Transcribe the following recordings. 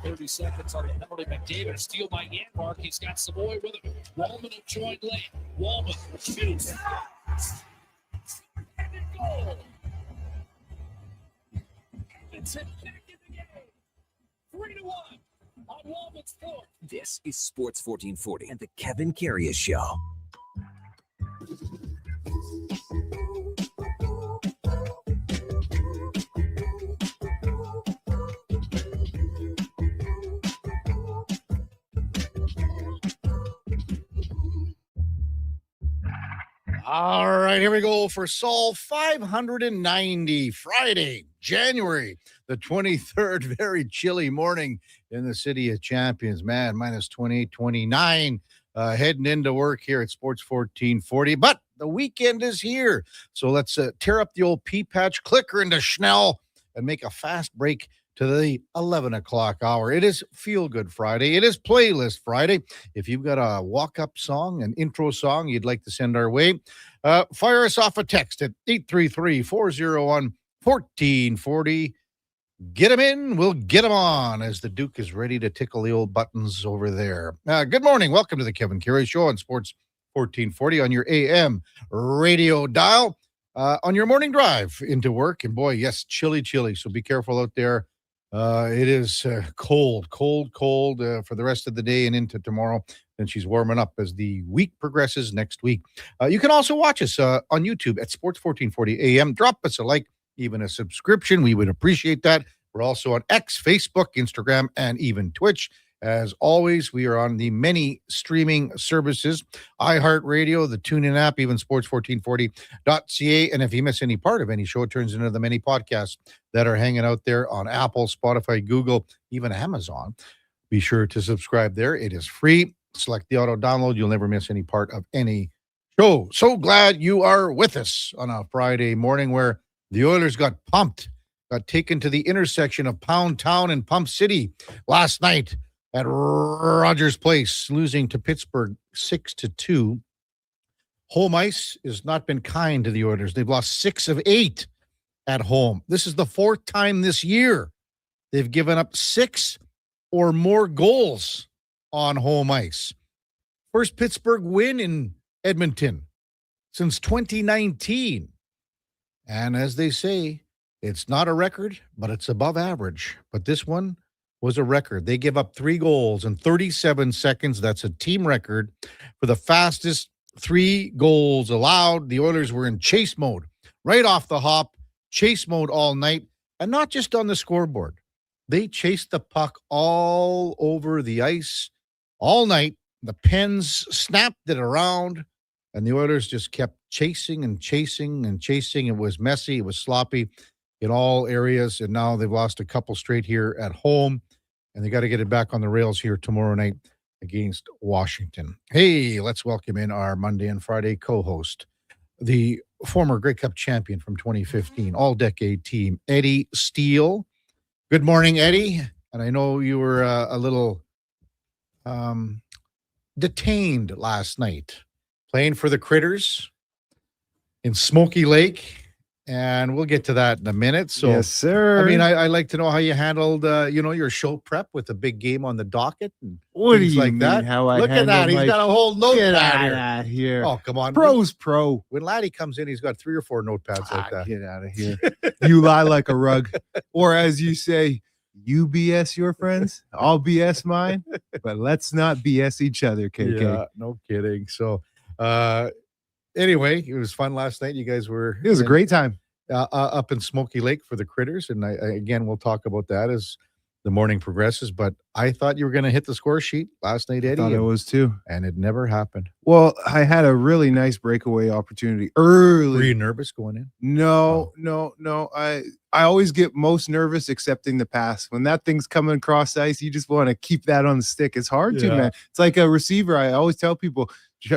30 seconds on the penalty. McDavid, steal by Yanmark. He's got Savoy with him. Wallman have joined late. Wallman shoots. And it goal. It's it back in the game. 3-1 on Wallman's fourth. This is Sports 1440 and the Kevin Karius Show. All right, here we go for Sol 590, Friday, January the 23rd. Very chilly morning in the City of Champions. Man, minus 28, 29. Heading into work here at Sports 1440. But the weekend is here. So let's tear up the old pea patch, clicker into Schnell, and make a fast break to the 11 o'clock hour. It is Feel Good Friday. It is Playlist Friday. If you've got a walk-up song, an intro song you'd like to send our way, fire us off a text at 833-401-1440. Get them in, we'll get them on, as the Duke is ready to tickle the old buttons over there. Good morning. Welcome to the Kevin Karius Show on Sports 1440 on your AM radio dial. On your morning drive into work. And boy, yes, chilly. So be careful out there. It is cold for the rest of the day and into tomorrow. And she's warming up as the week progresses next week. You can also watch us on YouTube at Sports 1440 AM. Drop us a like, even a subscription. We would appreciate that. We're also on X, Facebook, Instagram, and even Twitch. As always, we are on the many streaming services, iHeartRadio, the TuneIn app, even sports1440.ca. And if you miss any part of any show, it turns into the many podcasts that are hanging out there on Apple, Spotify, Google, even Amazon. Be sure to subscribe there. It is free. Select the auto download. You'll never miss any part of any show. So glad you are with us on a Friday morning where the Oilers got taken to the intersection of Pound Town and Pump City last night at Rogers Place, losing to Pittsburgh 6-2. Home ice has not been kind to the Oilers. They've lost 6 of 8 at home. This is the 4th time this year they've given up 6 or more goals on home ice. First Pittsburgh win in Edmonton since 2019. And as they say, it's not a record, but it's above average. But this one was a record. They give up 3 goals in 37 seconds. That's a team record for the fastest 3 goals allowed. The Oilers were in chase mode right off the hop, chase mode all night, and not just on the scoreboard. They chased the puck all over the ice all night. The Pens snapped it around, and the Oilers just kept chasing and chasing and chasing. It was messy. It was sloppy in all areas, and now they've lost a couple straight here at home. And they got to get it back on the rails here tomorrow night against Washington. Hey, let's welcome in our Monday and Friday co-host, the former Grey Cup champion from 2015, all-decade team, Eddie Steele. Good morning, Eddie. And I know you were a little detained last night, playing for the Critters in Smoky Lake. And we'll get to that in a minute. So, yes, sir. I mean, I like to know how you handled, your show prep with a big game on the docket. And what do you like mean that? how I Look at that. He's got a whole notepad out here. Oh, come on. Pro's pro. When Laddie comes in, he's got 3 or 4 notepads like that. Get out of here. You lie like a rug. Or as you say, you BS your friends, I'll BS mine. But let's not BS each other, KK. Yeah, no kidding. So, anyway, it was fun last night. You guys were... It was a great time. Up in Smoky Lake for the Critters. And again, we'll talk about that as the morning progresses. But I thought you were going to hit the score sheet last night, Eddie. I thought it was too. And it never happened. Well, I had a really nice breakaway opportunity early. Were you nervous going in? No. I always get most nervous accepting the pass. When that thing's coming across ice, you just want to keep that on the stick. It's hard to, man. It's like a receiver. I always tell people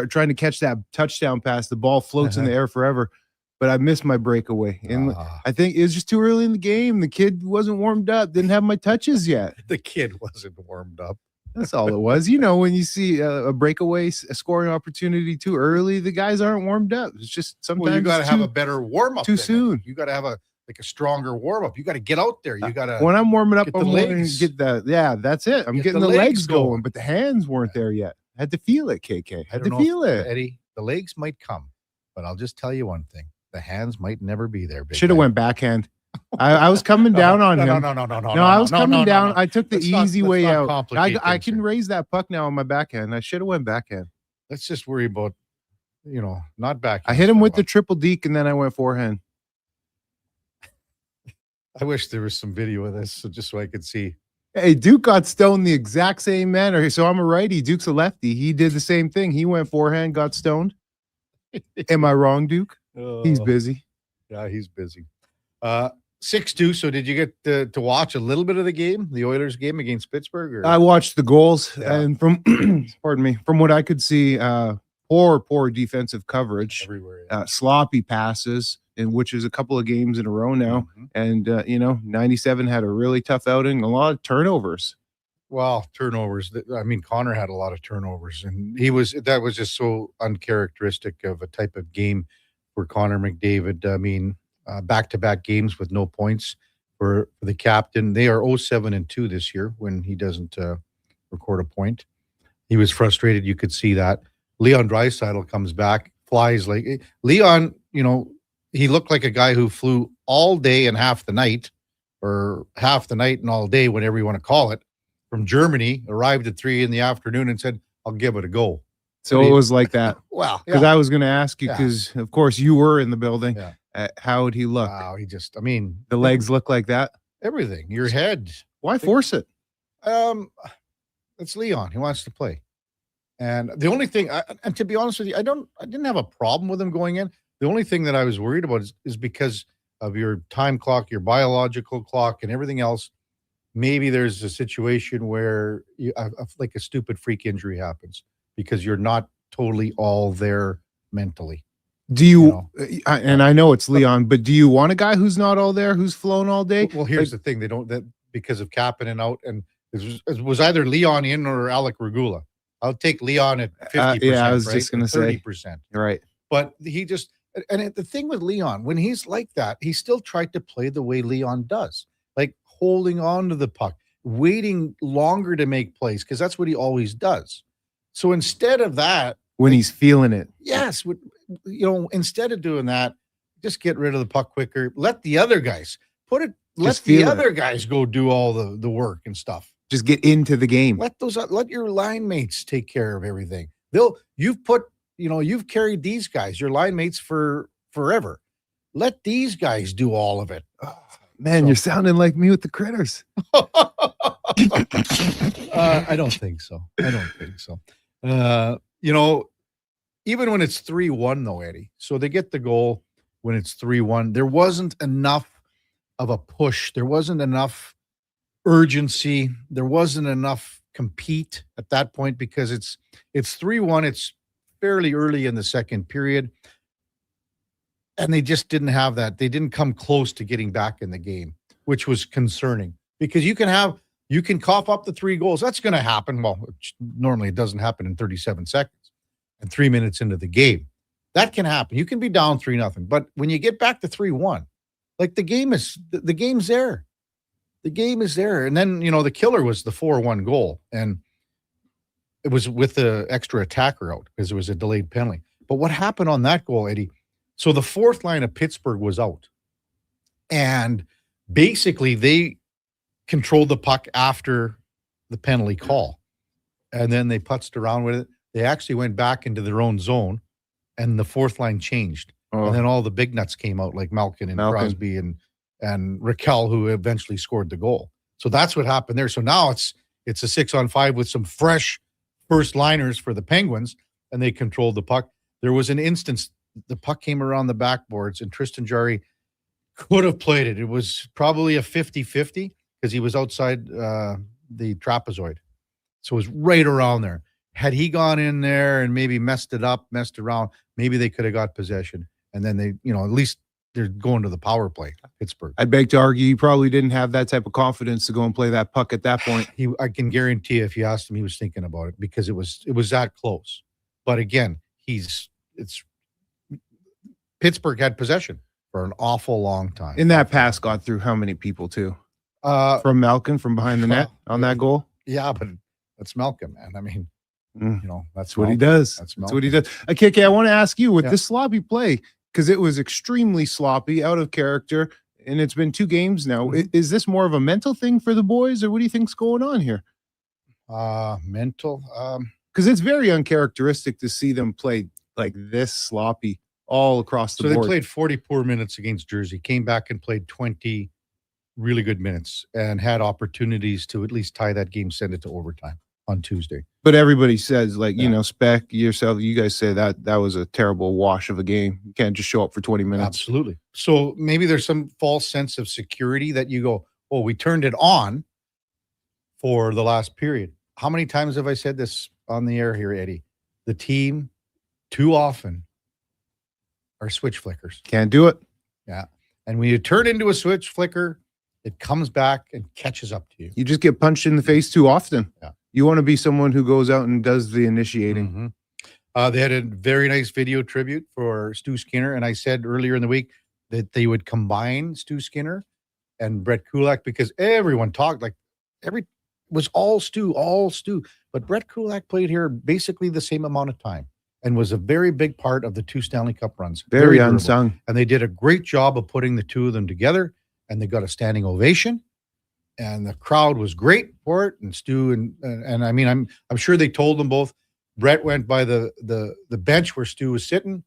trying to catch that touchdown pass, the ball floats in the air forever. But I missed my breakaway. And I think it was just too early in the game. The kid wasn't warmed up, didn't have my touches yet. The kid wasn't warmed up. That's all it was. You know, when you see a breakaway, a scoring opportunity too early, the guys aren't warmed up. It's just sometimes you got to have a better warm-up. Too soon. You got to have a like a stronger warm up. You got to get out there. You got to. When I'm warming up, get the I'm wanting legs. to get the that's it. I'm Get getting the the legs legs going, going. but the hands weren't there yet. I had to feel it, KK. I Had don't to know feel it. Eddie. The legs might come, but I'll just tell you one thing: the hands might never be there. Should have went backhand. I was coming down on him. No. No, I was coming down. I took the easy way let's not out. complicate I things can here. raise that puck now on my backhand. I should have went backhand. Let's just worry about, not back. I hit him with the triple deke, and then I went forehand. I wish there was some video of this, just so I could see. Hey, Duke got stoned the exact same manner. So I'm a righty. Duke's a lefty. He did the same thing. He went forehand, got stoned. Am I wrong, Duke? He's busy. Yeah, he's busy. 6-2. So did you get to watch a little bit of the game, the Oilers game against Pittsburgh? Or? I watched the goals, Yeah. and from pardon me, from what I could see, poor defensive coverage, Everywhere. sloppy passes, and which is a couple of games in a row now. Mhm. And 97 had a really tough outing, a lot of turnovers. Well, turnovers. I mean, Connor had a lot of turnovers, and that was just so uncharacteristic of a type of game for Connor McDavid. I mean, back-to-back games with no points for the captain. They are 0-7-2 this year when he doesn't record a point. He was frustrated. You could see that. Leon Draisaitl comes back, flies like Leon. He looked like a guy who flew all day and half the night, or half the night and all day, whatever you want to call it, from Germany, arrived at 3 p.m. and said, I'll give it a go. So it was like that. Well, Because I was going to ask you, Yeah. because of course you were in the building. Yeah. How would he look? Wow, The legs look like that. everything, your head. Why force it? It's Leon. He wants to play. And the only thing, and to be honest with you, I didn't have a problem with him going in. The only thing that I was worried about is because of your time clock, your biological clock, and everything else. Maybe there's a situation where like a stupid freak injury happens because you're not totally all there mentally. Do you, and I know it's Leon, but do you want a guy who's not all there, who's flown all day? Well, here's the thing: that because of Kapanen out, and it was either Leon in or Alec Regula. I'll take Leon at 50%. Yeah, I was right? just going to say 30%. Right. But he just, and the thing with Leon, when he's like that, he still tried to play the way Leon does, like holding on to the puck, waiting longer to make plays, because that's what he always does. So instead of that, when he's feeling it, yes, instead of doing that, just get rid of the puck quicker. Let the other guys let the other guys go do all the work and stuff. just get into the game. Let your line mates take care of everything. You've carried these guys, your line mates, for forever. Let these guys do all of it. Oh, man, you're sounding like me with the critters. I don't think so. Even when it's 3-1 though, Eddie. So they get the goal when it's 3-1. There wasn't enough of a push. There wasn't enough urgency. There wasn't enough compete at that point because it's 3-1. It's fairly early in the second period. And they just didn't have that. They didn't come close to getting back in the game, which was concerning because you can cough up the 3 goals. That's going to happen. Well, normally it doesn't happen in 37 seconds and 3 minutes into the game. That can happen. You can be down 3-0. But when you get back to 3-1, like the game's there. The game is there. And then, the killer was the 4-1 goal. And it was with the extra attacker out because it was a delayed penalty. But what happened on that goal, Eddie? So the fourth line of Pittsburgh was out. And basically they controlled the puck after the penalty call. And then they putzed around with it. They actually went back into their own zone and the fourth line changed. Oh. And then all the big nuts came out like Malkin and Crosby and Raquel, who eventually scored the goal. So that's what happened there. So now it's a 6-on-5 with some fresh first liners for the Penguins, and they controlled the puck. There was an instance the puck came around the backboards and Tristan Jarry could have played it. It was probably a 50-50 because he was outside the trapezoid. So it was right around there. Had he gone in there and maybe messed around, maybe they could have got possession. And then they, at least they're going to the power play, Pittsburgh. I'd beg to argue you probably didn't have that type of confidence to go and play that puck at that point. I can guarantee if you asked him, he was thinking about it because it was that close. But again, Pittsburgh had possession for an awful long time. And that pass got through how many people too? From Malkin from behind the net on that goal. Yeah, but that's Malcolm, man. I mean, that's what he does. That's what he does. KK, I want to ask you with this sloppy play, because it was extremely sloppy, out of character, and it's been 2 games now. Is this more of a mental thing for the boys, or what do you think's going on here? Mental. Because it's very uncharacteristic to see them play like this sloppy all across the board. So they played 44 minutes against Jersey, came back and played 20 really good minutes, and had opportunities to at least tie that game, send it to overtime on Tuesday. But everybody says, like, Spec, yourself, you guys say that was a terrible wash of a game. You can't just show up for 20 minutes. Absolutely. So maybe there's some false sense of security that you go, oh, we turned it on for the last period. How many times have I said this on the air here, Eddie? The team too often are switch flickers. Can't do it. Yeah. And when you turn into a switch flicker, it comes back and catches up to you. You just get punched in the face too often. Yeah. You want to be someone who goes out and does the initiating. They had a very nice video tribute for Stu Skinner. And I said earlier in the week that they would combine Stu Skinner and Brett Kulak, because everyone talked like was all Stu. But Brett Kulak played here basically the same amount of time and was a very big part of the 2 Stanley Cup runs. Very unsung. And they did a great job of putting the 2 of them together, and they got a standing ovation. And the crowd was great for it. And Stu and I mean, I'm sure they told them both. Brett went by the bench where Stu was sitting,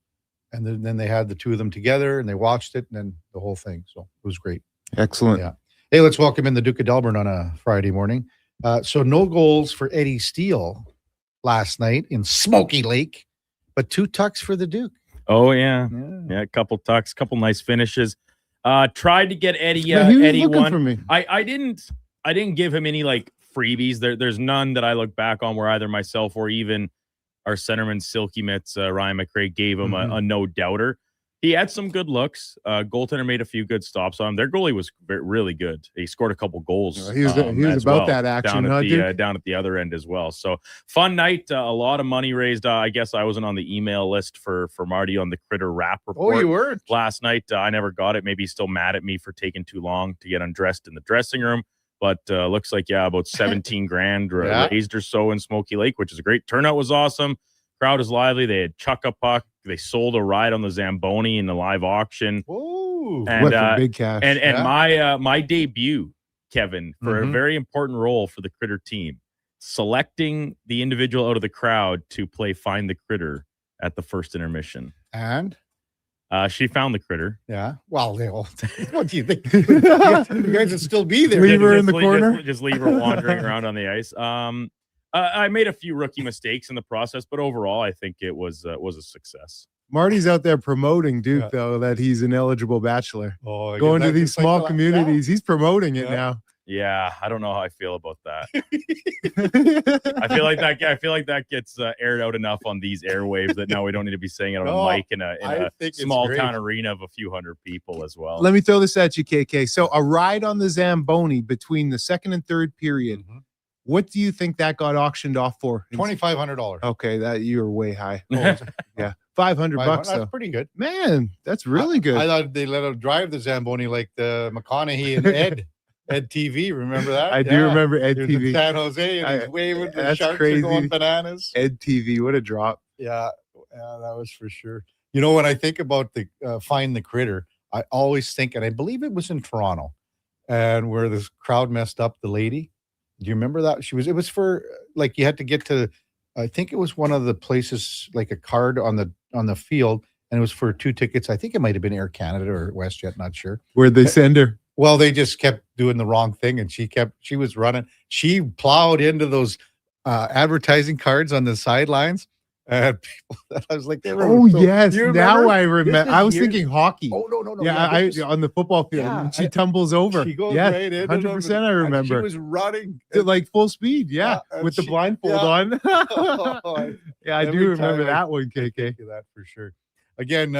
and then they had the 2 of them together, and they watched it, and then the whole thing. So it was great. Excellent. Yeah. Hey, let's welcome in the Duke of Delburne on a Friday morning. So no goals for Eddie Steele last night in Smoky Lake, but 2 tucks for the Duke. Oh yeah. A couple tucks, couple nice finishes. Tried to get Eddie. Eddie one. For me. I didn't give him any like freebies. There's none that I look back on where either myself or even our centerman Silky Mitts, Ryan McRae, gave him a no doubter. He had some good looks. Goaltender made a few good stops on him. Their goalie was really good. He scored a couple goals. He was about that action down at the other end as well. So fun night. A lot of money raised. I guess I wasn't on the email list for Marty on the Critter Wrap report. Oh, you were last night. I never got it. Maybe he's still mad at me for taking too long to get undressed in the dressing room. But looks like about 17 grand raised or so in Smoky Lake, which is a great turnout. Was awesome. Crowd is lively. They had Chuck-a-Puck. They sold a ride on the Zamboni in the live auction. Ooh, and big cash. And my debut, Kevin, for a very important role for the Critter team, selecting the individual out of the crowd to play Find the Critter at the first intermission. And she found the critter. Yeah. Well, what do you think? You guys would still be there. Leave her in the corner. Just leave her wandering around on the ice. I made a few rookie mistakes in the process, but overall, I think it was a success. Marty's out there promoting Duke, though, that he's an eligible bachelor. Oh, going to these small communities. He's promoting it now. Yeah, I don't know how I feel about that. I feel like that gets aired out enough on these airwaves that now we don't need to be saying it on a mic in a small town arena of a few hundred people as well. Let me throw this at you, KK. So a ride on the Zamboni between the second and third period. What do you think that got auctioned off for? $2,500. Okay, that you were way high. Yeah, $500. That's pretty good, man. That's really good. I thought they let him drive the Zamboni like the McConaughey and Ed TV. Remember that? I do remember Ed TV. In San Jose, and he's waving. The sharks crazy. Are going bananas. Ed TV, what a drop! Yeah, that was for sure. You know, when I think about the Find the Critter, I always think, and I believe it was in Toronto, and where this crowd messed up the lady. Do you remember that? It was for like you had to get to, I think it was one of the places like a card on the field, and it was for 2 tickets. I think it might have been Air Canada or WestJet, not sure. Where'd they send her? Well, they just kept doing the wrong thing, and she was running. She plowed into those advertising cards on the sidelines. And people, I was like, yes. Now I remember. I was thinking hockey. Oh, no. Yeah, on the football field. Yeah, and she tumbles over. She goes yes, right into 100%. I remember. She was running to like full speed. Yeah, with the blindfold on. Yeah, I do remember that one, KK. That for sure. Again,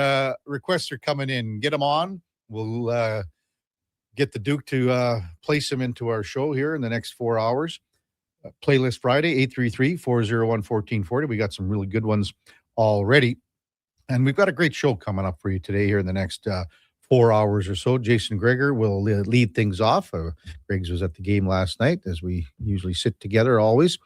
requests are coming in. Get them on. We'll get the Duke to place them into our show here in the next 4 hours. Playlist Friday, 833-401-1440. We got some really good ones already. And we've got a great show coming up for you today here in the next 4 hours or so. Jason Greger will lead things off. Greg's was at the game last night, as we usually sit together always.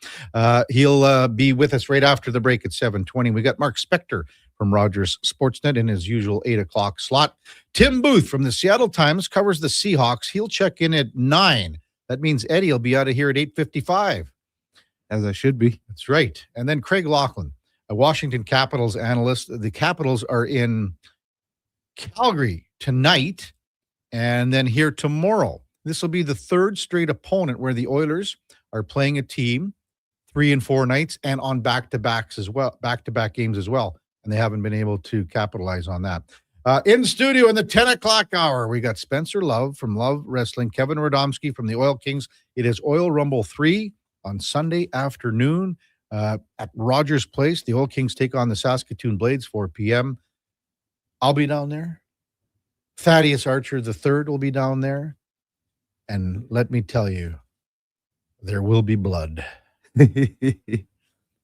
He'll be with us right after the break at 7:20. We got Mark Spector from Rogers Sportsnet in his usual 8 o'clock slot. Tim Booth from the Seattle Times covers the Seahawks. He'll check in at 9. That means Eddie will be out of here at 8:55. As I should be. That's right. And then Craig Laughlin, a Washington Capitals analyst. The Capitals are in Calgary tonight and then here tomorrow. This will be the third straight opponent where the Oilers are playing a team 3 and 4 nights and on back-to-backs as well, back-to-back games as well. And they haven't been able to capitalize on that. In studio in the 10 o'clock hour, we got Spencer Love from Love Wrestling, Kevin Radomski from the Oil Kings. It is Oil Rumble 3 on Sunday afternoon at Rogers Place. The Oil Kings take on the Saskatoon Blades, 4 p.m. I'll be down there. Thaddeus Archer III will be down there. And let me tell you, there will be blood.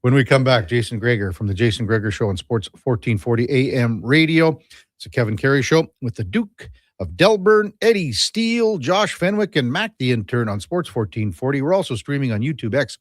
When we come back, Jason Greger from the Jason Greger Show on Sports 1440 AM radio. It's a Kevin Carey Show with the Duke of Delburne, Eddie Steele, Josh Fenwick, and Mac the Intern on Sports 1440. We're also streaming on YouTube, X,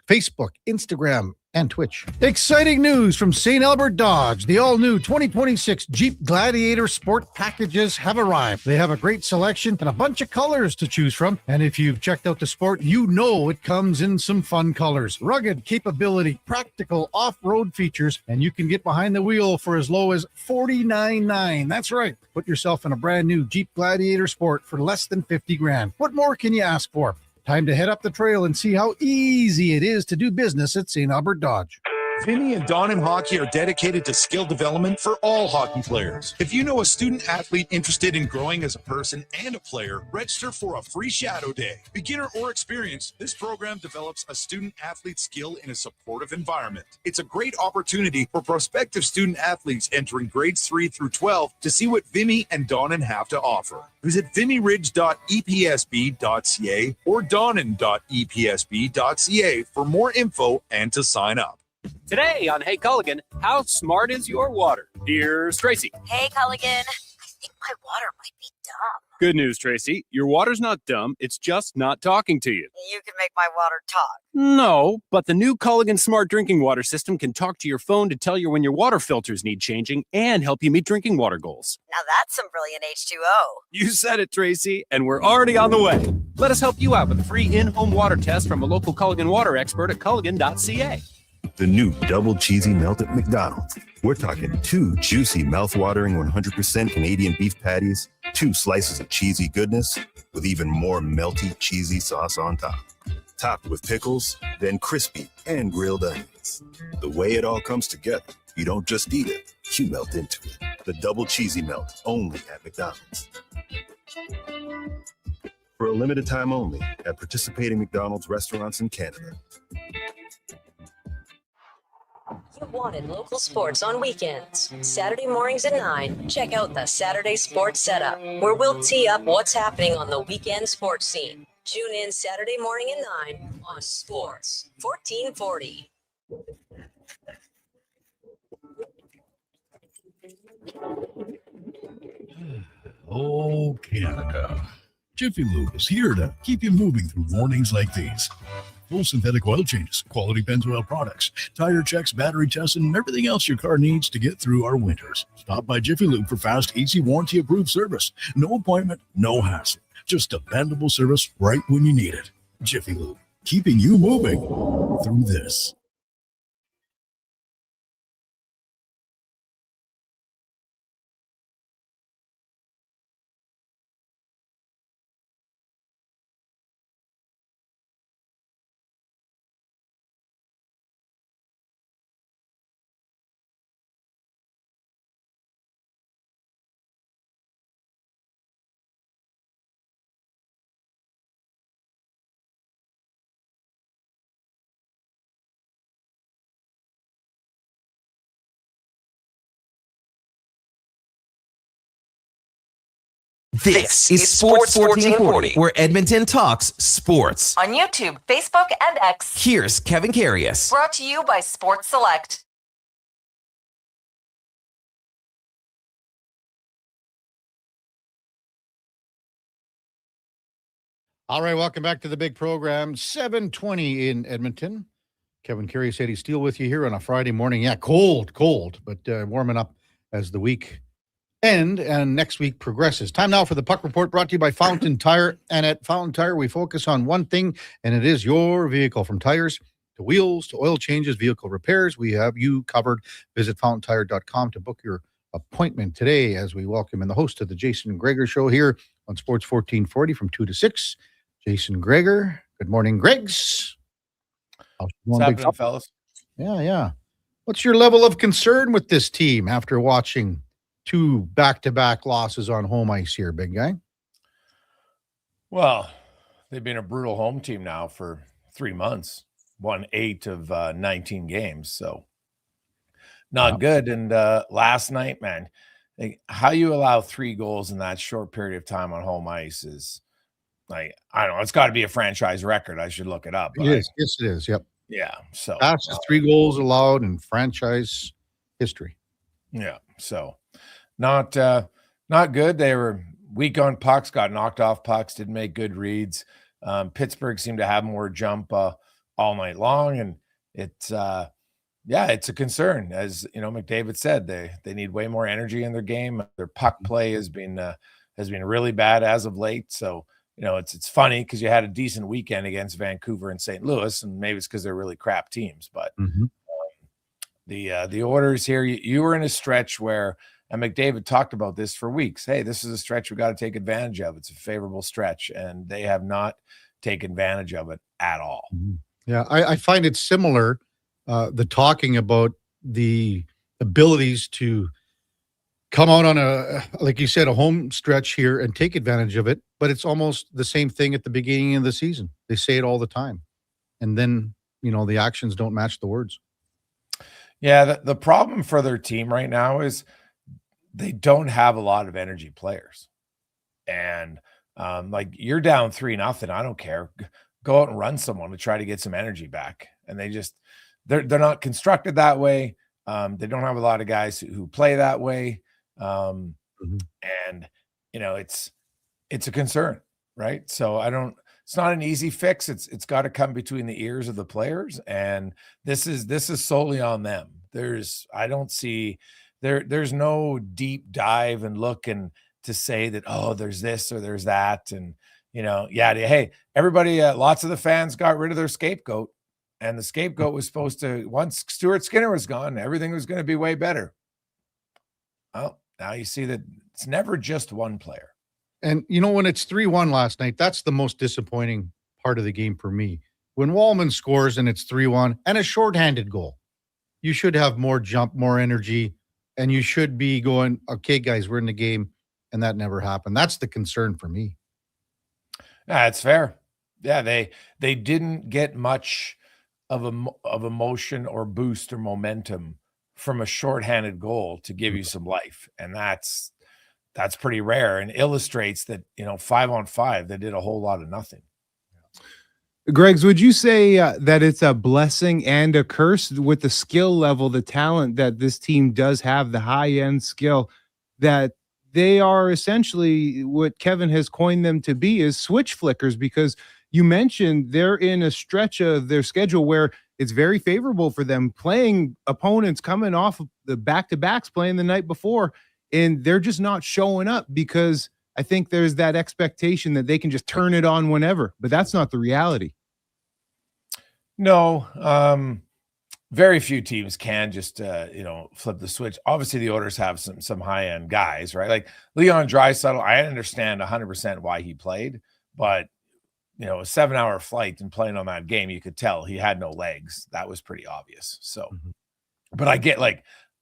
Facebook, Instagram, and Twitch. Exciting news from St. Albert Dodge. The all-new 2026 Jeep Gladiator Sport packages have arrived. They have a great selection and a bunch of colors to choose from. And if you've checked out the Sport, you know it comes in some fun colors. Rugged capability, practical off-road features, and you can get behind the wheel for as low as $49,900. That's right. Put yourself in a brand new Jeep Gladiator Sport for less than $50,000. What more can you ask for? Time to head up the trail and see how easy it is to do business at St. Albert Dodge. Vinny and Don in Hockey are dedicated to skill development for all hockey players. If you know a student athlete interested in growing as a person and a player, register for a free shadow day. Beginner or experienced, this program develops a student athlete skill in a supportive environment. It's a great opportunity for prospective student athletes entering grades 3 through 12 to see what Vimy and Donnan have to offer. Visit vimyridge.epsb.ca or donnan.epsb.ca for more info and to sign up. Today on Hey Culligan, how smart is your water? Here's Tracy. Hey Culligan, I think my water might be dumb. Good news, Tracy. Your water's not dumb. It's just not talking to you. You can make my water talk. No, but the new Culligan Smart Drinking Water System can talk to your phone to tell you when your water filters need changing and help you meet drinking water goals. Now that's some brilliant H2O. You said it, Tracy, and we're already on the way. Let us help you out with a free in-home water test from a local Culligan water expert at culligan.ca. The new double cheesy melt at McDonald's. We're talking 2 juicy, mouth-watering 100% Canadian beef patties, 2 slices of cheesy goodness, with even more melty, cheesy sauce on top. Topped with pickles, then crispy and grilled onions. The way it all comes together, you don't just eat it, you melt into it. The double cheesy melt, only at McDonald's. For a limited time only, at participating McDonald's restaurants in Canada. You wanted local sports on weekends. Saturday mornings at 9, check out the Saturday Sports Setup, where we'll tee up what's happening on the weekend sports scene. Tune in Saturday morning at 9 on Sports 1440. Oh, Canada. Jiffy Lube is here to keep you moving through mornings like these. Full synthetic oil changes, quality Pennzoil products, tire checks, battery tests, and everything else your car needs to get through our winters. Stop by Jiffy Lube for fast, easy, warranty-approved service. No appointment, no hassle. Just dependable service right when you need it. Jiffy Lube, keeping you moving through this. This is Sports 1440, where Edmonton talks sports. On YouTube, Facebook, and X. Here's Kevin Karius. Brought to you by Sports Select. All right, welcome back to the big program. 7:20 in Edmonton. Kevin Karius, Eddie Steele with you here on a Friday morning. Yeah, cold, but warming up as the week end and next week progresses. Time now for the Puck Report, brought to you by Fountain Tire. And at Fountain Tire, we focus on one thing, and it is your vehicle. From tires to wheels to oil changes, vehicle repairs, we have you covered. Visit fountaintire.com to book your appointment today as we welcome in the host of the Jason Greger Show here on Sports 1440 from 2 to 6. Jason Greger. Good morning, Gregs. What's happening, fellas? Yeah. What's your level of concern with this team after watching 2 back-to-back losses on home ice here, big guy? Well, they've been a brutal home team now for 3 months, won 8 of 19 games, so not good. And last night, man, how you allow 3 goals in that short period of time on home ice is like, I don't know, it's got to be a franchise record. I should look it up. It is. Yes, it is. Yep. Yeah. So fastest 3 goals allowed in franchise history. Yeah. So not good. They were weak on pucks, got knocked off pucks, didn't make good reads. Pittsburgh seemed to have more jump all night long, and it's it's a concern. As you know, McDavid said, they need way more energy in their game. Their puck play has been really bad as of late. So you know, it's funny because you had a decent weekend against Vancouver and St. Louis, and maybe it's because they're really crap teams. But the Oilers here, you were in a stretch where, and McDavid talked about this for weeks. Hey, this is a stretch we got to take advantage of. It's a favorable stretch, and they have not taken advantage of it at all. Yeah, I find it similar. The talking about the abilities to come out on like you said, a home stretch here and take advantage of it. But it's almost the same thing at the beginning of the season. They say it all the time. And then, the actions don't match the words. Yeah, the problem for their team right now is they don't have a lot of energy players. And like you're down 3-0, I don't care. Go out and run someone to try to get some energy back. And they're not constructed that way. They don't have a lot of guys who play that way. And it's a concern, right? So it's not an easy fix. It's got to come between the ears of the players, and this is solely on them. There's no deep dive and look and to say that, oh, there's this or there's that. And, hey, everybody, lots of the fans got rid of their scapegoat, and the scapegoat was supposed to, once Stuart Skinner was gone, everything was going to be way better. Well, now you see that it's never just one player. And, when it's 3-1 last night, that's the most disappointing part of the game for me. When Wallman scores and it's 3-1 and a shorthanded goal, you should have more jump, more energy, and you should be going, okay, guys, we're in the game, and that never happened. That's the concern for me. Yeah, it's fair. Yeah, they didn't get much of emotion or boost or momentum from a shorthanded goal to give you some life. And that's pretty rare and illustrates that, 5-on-5, they did a whole lot of nothing. Greggs, would you say that it's a blessing and a curse with the skill level, the talent that this team does have, the high-end skill, that they are essentially what Kevin has coined them to be is switch flickers? Because you mentioned they're in a stretch of their schedule where it's very favorable for them, playing opponents coming off of the back-to-backs playing the night before, and they're just not showing up because I think there's that expectation that they can just turn it on whenever, but that's not the reality. No, very few teams can just flip the switch. Obviously, the Oilers have some high-end guys, right? Like Leon Draisaitl, I understand 100% why he played, but a 7-hour flight and playing on that game, you could tell he had no legs. That was pretty obvious. So, but I get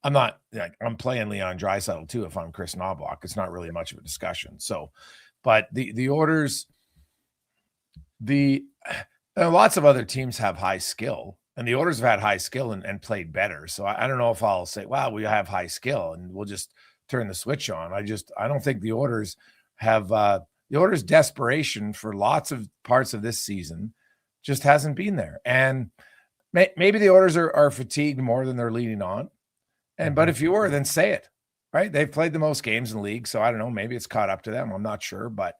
I'm playing Leon Draisaitl too if I'm Chris Knobloch. It's not really much of a discussion. So, but the Oilers, lots of other teams have high skill, and the Oilers have had high skill and played better. So I don't know if I'll say, wow, we have high skill and we'll just turn the switch on. I don't think the Oilers have the Oilers' desperation for lots of parts of this season just hasn't been there. And maybe the Oilers are fatigued more than they're leading on. But if you were, then say it, right? They've played the most games in the league, so I don't know. Maybe it's caught up to them. I'm not sure, but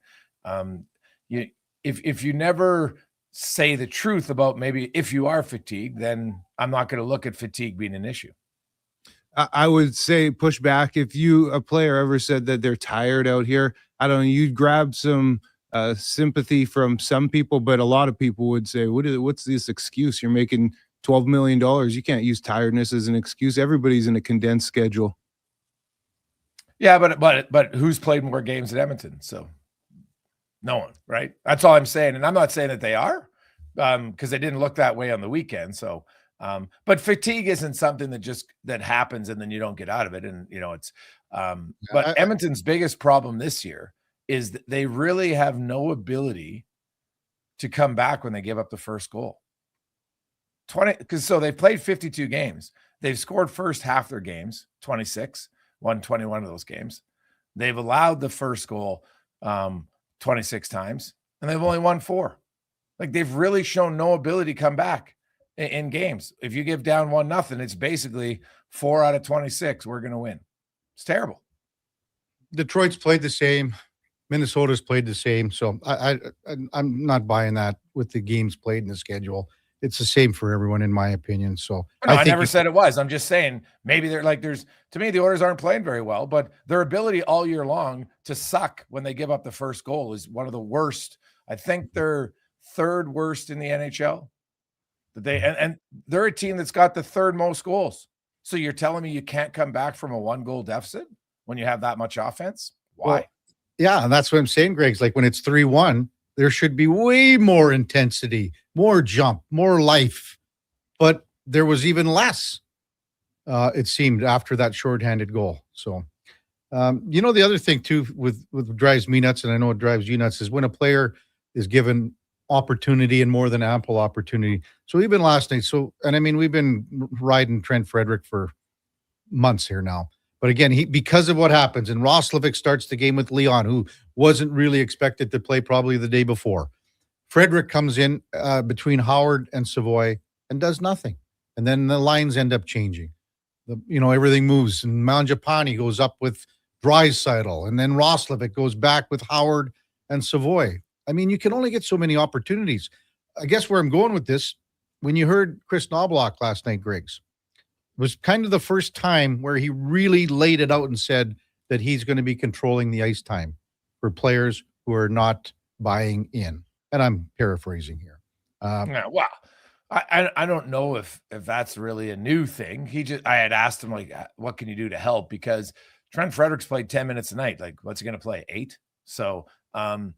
if you never say the truth about maybe if you are fatigued, then I'm not going to look at fatigue being an issue. I would say push back. If a player ever said that they're tired out here, I don't know, you'd grab some sympathy from some people, but a lot of people would say, what's this excuse? You're making $12 million. You can't use tiredness as an excuse. Everybody's in a condensed schedule. Yeah, but who's played more games at Edmonton? So no one, right? That's all I'm saying. And I'm not saying that they are, because they didn't look that way on the weekend. So but fatigue isn't something that happens and then you don't get out of it. And it's but Edmonton's biggest problem this year is that they really have no ability to come back when they give up the first goal. So they've played 52 games. They've scored first half their games, 26, won 21 of those games. They've allowed the first goal 26 times, and they've only won 4. Like, they've really shown no ability to come back in games. If you give down 1-0, it's basically 4 out of 26. We're going to win. It's terrible. Detroit's played the same. Minnesota's played the same. So I'm not buying that with the games played in the schedule. It's the same for everyone, in my opinion. So no, I never said it was. I'm just saying maybe to me, the Oilers aren't playing very well, but their ability all year long to suck when they give up the first goal is one of the worst. I think they're third worst in the NHL. And they're a team that's got the third most goals. So you're telling me you can't come back from a 1-goal deficit when you have that much offense? Why? Well, yeah, and that's what I'm saying, Greg. It's like when it's 3-1, there should be way more intensity, more jump, more life. But there was even less, it seemed, after that shorthanded goal. So, the other thing, too, with drives me nuts, and I know it drives you nuts, is when a player is given opportunity and more than ample opportunity. So even last night, we've been riding Trent Frederick for months here now. But again, because of what happens, and Roslovic starts the game with Leon, who wasn't really expected to play probably the day before. Frederick comes in between Howard and Savoy and does nothing. And then the lines end up changing. Everything moves. And Mangiapane goes up with Draisaitl. And then Roslovic goes back with Howard and Savoy. I mean, you can only get so many opportunities. I guess where I'm going with this, when you heard Chris Knobloch last night, Griggs, was kind of the first time where he really laid it out and said that he's going to be controlling the ice time for players who are not buying in. And I'm paraphrasing here. Well, I don't know if that's really a new thing. I had asked him, like, what can you do to help? Because Trent Frederick's played 10 minutes a night. Like, what's he going to play? 8? So, and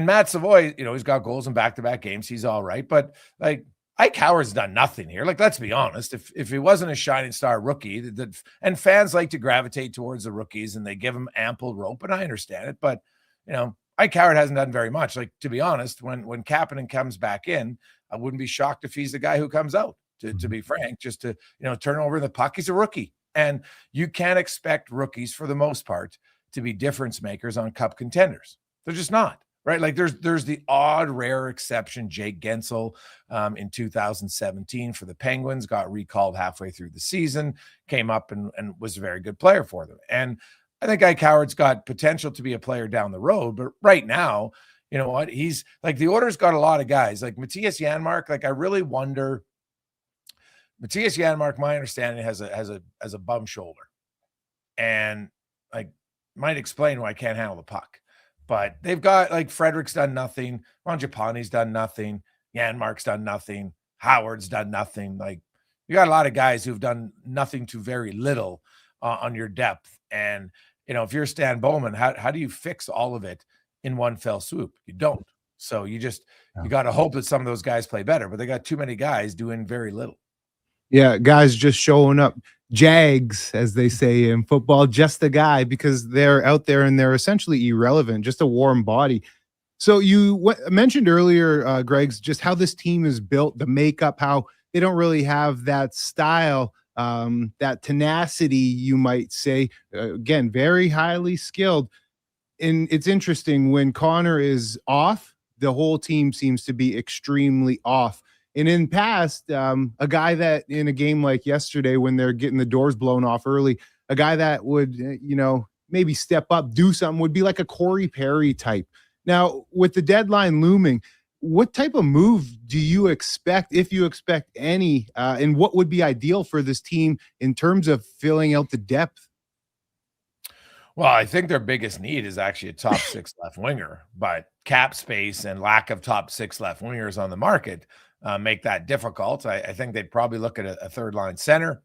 Matt Savoy, he's got goals in back-to-back games. He's all right. But, like, Ike Howard's done nothing here. Like, let's be honest. If he wasn't a shining star rookie, and fans like to gravitate towards the rookies and they give him ample rope, and I understand it. But, Ike Howard hasn't done very much. Like, to be honest, when Kapanen comes back in, I wouldn't be shocked if he's the guy who comes out, to be frank, just to, turn over the puck. He's a rookie. And you can't expect rookies, for the most part, to be difference makers on cup contenders. They're just not. Right. Like there's the odd, rare exception. Jake Gensel in 2017 for the Penguins got recalled halfway through the season, came up and was a very good player for them. And I think Ike Howard's got potential to be a player down the road. But right now, you know what? He's like, the Oilers got a lot of guys like Matthias Janmark. Like, I really wonder. Matthias Janmark, my understanding, has a bum shoulder, and like might explain why I can't handle the puck. But they've got, like, Frederick's done nothing. Mangiapane's done nothing. Janmark's done nothing. Howard's done nothing. Like, you got a lot of guys who've done nothing to very little on your depth. And, if you're Stan Bowman, how do you fix all of it in one fell swoop? You don't. So you got to hope that some of those guys play better. But they got too many guys doing very little. Yeah, guys just showing up. Jags, as they say in football, just a guy, because they're out there and they're essentially irrelevant, just a warm body. So you mentioned earlier, Greg's, just how this team is built, the makeup, how they don't really have that style, that tenacity, you might say. Again, very highly skilled. And it's interesting, when Connor is off, the whole team seems to be extremely off. And in past, a guy that in a game like yesterday, when they're getting the doors blown off early, a guy that would, maybe step up, do something, would be like a Corey Perry type. Now, with the deadline looming, what type of move do you expect, if you expect any, and what would be ideal for this team in terms of filling out the depth? Well, I think their biggest need is actually a top 6 left winger, but cap space and lack of top 6 left wingers on the market make that difficult. I think they'd probably look at a third line center.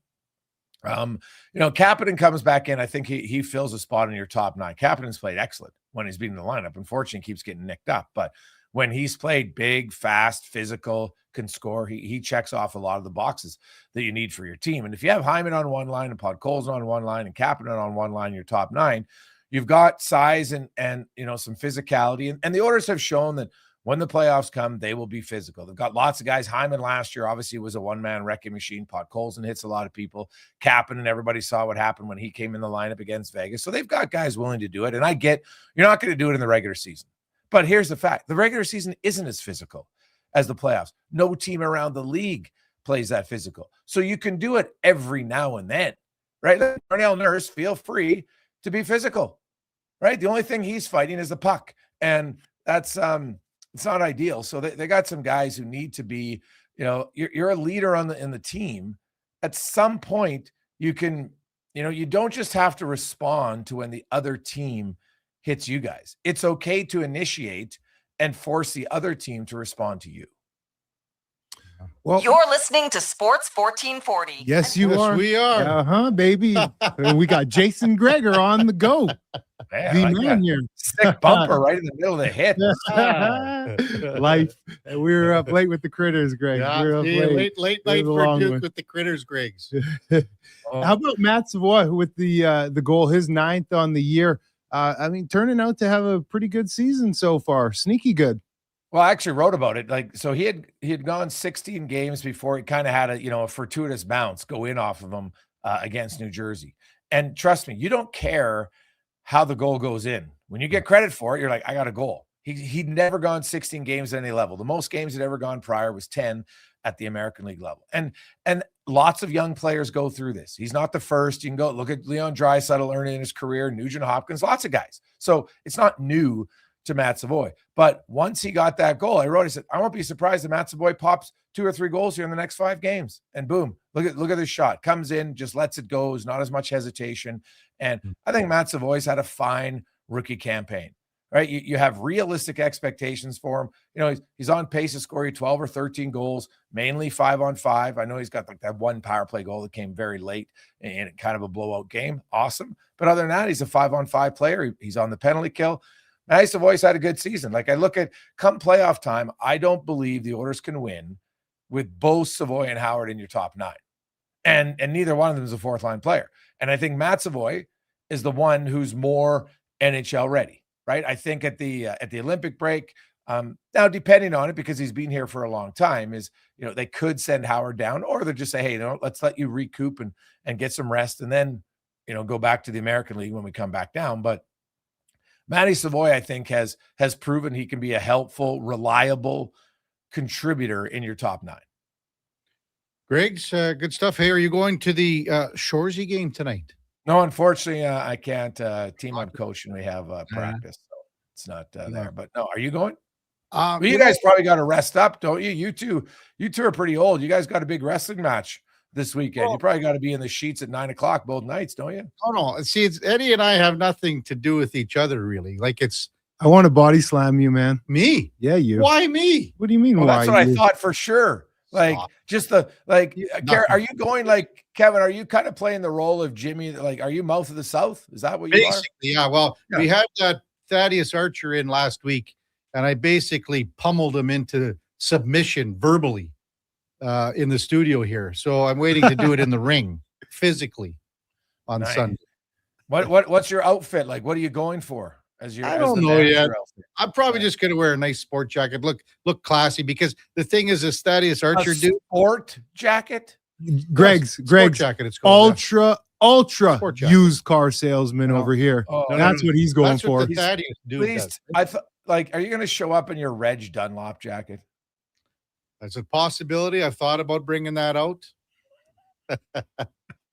Kapanen comes back in. I think he fills a spot in your top 9. Kapanen's played excellent when he's been in the lineup. Unfortunately, he keeps getting nicked up, but when he's played big, fast, physical, can score, he checks off a lot of the boxes that you need for your team. And if you have Hyman on one line and Podkolzin on one line and Kapanen on one line, your top 9, you've got size and some physicality. And the Oilers have shown that when the playoffs come, they will be physical. They've got lots of guys. Hyman last year obviously was a one-man wrecking machine. Podkolzin hits a lot of people. Kapanen, everybody saw what happened when he came in the lineup against Vegas. So they've got guys willing to do it. And I get you're not going to do it in the regular season. But here's the fact. The regular season isn't as physical as the playoffs. No team around the league plays that physical. So you can do it every now and then, right? Let Darnell Nurse feel free to be physical, right? The only thing he's fighting is the puck. And that's it's not ideal. So they got some guys who need to be, you're a leader in the team. At some point, you can, you don't just have to respond to when the other team hits you guys. It's okay to initiate and force the other team to respond to you. Well, you're listening to Sports 1440. Yes, you are. We are. Baby. We got Jason Gregor on the go. Man, here. Sick bumper right in the middle of the hit. Life. We were up late with the critters, Greg. Yeah, we were up late night for Duke with the critters, Gregs. How about Matt Savoy with the goal, his 9th on the year? Turning out to have a pretty good season so far. Sneaky good. Well, I actually wrote about it. So he had gone 16 games before he kind of had a fortuitous bounce go in off of him against New Jersey. And trust me, you don't care how the goal goes in. When you get credit for it, you're like, I got a goal. He'd never gone 16 games at any level. The most games he'd ever gone prior was 10 at the American League level. And lots of young players go through this. He's not the first. You can go look at Leon Draisaitl early in his career, Nugent Hopkins, lots of guys. So it's not new to Matt Savoy. But once he got that goal, I said, I won't be surprised if Matt Savoy pops 2 or 3 goals here in the next 5 games. And boom, look at this shot. Comes in, just lets it go. There's not as much hesitation. And I think Matt Savoy's had a fine rookie campaign. Right? You have realistic expectations for him. He's on pace to score you 12 or 13 goals, mainly 5-on-5. I know he's got that one power play goal that came very late in kind of a blowout game. Awesome. But other than that, he's a 5-on-5 player. He's on the penalty kill. Matt Savoy's had a good season. Like I look at come playoff time, I don't believe the Oilers can win with both Savoy and Howard in your top 9. And neither one of them is a 4th line player. And I think Matt Savoy is the one who's more NHL ready. Right. I think at the Olympic break, now depending on it, because he's been here for a long time, is, they could send Howard down, or they'll just say, hey, let's let you recoup and get some rest. And then, go back to the American League when we come back down. But Matty Savoy, I think, has proven he can be a helpful, reliable contributor in your top 9. Greg's good stuff. Hey, are you going to the Shoresy game tonight? No, unfortunately, I can't. Team I'm coaching, we have practice, so it's not there. But no, are you going? Well, you guys probably got to rest up, don't you? You two are pretty old. You guys got a big wrestling match this weekend. You probably got to be in the sheets at 9:00 both nights, don't you? Oh no. See, it's Eddie and I have nothing to do with each other, really. Like I want to body slam you, man. Me? Yeah, you. Why me? What do you mean? Well, why that's what you? I thought for sure. Like just are you going like Kevin? Are you kind of playing the role of Jimmy? Like, are you mouth of the South? Is that what you basically are? Yeah. Well, we had that Thaddeus Archer in last week, and I basically pummeled him into submission verbally in the studio here. So I'm waiting to do it in the ring physically on Sunday. What's your outfit like? What are you going for? I don't know yet. I'm probably just going to wear a nice sport jacket, look classy, because the thing is, this Thaddeus Archer dude. Sport jacket? Greg's jacket. It's called ultra used car salesman over here. That's what he's going for. What the Thaddeus dude does. I thought, are you going to show up in your Reg Dunlop jacket? That's a possibility. I've thought about bringing that out.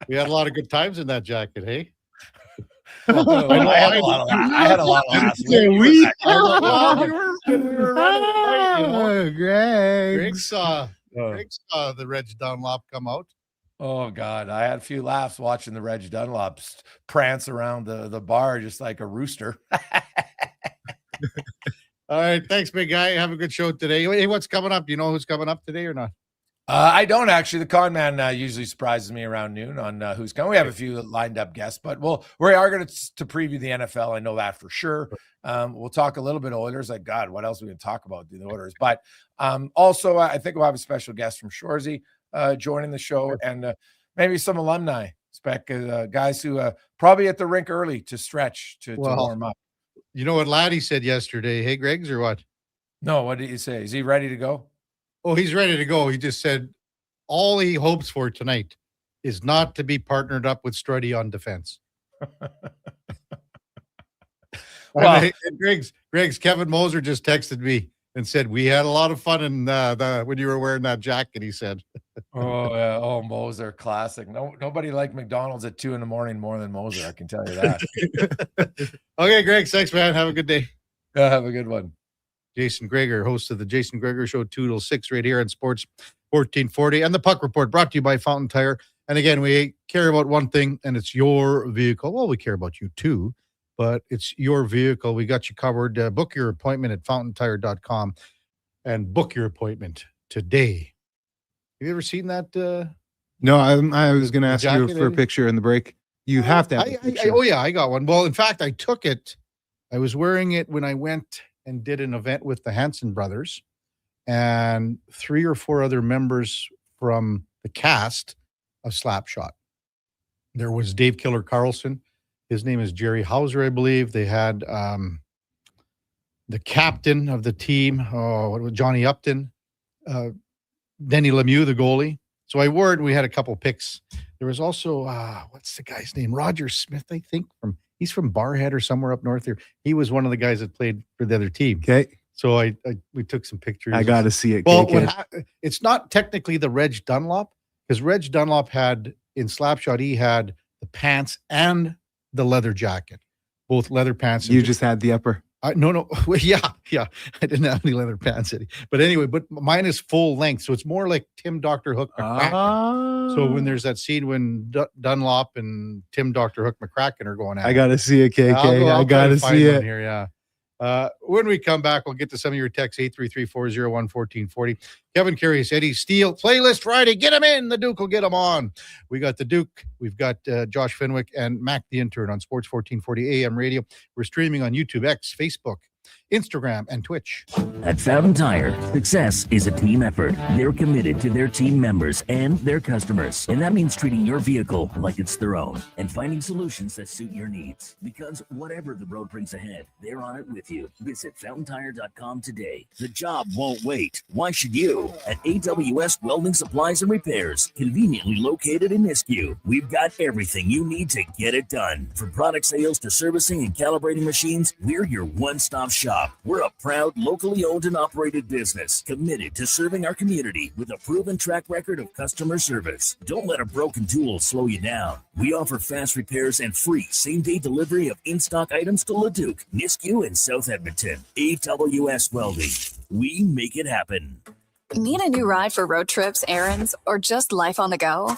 We had a lot of good times in that jacket, hey? I had a lot of laughs. We Oh, Greg. Greg saw the Reg Dunlop come out. Oh God, I had a few laughs watching the Reg Dunlop prance around the bar just like a rooster. All right, thanks, big guy. Have a good show today. Hey, what's coming up? Do you know who's coming up today or not? I don't actually. The con man usually surprises me around noon on who's coming. We have a few lined up guests, but we are going to preview the NFL. I know that for sure. We'll talk a little bit of Oilers. Like, God, what else are we going to talk about the Oilers? But also, I think we'll have a special guest from Shoresy joining the show, and maybe some alumni, guys who probably at the rink early to stretch to warm up. You know what Laddie said yesterday? Hey, Greg's or what? No, what did he say? Is he ready to go? Oh, he's ready to go. He just said all he hopes for tonight is not to be partnered up with Struddy on defense. Well, Greg's Kevin Moser just texted me and said we had a lot of fun in when you were wearing that jacket. He said, "Oh, Moser, classic. Nobody liked McDonald's at 2 a.m. more than Moser. I can tell you that." Okay, Greg. Thanks, man. Have a good day. Have a good one. Jason Greger, host of the Jason Greger Show, 2 till 6 right here on Sports 1440. And the Puck Report brought to you by Fountain Tire. And again, we care about one thing, and it's your vehicle. Well, we care about you too, but it's your vehicle. We got you covered. Book your appointment at fountaintire.com and book your appointment today. Have you ever seen that? No, I was going to ask you for a picture in the break. You have to have a picture. I got one. Well, in fact, I took it. I was wearing it when I went and did an event with the Hanson brothers and 3 or 4 other members from the cast of Slapshot. There was Dave Killer Carlson. His name is Jerry Hauser, I believe. They had the captain of the team, Johnny Upton, Denny Lemieux, the goalie. So I wore it, and we had a couple picks. There was also, what's the guy's name? Roger Smith, I think, he's from Barhead or somewhere up north here. He was one of the guys that played for the other team. Okay. So we took some pictures. I got to see it. Well, it's not technically the Reg Dunlop, because Reg Dunlop had, in Slapshot, he had the pants and the leather jacket, both leather pants. You just had the upper. No. Well, yeah. I didn't have any leather pants. But anyway, but mine is full length. So it's more like Tim Dr. Hook McCracken. So when there's that scene when Dunlop and Tim Dr. Hook McCracken are going at I got to see it, KK. I got to see it. Here, yeah. When we come back, we'll get to some of your texts, 833-401-1440. Kevin Karius, Eddie Steele, Playlist Friday. Get him in. The Duke will get him on. We got the Duke. We've got Josh Fenwick and Mac the Intern on Sports 1440 AM radio. We're streaming on YouTube, X, Facebook, Instagram, and Twitch. At Fountain Tire, success is a team effort. They're committed to their team members and their customers. And that means treating your vehicle like it's their own and finding solutions that suit your needs. Because whatever the road brings ahead, they're on it with you. Visit fountaintire.com today. The job won't wait. Why should you? At AWS Welding Supplies and Repairs, conveniently located in Nisku, we've got everything you need to get it done. From product sales to servicing and calibrating machines, we're your one-stop shop. We're a proud, locally owned and operated business committed to serving our community with a proven track record of customer service. Don't let a broken tool slow you down. We offer fast repairs and free same-day delivery of in-stock items to Leduc, Nisku, and South Edmonton. AWS Welding. We make it happen. Need a new ride for road trips, errands, or just life on the go?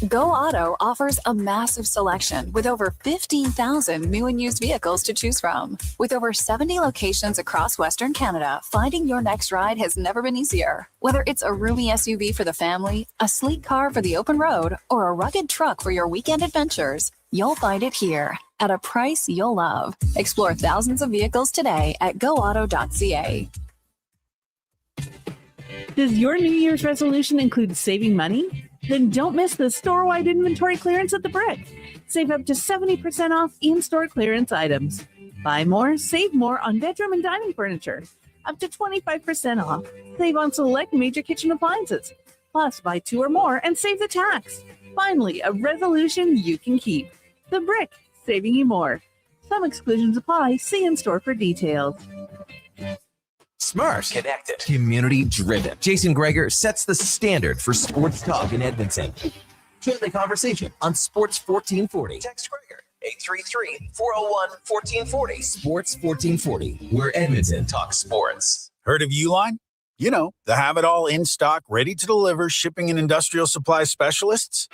Go Auto offers a massive selection with over 15,000 new and used vehicles to choose from. With over 70 locations across Western Canada, finding your next ride has never been easier. Whether it's a roomy SUV for the family, a sleek car for the open road, or a rugged truck for your weekend adventures, you'll find it here at a price you'll love. Explore thousands of vehicles today at goauto.ca. Does your New Year's resolution include saving money? Then don't miss the store-wide inventory clearance at the Brick. Save up to 70% off in-store clearance items. Buy more, save more on bedroom and dining furniture. Up to 25% off. Save on select major kitchen appliances. Plus, buy 2 or more and save the tax. Finally, a resolution you can keep. The Brick, saving you more. Some exclusions apply. See in-store for details. Smart, connected, community driven. Jason Greger sets the standard for sports talk in Edmonton. Join the conversation on Sports 1440. Text Greger 833-401-1440. Sports 1440, where Edmonton talks sports. Heard of Uline? You know, the have-it-all in-stock, ready-to-deliver shipping and industrial supply specialists.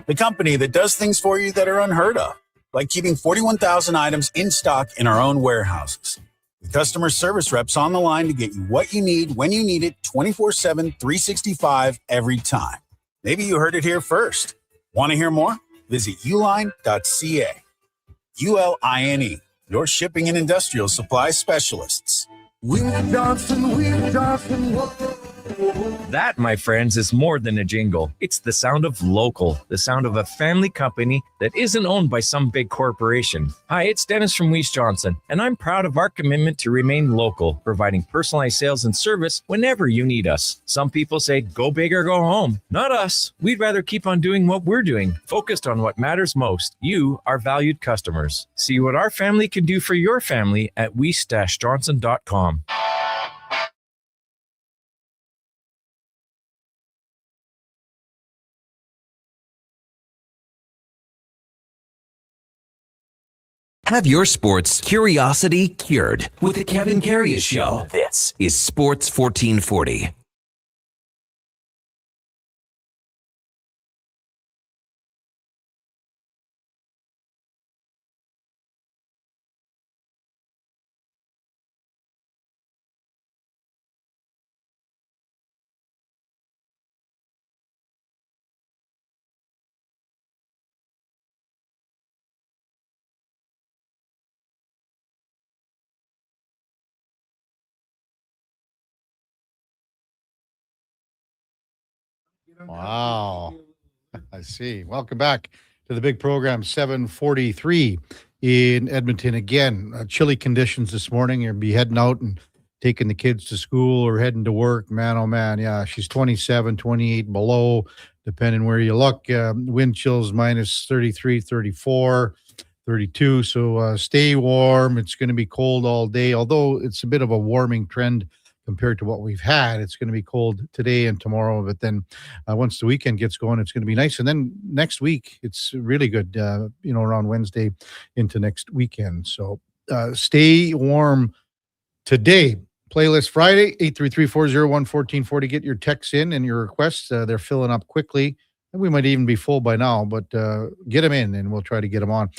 The company that does things for you that are unheard of, like keeping 41,000 items in stock in our own warehouses. With customer service reps on the line to get you what you need, when you need it, 24/7, 365, every time. Maybe you heard it here first. Want to hear more? Visit uline.ca. ULINE, your shipping and industrial supply specialists. Will Johnson. That, my friends, is more than a jingle. It's the sound of local, the sound of a family company that isn't owned by some big corporation. Hi, it's Dennis from Weiss Johnson, and I'm proud of our commitment to remain local, providing personalized sales and service whenever you need us. Some people say, go big or go home. Not us. We'd rather keep on doing what we're doing, focused on what matters most. You, our valued customers. See what our family can do for your family at weiss-johnson.com. Have your sports curiosity cured with the Kevin Karius Show. This is Sports 1440. Wow. I see. Welcome back to the big program, 743 in Edmonton. Again, chilly conditions this morning. You'll be heading out and taking the kids to school or heading to work. Man, oh man. Yeah, she's 27, 28 below, depending where you look. Wind chills minus 33, 34, 32. So stay warm. It's going to be cold all day, although it's a bit of a warming trend compared to what we've had. It's going to be cold today and tomorrow, but then once the weekend gets going, it's going to be nice. And then next week, it's really good, around Wednesday into next weekend. So stay warm today. Playlist Friday, 833-401-1440. Get your texts in and your requests. They're filling up quickly. And we might even be full by now, but get them in and we'll try to get them on.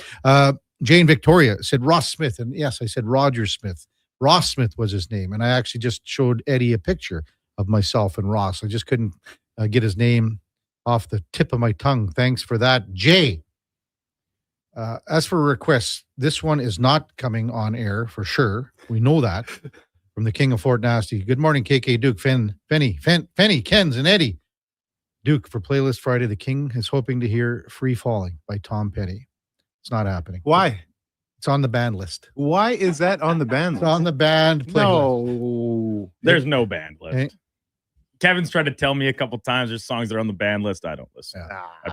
Jane Victoria said Ross Smith. And yes, I said Roger Smith. Ross Smith was his name, and I actually just showed Eddie a picture of myself and Ross. I just couldn't get his name off the tip of my tongue. Thanks for that, Jay. As for requests, this one is not coming on air for sure. We know that from the King of Fort Nasty. Good morning, KK, Duke, Fenny, Kens, and Eddie. Duke, for Playlist Friday, the King is hoping to hear Free Falling by Tom Petty. It's not happening. Why? It's on the band list. Why is that on the band list? It's on the band playlist. No, there's no band list. Kevin's tried to tell me a couple times there's songs that are on the band list. I don't listen.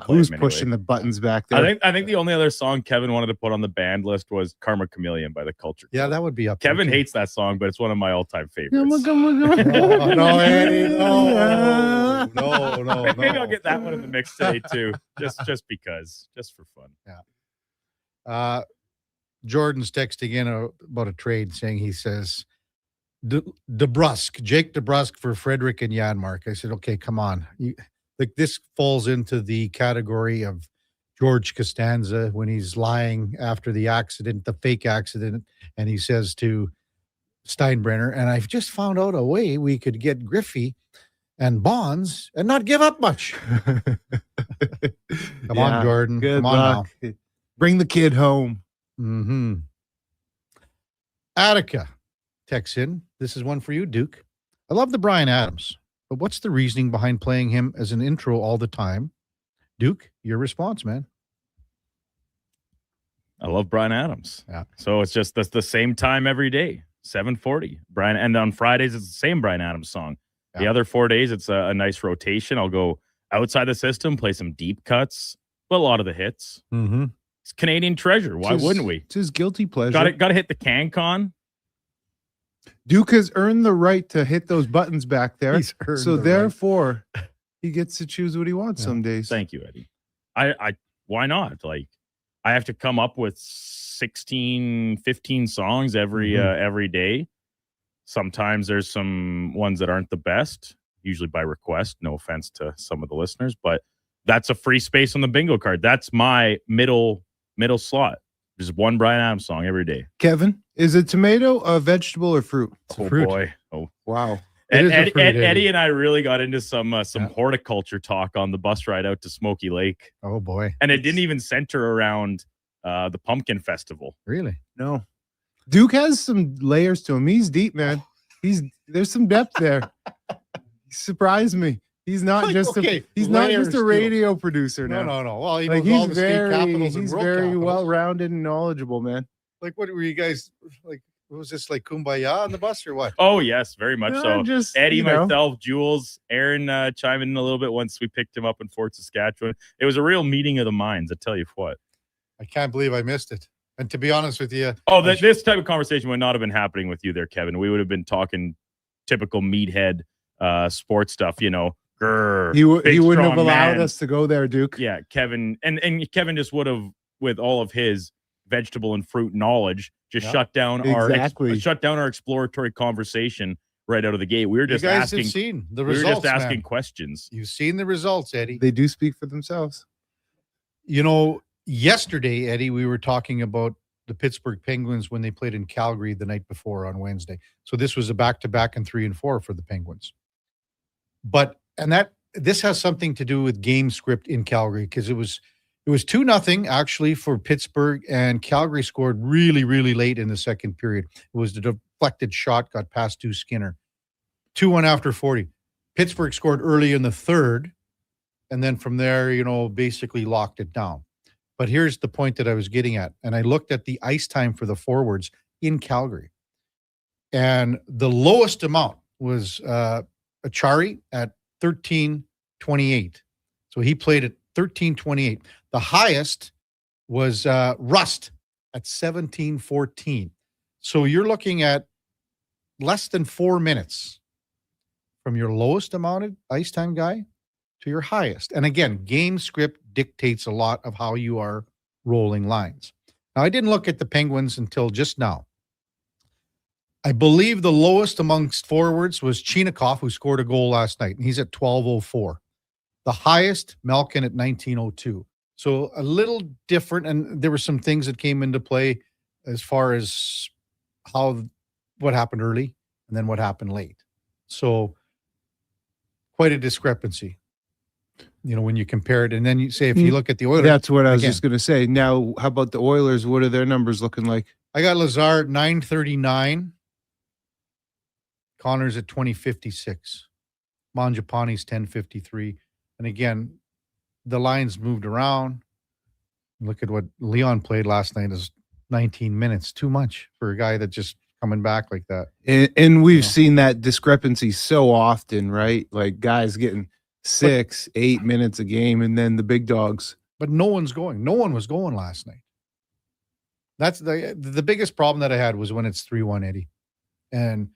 Who's pushing the buttons back there? I think the only other song Kevin wanted to put on the band list was Karma Chameleon by the Culture Club. Yeah, that would be up. Kevin hates that song, but it's one of my all-time favorites. No, Eddie, no. Maybe I'll get that one in the mix today too, just because, just for fun. Yeah. Jordan's texting in about a trade, saying he says Jake DeBrusque for Frederick and Janmark. I said, okay, come on. This falls into the category of George Costanza when he's lying after the accident, the fake accident, and he says to Steinbrenner, and I've just found out a way we could get Griffey and Bonds and not give up much. Come on, Jordan. Good come on luck. now. Bring the kid home. Mm-hmm. Attica texts in. This is one for you, Duke. I love the Bryan Adams, but what's the reasoning behind playing him as an intro all the time? Duke, your response, man. I love Bryan Adams. Yeah. So it's just the same time every day, 7:40. Brian, and on Fridays it's the same Bryan Adams song. Yeah. The other 4 days it's a nice rotation. I'll go outside the system, play some deep cuts, but a lot of the hits. Mm-hmm. It's Canadian treasure. Why wouldn't we? It's his guilty pleasure. Got to hit the CanCon. Duke has earned the right to hit those buttons back there. So therefore, he gets to choose what he wants some days. Thank you, Eddie. I why not? Like, I have to come up with 16, 15 songs every day. Sometimes there's some ones that aren't the best, usually by request. No offense to some of the listeners, but that's a free space on the bingo card. That's my middle slot. There's one Bryan Adams song every day. Kevin, is a tomato a vegetable or fruit? Oh, boy. Oh, wow. Eddie and I really got into some horticulture talk on the bus ride out to Smoky Lake. Oh, boy. And it didn't even center around the pumpkin festival. Really? No. Duke has some layers to him. He's deep, man. There's some depth there. He surprised me. He's not just a radio producer now. No. Well, he knows all the state capitals and he's world very capitals. well-rounded and knowledgeable, man. Like, what were you guys like? Was this like Kumbaya on the bus or what? Oh, yes, very much so. Just, Eddie, myself, Jules, Aaron chiming in a little bit once we picked him up in Fort Saskatchewan. It was a real meeting of the minds, I tell you what. I can't believe I missed it. And to be honest with you... this type of conversation would not have been happening with you there, Kevin. We would have been talking typical meathead sports stuff, you know. He wouldn't have allowed us to go there, Duke. Yeah, Kevin. And Kevin just would have, with all of his vegetable and fruit knowledge, shut down our exploratory conversation right out of the gate. We were just asking. Have seen the results, asking questions. You've seen the results, Eddie. They do speak for themselves. You know, yesterday, Eddie, we were talking about the Pittsburgh Penguins when they played in Calgary the night before on Wednesday. So this was a back-to-back and 3 and 4 for the Penguins. This has something to do with game script in Calgary, because it was 2-0 actually for Pittsburgh, and Calgary scored really, really late in the second period. It was the deflected shot got past to Skinner. 2-1 after 40. Pittsburgh scored early in the third, and then from there, basically locked it down. But here's the point that I was getting at, and I looked at the ice time for the forwards in Calgary, and the lowest amount was Achari at 13:28. So he played at 13:28. The highest was Rust at 17:14. So you're looking at less than 4 minutes from your lowest amount of ice time guy to your highest. And again, game script dictates a lot of how you are rolling lines. Now, I didn't look at the Penguins until just now. I believe the lowest amongst forwards was Chinakhov, who scored a goal last night, and he's at 12:04. The highest, Malkin at 19:02. So a little different, and there were some things that came into play as far as what happened early and then what happened late. So quite a discrepancy, when you compare it. And then you say, if you look at the Oilers. That's what I was just going to say. Now, how about the Oilers? What are their numbers looking like? I got Lazar at 9:39. Connors at 20:56. Mangiapane's 10:53. And again, the lines moved around. Look at what Leon played last night, is 19 minutes. Too much for a guy that just coming back like that. And we've seen that discrepancy so often, right? Like guys getting 6-8 minutes a game, and then the big dogs. But no one was going last night. That's the biggest problem that I had was when it's 3-1, Eddie. And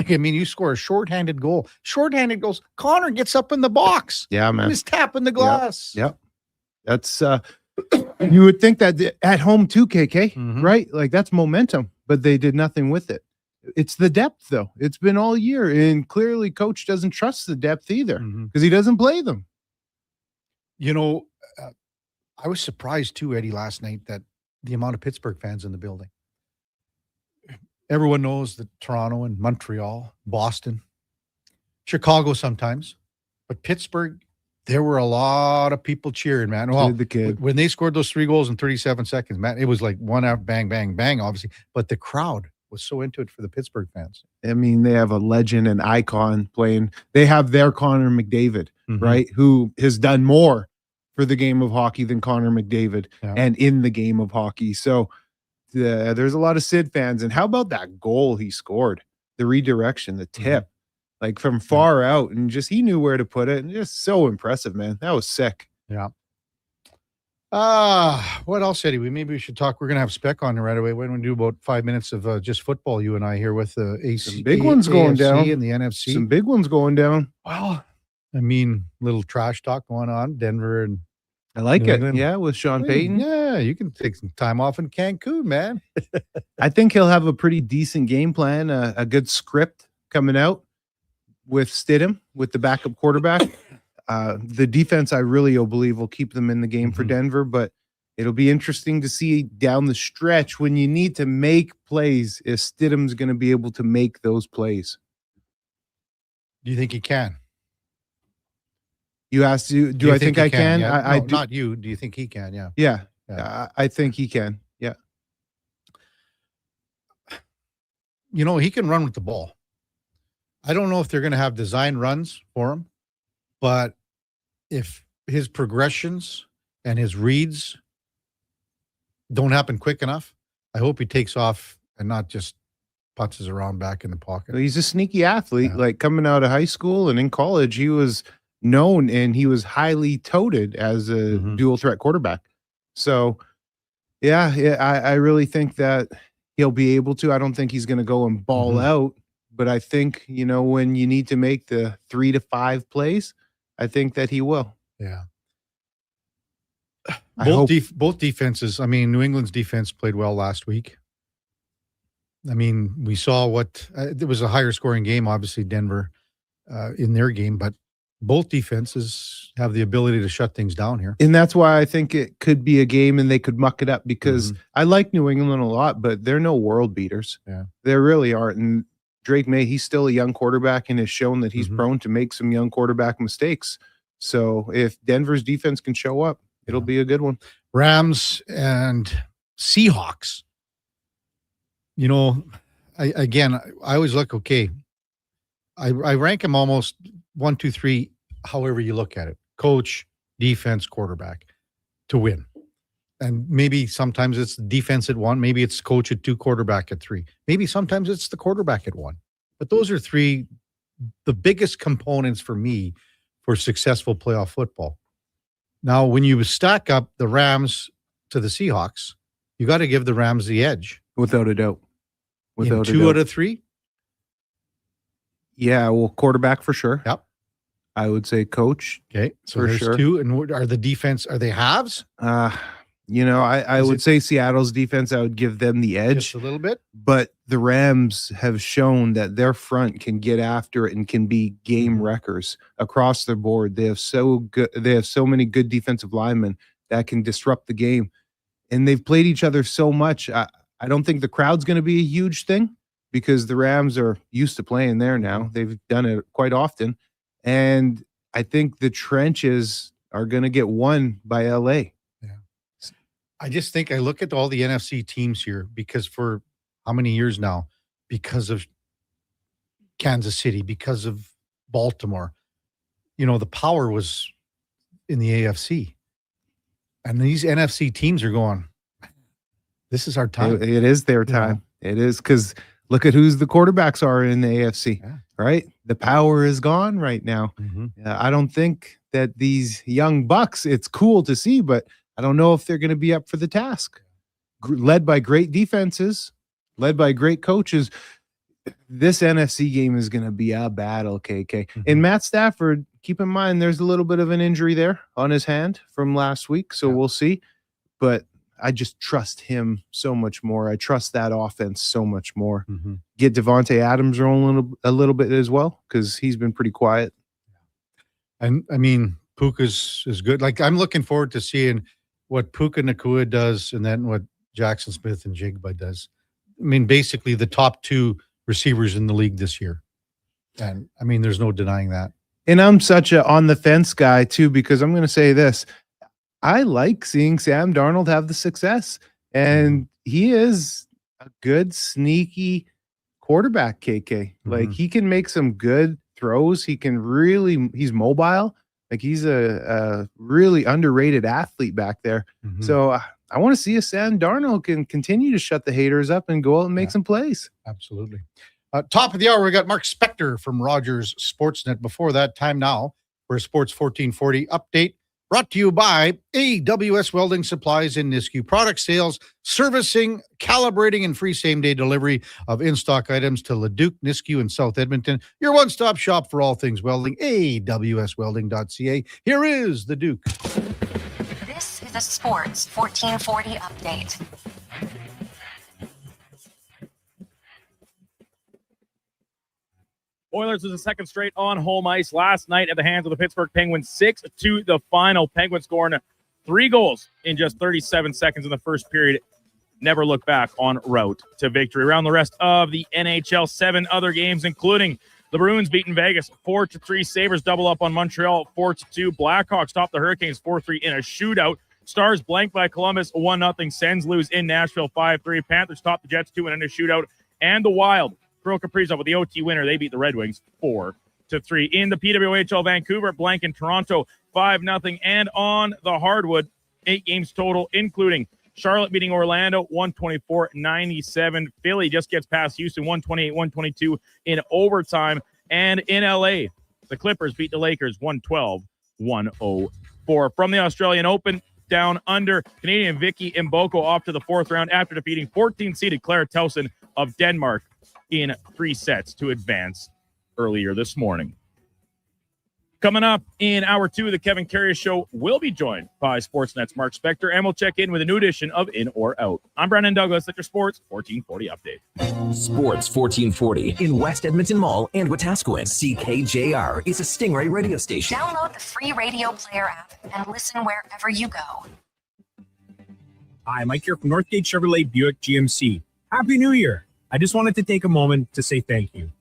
you score a shorthanded goal. Shorthanded goals. Connor gets up in the box. Yeah, man. He's tapping the glass. Yep. That's you would think that at home too, KK, right? Like that's momentum, but they did nothing with it. It's the depth, though. It's been all year, and clearly coach doesn't trust the depth either because he doesn't play them. I was surprised too, Eddie, last night that the amount of Pittsburgh fans in the building. Everyone knows that Toronto and Montreal, Boston, Chicago sometimes, but Pittsburgh, there were a lot of people cheering, man. Well, the kid. When they scored those 3 goals in 37 seconds, man, it was like one out, bang, bang, bang, obviously. But the crowd was so into it for the Pittsburgh fans. I mean, they have a legend and icon playing. They have their Connor McDavid, right, who has done more for the game of hockey than Connor McDavid and in the game of hockey. So there's a lot of Sid fans. And how about that goal he scored? The redirection, the tip, like from far out, and just he knew where to put it. And just so impressive, man. That was sick. Yeah. What else, Eddie? Maybe we should talk. We're going to have Spec on right away. We're going to do about 5 minutes of just football, you and I, here with the AC. Some big ones going down. And the NFC. Some big ones going down. Well, little trash talk going on. Denver and I like New it. England. Yeah, with Sean Payton. Yeah, you can take some time off in Cancun, man. I think he'll have a pretty decent game plan, a good script coming out with Stidham, with the backup quarterback. The defense, I really believe, will keep them in the game for Denver, but it'll be interesting to see down the stretch when you need to make plays if Stidham's going to be able to make those plays. Do you think he can? You asked, do I think I can? Yeah. I No, do. not you. Do you think he can? Yeah. Yeah. I think he can. Yeah. You know, he can run with the ball. I don't know if they're going to have design runs for him, but if his progressions and his reads don't happen quick enough, I hope he takes off and not just putzes around back in the pocket. He's a sneaky athlete. Like coming out of high school and in college, he was known and he was highly touted as a dual threat quarterback. So, yeah, I really think that he'll be able to. I don't think he's going to go and ball out, but I think, you know, when you need to make the 3 to 5 plays, I think that he will. Yeah. hope- Both defenses. I mean, New England's defense played well last week. I mean, we saw what it was a higher scoring game, obviously Denver in their game, but both defenses have the ability to shut things down here. And that's why I think it could be a game and they could muck it up because I like New England a lot, but they're no world beaters. Yeah. They really aren't. And Drake May, he's still a young quarterback and has shown that he's prone to make some young quarterback mistakes. So if Denver's defense can show up, it'll be a good one. Rams and Seahawks. You know, I always look, okay, I rank them almost 1, 2, 3, however you look at it. Coach, defense, quarterback to win. And maybe sometimes it's defense at 1, maybe it's coach at 2, quarterback at 3. Maybe sometimes it's the quarterback at 1. But those are 3 the biggest components for me for successful playoff football. Now, when you stack up the Rams to the Seahawks, you got to give the Rams the edge. Without a doubt. In 2 out of 3? Yeah, well, quarterback for sure. Yep. I would say coach. Okay, so for there's sure. 2. And what are the defense? Are they halves? You know, I would say Seattle's defense, I would give them the edge. Just a little bit? But the Rams have shown that their front can get after it and can be game wreckers across the board. They have so many good defensive linemen that can disrupt the game. And they've played each other so much. I don't think the crowd's going to be a huge thing because the Rams are used to playing there now. They've done it quite often. And I think the trenches are going to get won by LA. I just think I look at all the NFC teams here because for how many years now? Because of Kansas City, because of Baltimore. You know, the power was in the AFC. And these NFC teams are going, this is our time. It is their time. It is because look at who's the quarterbacks are in the AFC, right? The power is gone right now. I don't think that these young Bucks, it's cool to see, but I don't know if they're going to be up for the task. Led by great defenses, led by great coaches. This NFC game is going to be a battle, KK. And Matt Stafford, keep in mind, there's a little bit of an injury there on his hand from last week, so we'll see. But I just trust him so much more. I trust that offense so much more. Get Devontae Adams rolling a little bit as well because he's been pretty quiet. And I mean, Puka's is good. Like I'm looking forward to seeing what Puka Nacua does and then what Jackson Smith and Jigba does. I mean, basically the top 2 receivers in the league this year. And I mean, there's no denying that. And I'm such a on the fence guy too, because I'm going to say this. I like seeing Sam Darnold have the success, and he is a good, sneaky quarterback, KK. Like he can make some good throws. He's mobile. Like he's a really underrated athlete back there. So I want to see if Sam Darnold can continue to shut the haters up and go out and make some plays. Absolutely. Top of the hour, we got Mark Spector from Rogers Sportsnet. Before that, time now for a Sports 1440 update. Brought to you by AWS Welding Supplies in Nisku. Product sales, servicing, calibrating, and free same-day delivery of in-stock items to Leduc, Nisku, and South Edmonton. Your one-stop shop for all things welding, awswelding.ca. Here is the Duke. to the Sports 1440 update. Oilers was a second straight on home ice last night at the hands of the Pittsburgh Penguins, 6-2 the final. Penguins scoring 3 goals in just 37 seconds in the first period. Never look back on route to victory. Around the rest of the NHL, 7 other games, including the Bruins beating Vegas 4-3. Sabres double up on Montreal 4-2. Blackhawks top the Hurricanes 4-3 in a shootout. Stars blanked by Columbus 1-0. Sens lose in Nashville 5-3. Panthers top the Jets 2 in a shootout. And the Wild Kirill Kaprizov with the OT winner. They beat the Red Wings 4-3. In the PWHL, Vancouver blanking Toronto 5-0. And on the hardwood, 8 games total, including Charlotte beating Orlando 124-97. Philly just gets past Houston 128-122 in overtime. And in LA, the Clippers beat the Lakers 112-104. From the Australian Open, down under, Canadian Vicky Mboko off to the 4th round after defeating 14-seeded Claire Towson of Denmark in 3 sets to advance earlier this morning. Coming up in hour 2 of the Kevin Karius Show, we'll be joined by Sportsnet's Mark Spector, and we'll check in with a new edition of In or Out. I'm Brandon Douglas at your Sports 1440 update. Sports 1440 in West Edmonton Mall and Wetaskiwin. CKJR is a Stingray radio station. Download the free radio player app and listen wherever you go. Hi, Mike here from Northgate Chevrolet Buick GMC. Happy New Year. I just wanted to take a moment to say thank you.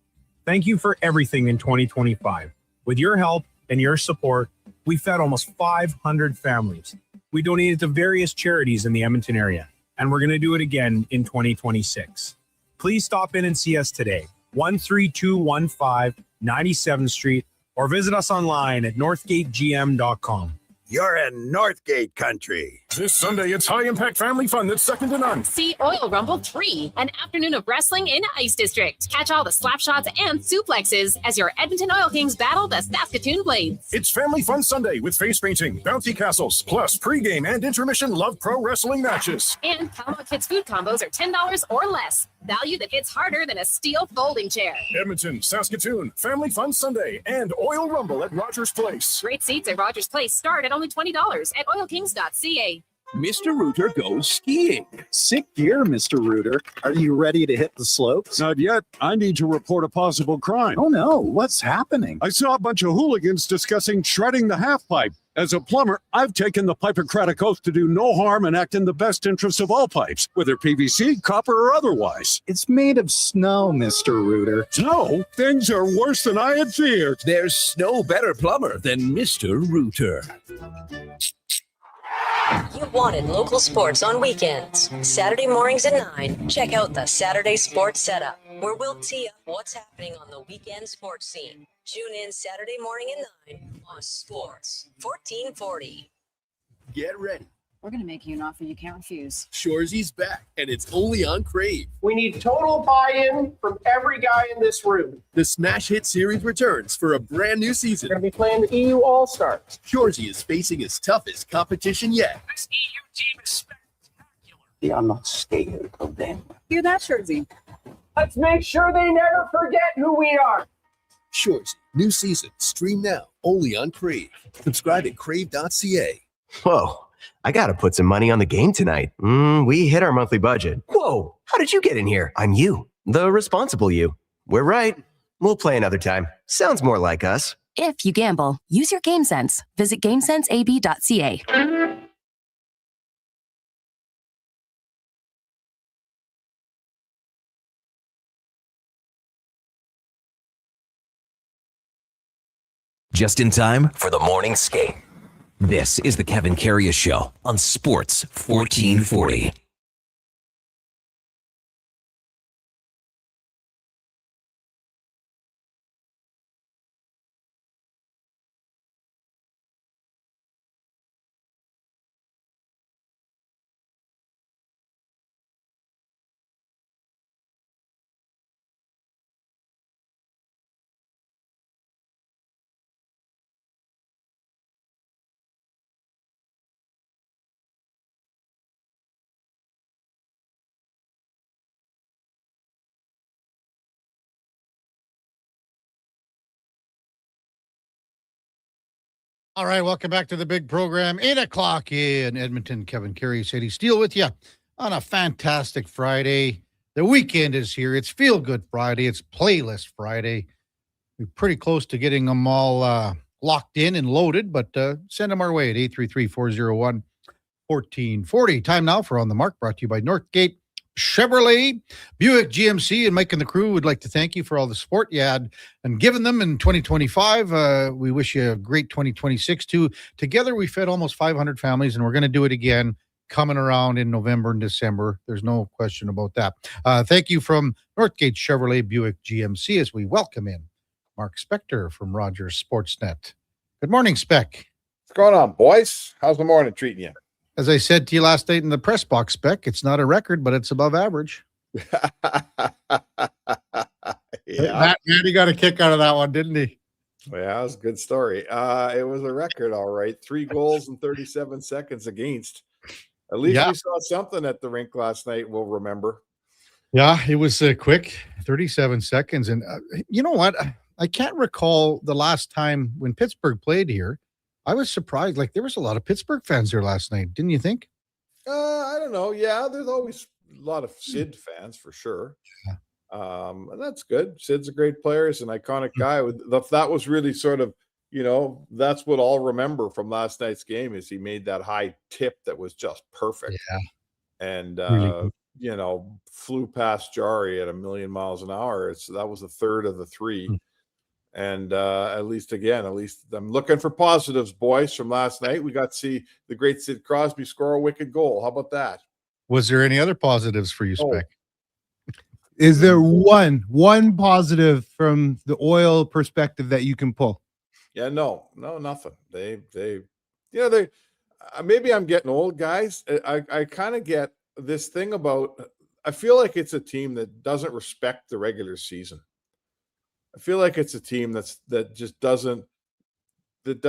Thank you for everything in 2025. With your help and your support, we fed almost 500 families. We donated to various charities in the Edmonton area, and we're going to do it again in 2026. Please stop in and see us today, 13215 97th Street, or visit us online at northgategm.com. You're in Northgate country. This Sunday, it's high-impact family fun that's second to none. See Oil Rumble 3, an afternoon of wrestling in Ice District. Catch all the slap shots and suplexes as your Edmonton Oil Kings battle the Saskatoon Blades. It's Family Fun Sunday with face painting, bouncy castles, plus pregame and intermission Love Pro Wrestling matches. And Paramount Kids food combos are $10 or less. Value that hits harder than a steel folding chair. Edmonton, Saskatoon, Family Fun Sunday, and Oil Rumble at Rogers Place. Great seats at Rogers Place start at only $20 at oilkings.ca. Mr. Rooter goes skiing. Sick gear, Mr. Rooter. Are you ready to hit the slopes? Not yet. I need to report a possible crime. Oh no, what's happening? I saw a bunch of hooligans discussing shredding the half pipe. As a plumber, I've taken the Hippocratic Oath to do no harm and act in the best interest of all pipes, whether PVC, copper, or otherwise. It's made of snow, Mr. Rooter. Snow? Things are worse than I had feared. There's no better plumber than Mr. Rooter. You wanted local sports on weekends. Saturday mornings at 9, check out the Saturday Sports Setup, where we'll tee up what's happening on the weekend sports scene. Tune in Saturday morning at 9 on Sports 1440. Get ready. We're going to make you an offer you can't refuse. Shoresy's back, and it's only on Crave. We need total buy-in from every guy in this room. The Smash Hit Series returns for a brand new season. We're going to be playing the EU All-Stars. Shoresy is facing his toughest competition yet. This EU team is spectacular. Yeah, I'm not scared of them. Hear that, Shorzy? Let's make sure they never forget who we are. Shoresy, new season, stream now, only on Crave. Subscribe at crave.ca. Whoa, I gotta put some money on the game tonight. We hit our monthly budget. Whoa, how did you get in here? I'm you, the responsible you. We're right. We'll play another time. Sounds more like us. If you gamble, use your game sense. Visit GameSenseAB.ca. Just in time for the morning skate. This is the Kevin Karius Show on Sports 1440. All right, welcome back to the big program. 8 o'clock in Edmonton. Kevin Karius, Eddie Steele with you on a fantastic Friday. The weekend is here. It's Feel Good Friday. It's Playlist Friday. We're pretty close to getting them all locked in and loaded, but send them our way at 833-401-1440. Time now for On the Mark, brought to you by Northgate Chevrolet, Buick GMC, and Mike and the crew would like to thank you for all the support you had and given them in 2025. We wish you a great 2026 too. Together, we fed almost 500 families, and we're going to do it again coming around in November and December. There's no question about that. Thank you from Northgate Chevrolet, Buick GMC, as we welcome in Mark Spector from Rogers Sportsnet. Good morning, Spec. What's going on, boys? How's the morning treating you? As I said to you last night in the press box, Spec, it's not a record, but it's above average. Yeah. Matty got a kick out of that one, didn't he? Yeah, that was a good story. It was a record, all right. 3 goals in 37 seconds against. At least we saw something at the rink last night, we'll remember. Yeah, it was quick, 37 seconds. And you know what? I can't recall the last time when Pittsburgh played here. I was surprised. Like, there was a lot of Pittsburgh fans there last night. Didn't you think? I don't know. Yeah, there's always a lot of Sid fans for sure. Yeah. And that's good. Sid's a great player. He's an iconic guy. That was really sort of, that's what I'll remember from last night's game is he made that high tip that was just perfect. Yeah. And, Really flew past Jari at 1,000,000 miles an hour. That was a third of the 3. And at least I'm looking for positives, boys, from last night. We got to see the great Sid Crosby score a wicked goal. How about that? Was there any other positives for you, Spec? Is there one positive from the Oil perspective that you can pull? Yeah, no, nothing. They maybe I'm getting old, guys. I kind of get this thing about, I feel like it's a team that doesn't respect the regular season. I feel like it's a team that doesn't, and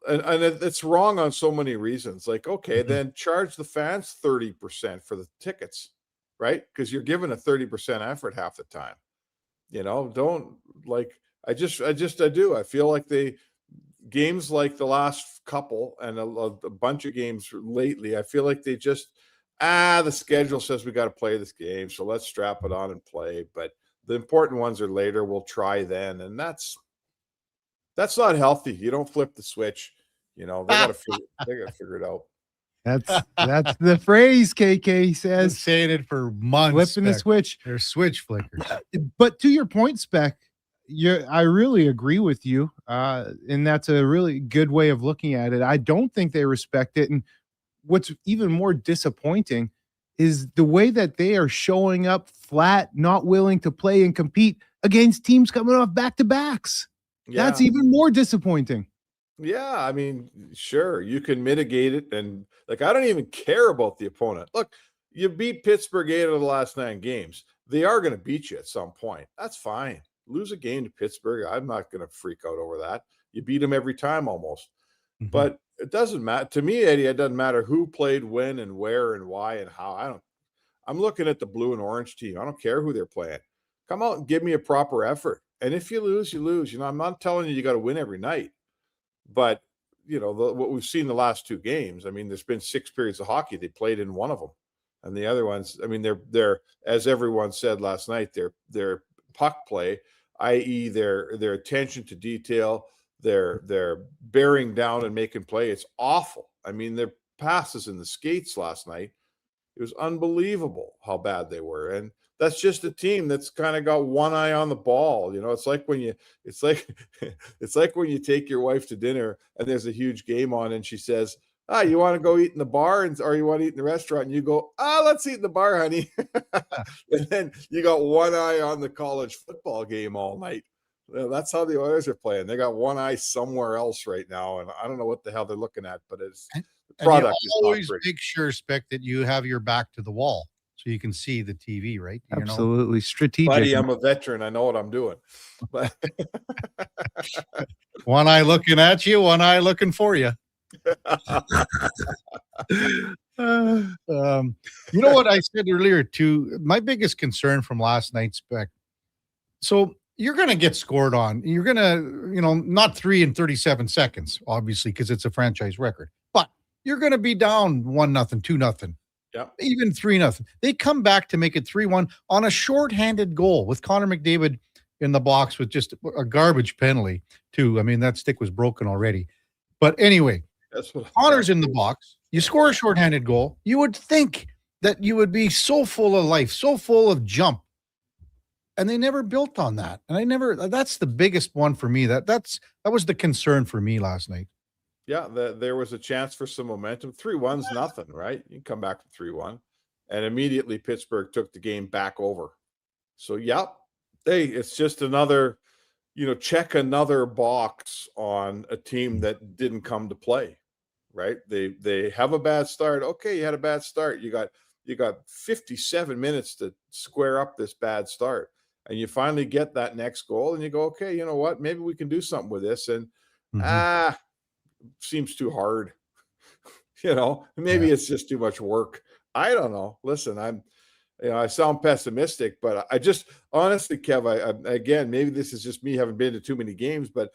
it's wrong on so many reasons. Like, okay, then charge the fans 30% for the tickets, right? Because you're giving a 30% effort half the time. Don't like. I do. I feel like games like the last couple and a bunch of games lately. I feel like they just the schedule says we got to play this game, so let's strap it on and play. But the important ones are later. We'll try then, and that's not healthy. You don't flip the switch. They got to figure it out. That's the phrase KK says. Been saying it for months. Flipping the switch. They're switch flickers. But to your point, Spec, I really agree with you, and that's a really good way of looking at it. I don't think they respect it, and what's even more disappointing is the way that they are showing up flat, not willing to play and compete against teams coming off back-to-backs. Yeah. That's even more disappointing. Yeah, I mean, sure, you can mitigate it. And, I don't even care about the opponent. Look, you beat Pittsburgh 8 of the last 9 games. They are going to beat you at some point. That's fine. Lose a game to Pittsburgh, I'm not going to freak out over that. You beat them every time almost. Mm-hmm. But it doesn't matter to me, Eddie. It doesn't matter who played when and where and why and how. I'm looking at the blue and orange team. I don't care who they're playing. Come out and give me a proper effort. And if you lose, you lose. I'm not telling you got to win every night. But what we've seen the last 2 games. I mean, there's been 6 periods of hockey. They played in one of them, and the other ones. I mean, they're as everyone said last night. Their puck play, i.e., their attention to detail. They're bearing down and making play. It's awful. I mean, their passes in the skates last night, it was unbelievable how bad they were. And that's just a team that's kind of got one eye on the ball. It's like when you take your wife to dinner and there's a huge game on and she says, you want to go eat in the bar or you want to eat in the restaurant? And you go, let's eat in the bar, honey. And then you got one eye on the college football game all night. That's how the Oilers are playing. They got one eye somewhere else right now, and I don't know what the hell they're looking at, but the product is always not pretty. make sure, Spec, that you have your back to the wall so you can see the TV, right? Absolutely strategic. Buddy, I'm a veteran. I know what I'm doing. But one eye looking at you, one eye looking for you. You know what I said earlier too? My biggest concern from last night's Spec. So you're going to get scored on. You're going to, not 3 in 37 seconds, obviously, because it's a franchise record. But you're going to be down 1-0, 2-0, even 3-0. They come back to make it 3-1 on a shorthanded goal with Connor McDavid in the box with just a garbage penalty, too. I mean, that stick was broken already. But anyway, Connor's in the box. You score a shorthanded goal. You would think that you would be so full of life, so full of jump. And they never built on that. And that's the biggest one for me. That was the concern for me last night. Yeah, there was a chance for some momentum. 3-1's nothing, right? You can come back from 3-1. And immediately Pittsburgh took the game back over. So, hey, it's just another, check another box on a team that didn't come to play, right? They have a bad start. Okay, you had a bad start. You got 57 minutes to square up this bad start. And you finally get that next goal and you go, okay, you know what? Maybe we can do something with this. And seems too hard. Maybe it's just too much work. I don't know. Listen, I sound pessimistic, but I just honestly, Kev, again, maybe this is just me having been to too many games, but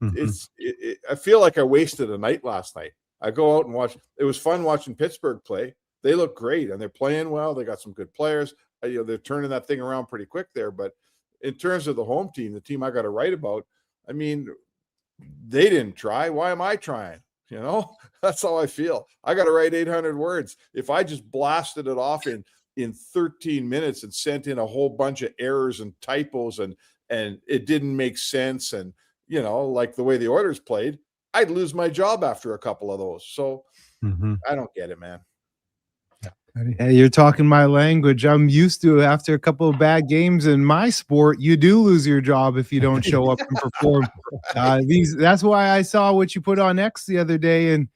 I feel like I wasted a night last night. I go out and watch. It was fun watching Pittsburgh play. They look great and they're playing well. They got some good players. They're turning that thing around pretty quick there. But in terms of the home team, the team I got to write about, I mean, they didn't try. Why am I trying? That's how I feel. I got to write 800 words. If I just blasted it off in 13 minutes and sent in a whole bunch of errors and typos and it didn't make sense and, like the way the Oilers played, I'd lose my job after a couple of those. So I don't get it, man. Hey, you're talking my language. I'm used to after a couple of bad games in my sport, you do lose your job if you don't show up and perform. That's why I saw what you put on X the other day, and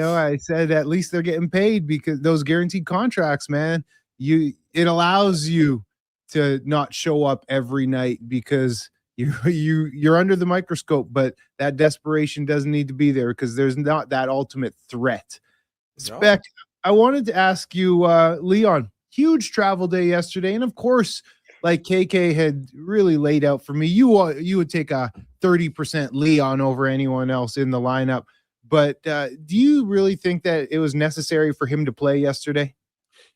I said at least they're getting paid because those guaranteed contracts, man. It allows you to not show up every night because you're under the microscope, but that desperation doesn't need to be there because there's not that ultimate threat. Spec. I wanted to ask you, Leon, huge travel day yesterday. And of course, like KK had really laid out for me, you would take a 30% Leon over anyone else in the lineup. But do you really think that it was necessary for him to play yesterday?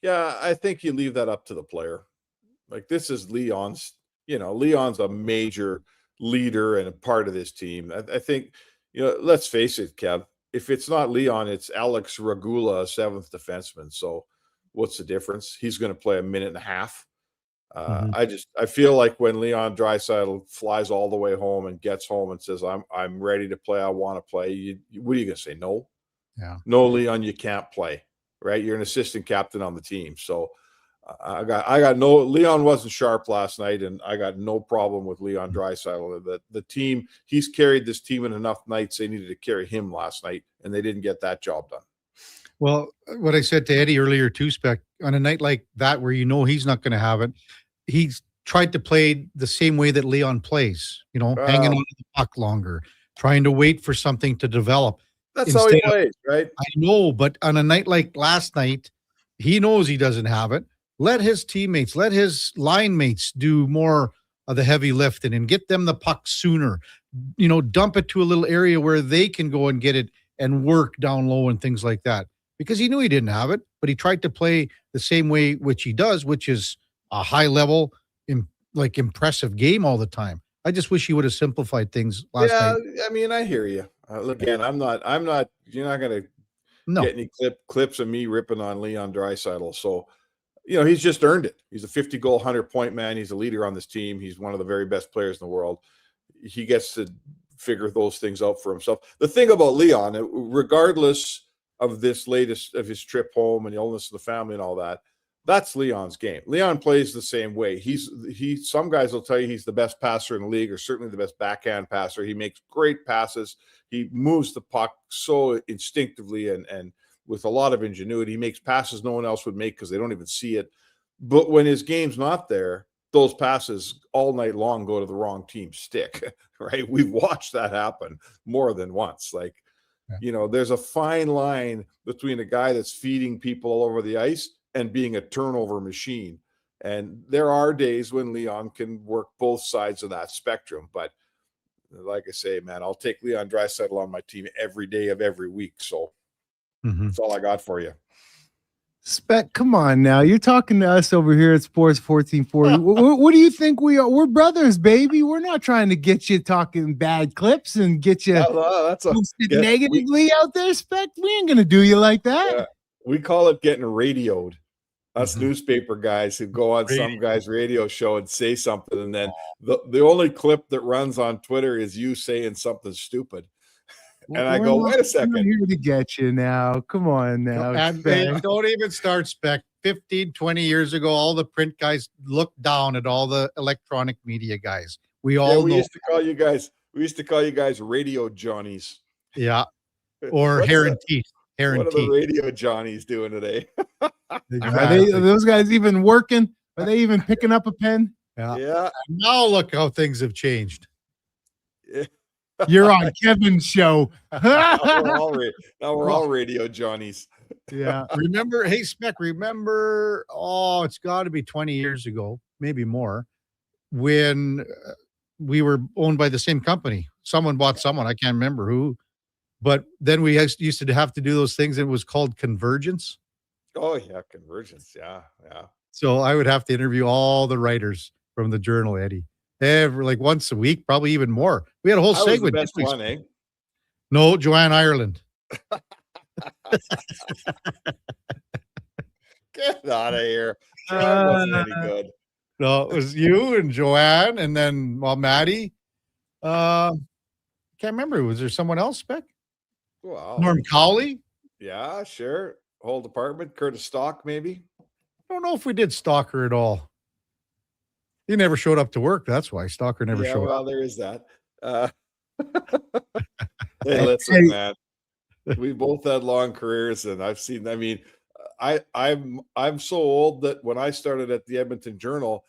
Yeah, I think you leave that up to the player. Like this is Leon's, Leon's a major leader and a part of this team. I think, let's face it, Kev. If it's not Leon, it's Alex Regula, a seventh defenseman. So what's the difference? He's going to play a minute and a half. I feel like when Leon Draisaitl flies all the way home and gets home and says, I'm ready to play. I want to play. What are you going to say? No, no, Leon, you can't play, right? You're an assistant captain on the team. So I got no, Leon wasn't sharp last night, and I got no problem with Leon Draisaitl. The team, he's carried this team in enough nights. They needed to carry him last night, and they didn't get that job done. Well, what I said to Eddie earlier too, Spec, on a night like that where he's not going to have it, he's tried to play the same way that Leon plays, hanging on to the puck longer, trying to wait for something to develop. That's how he plays, right? I know, but on a night like last night, he knows he doesn't have it. Let his teammates, let his line mates do more of the heavy lifting and get them the puck sooner. Dump it to a little area where they can go and get it and work down low and things like that. Because he knew he didn't have it, but he tried to play the same way, which he does, which is a high level, impressive game all the time. I just wish he would have simplified things last night. I mean, I hear you. Again, you're not going to get any clips of me ripping on Leon Draisaitl. So, he's just earned it. He's a 50-goal, 100-point man. He's a leader on this team. He's one of the very best players in the world. He gets to figure those things out for himself. The thing about Leon, regardless of this latest of his trip home and the illness of the family and all that, that's Leon's game. Leon plays the same way. Some guys will tell you he's the best passer in the league, or certainly the best backhand passer. He makes great passes. He moves the puck so instinctively and with a lot of ingenuity. He makes passes no one else would make because they don't even see it. But when his game's not there, those passes all night long go to the wrong team's stick, right? We've watched that happen more than once. There's a fine line between a guy that's feeding people all over the ice and being a turnover machine. And there are days when Leon can work both sides of that spectrum. But like I say, man, I'll take Leon Draisaitl on my team every day of every week. So that's all I got for you. Spec, come on now. You're talking to us over here at Sports 1440. What do you think we are? We're brothers, baby. We're not trying to get you talking bad clips and get you negatively out there, Spec. We ain't going to do you like that. Yeah, we call it getting radioed. Us newspaper guys who go on some guy's radio show and say something, and then the only clip that runs on Twitter is you saying something stupid. And I go, wait a second. We're here to get you now. Come on now. And don't even start, Spec. 15, 20 years ago, all the print guys looked down at all the electronic media guys. We all know. Used to call you guys radio Johnnies. Yeah. Or hair and teeth. What are the radio Johnnies doing today? Are those guys even working? Are they even picking up a pen? Yeah. Now look how things have changed. Yeah. You're on Kevin's show. now we're all radio Johnnies. Yeah. Hey, Spec, it's got to be 20 years ago, maybe more, when we were owned by the same company. Someone bought someone. I can't remember who. But then we used to have to do those things. It was called convergence. Oh, yeah, convergence. Yeah. So I would have to interview all the writers from the Journal, Eddie. Like once a week, probably even more. We had a whole segment. Was the best one, eh? No, Joanne Ireland. Get out of here. Joanne wasn't any good. No, it was you and Joanne, and then Maddie. Can't remember. Was there someone else, Spec? Wow. Norm Cowley? Yeah, sure. Whole department. Curtis Stock, maybe. I don't know if we did Stalker at all. He never showed up to work. That's why Stalker never showed up. Well, there is that. Hey, listen, man. We both had long careers, and I've seen. I mean, I'm so old that when I started at the Edmonton Journal,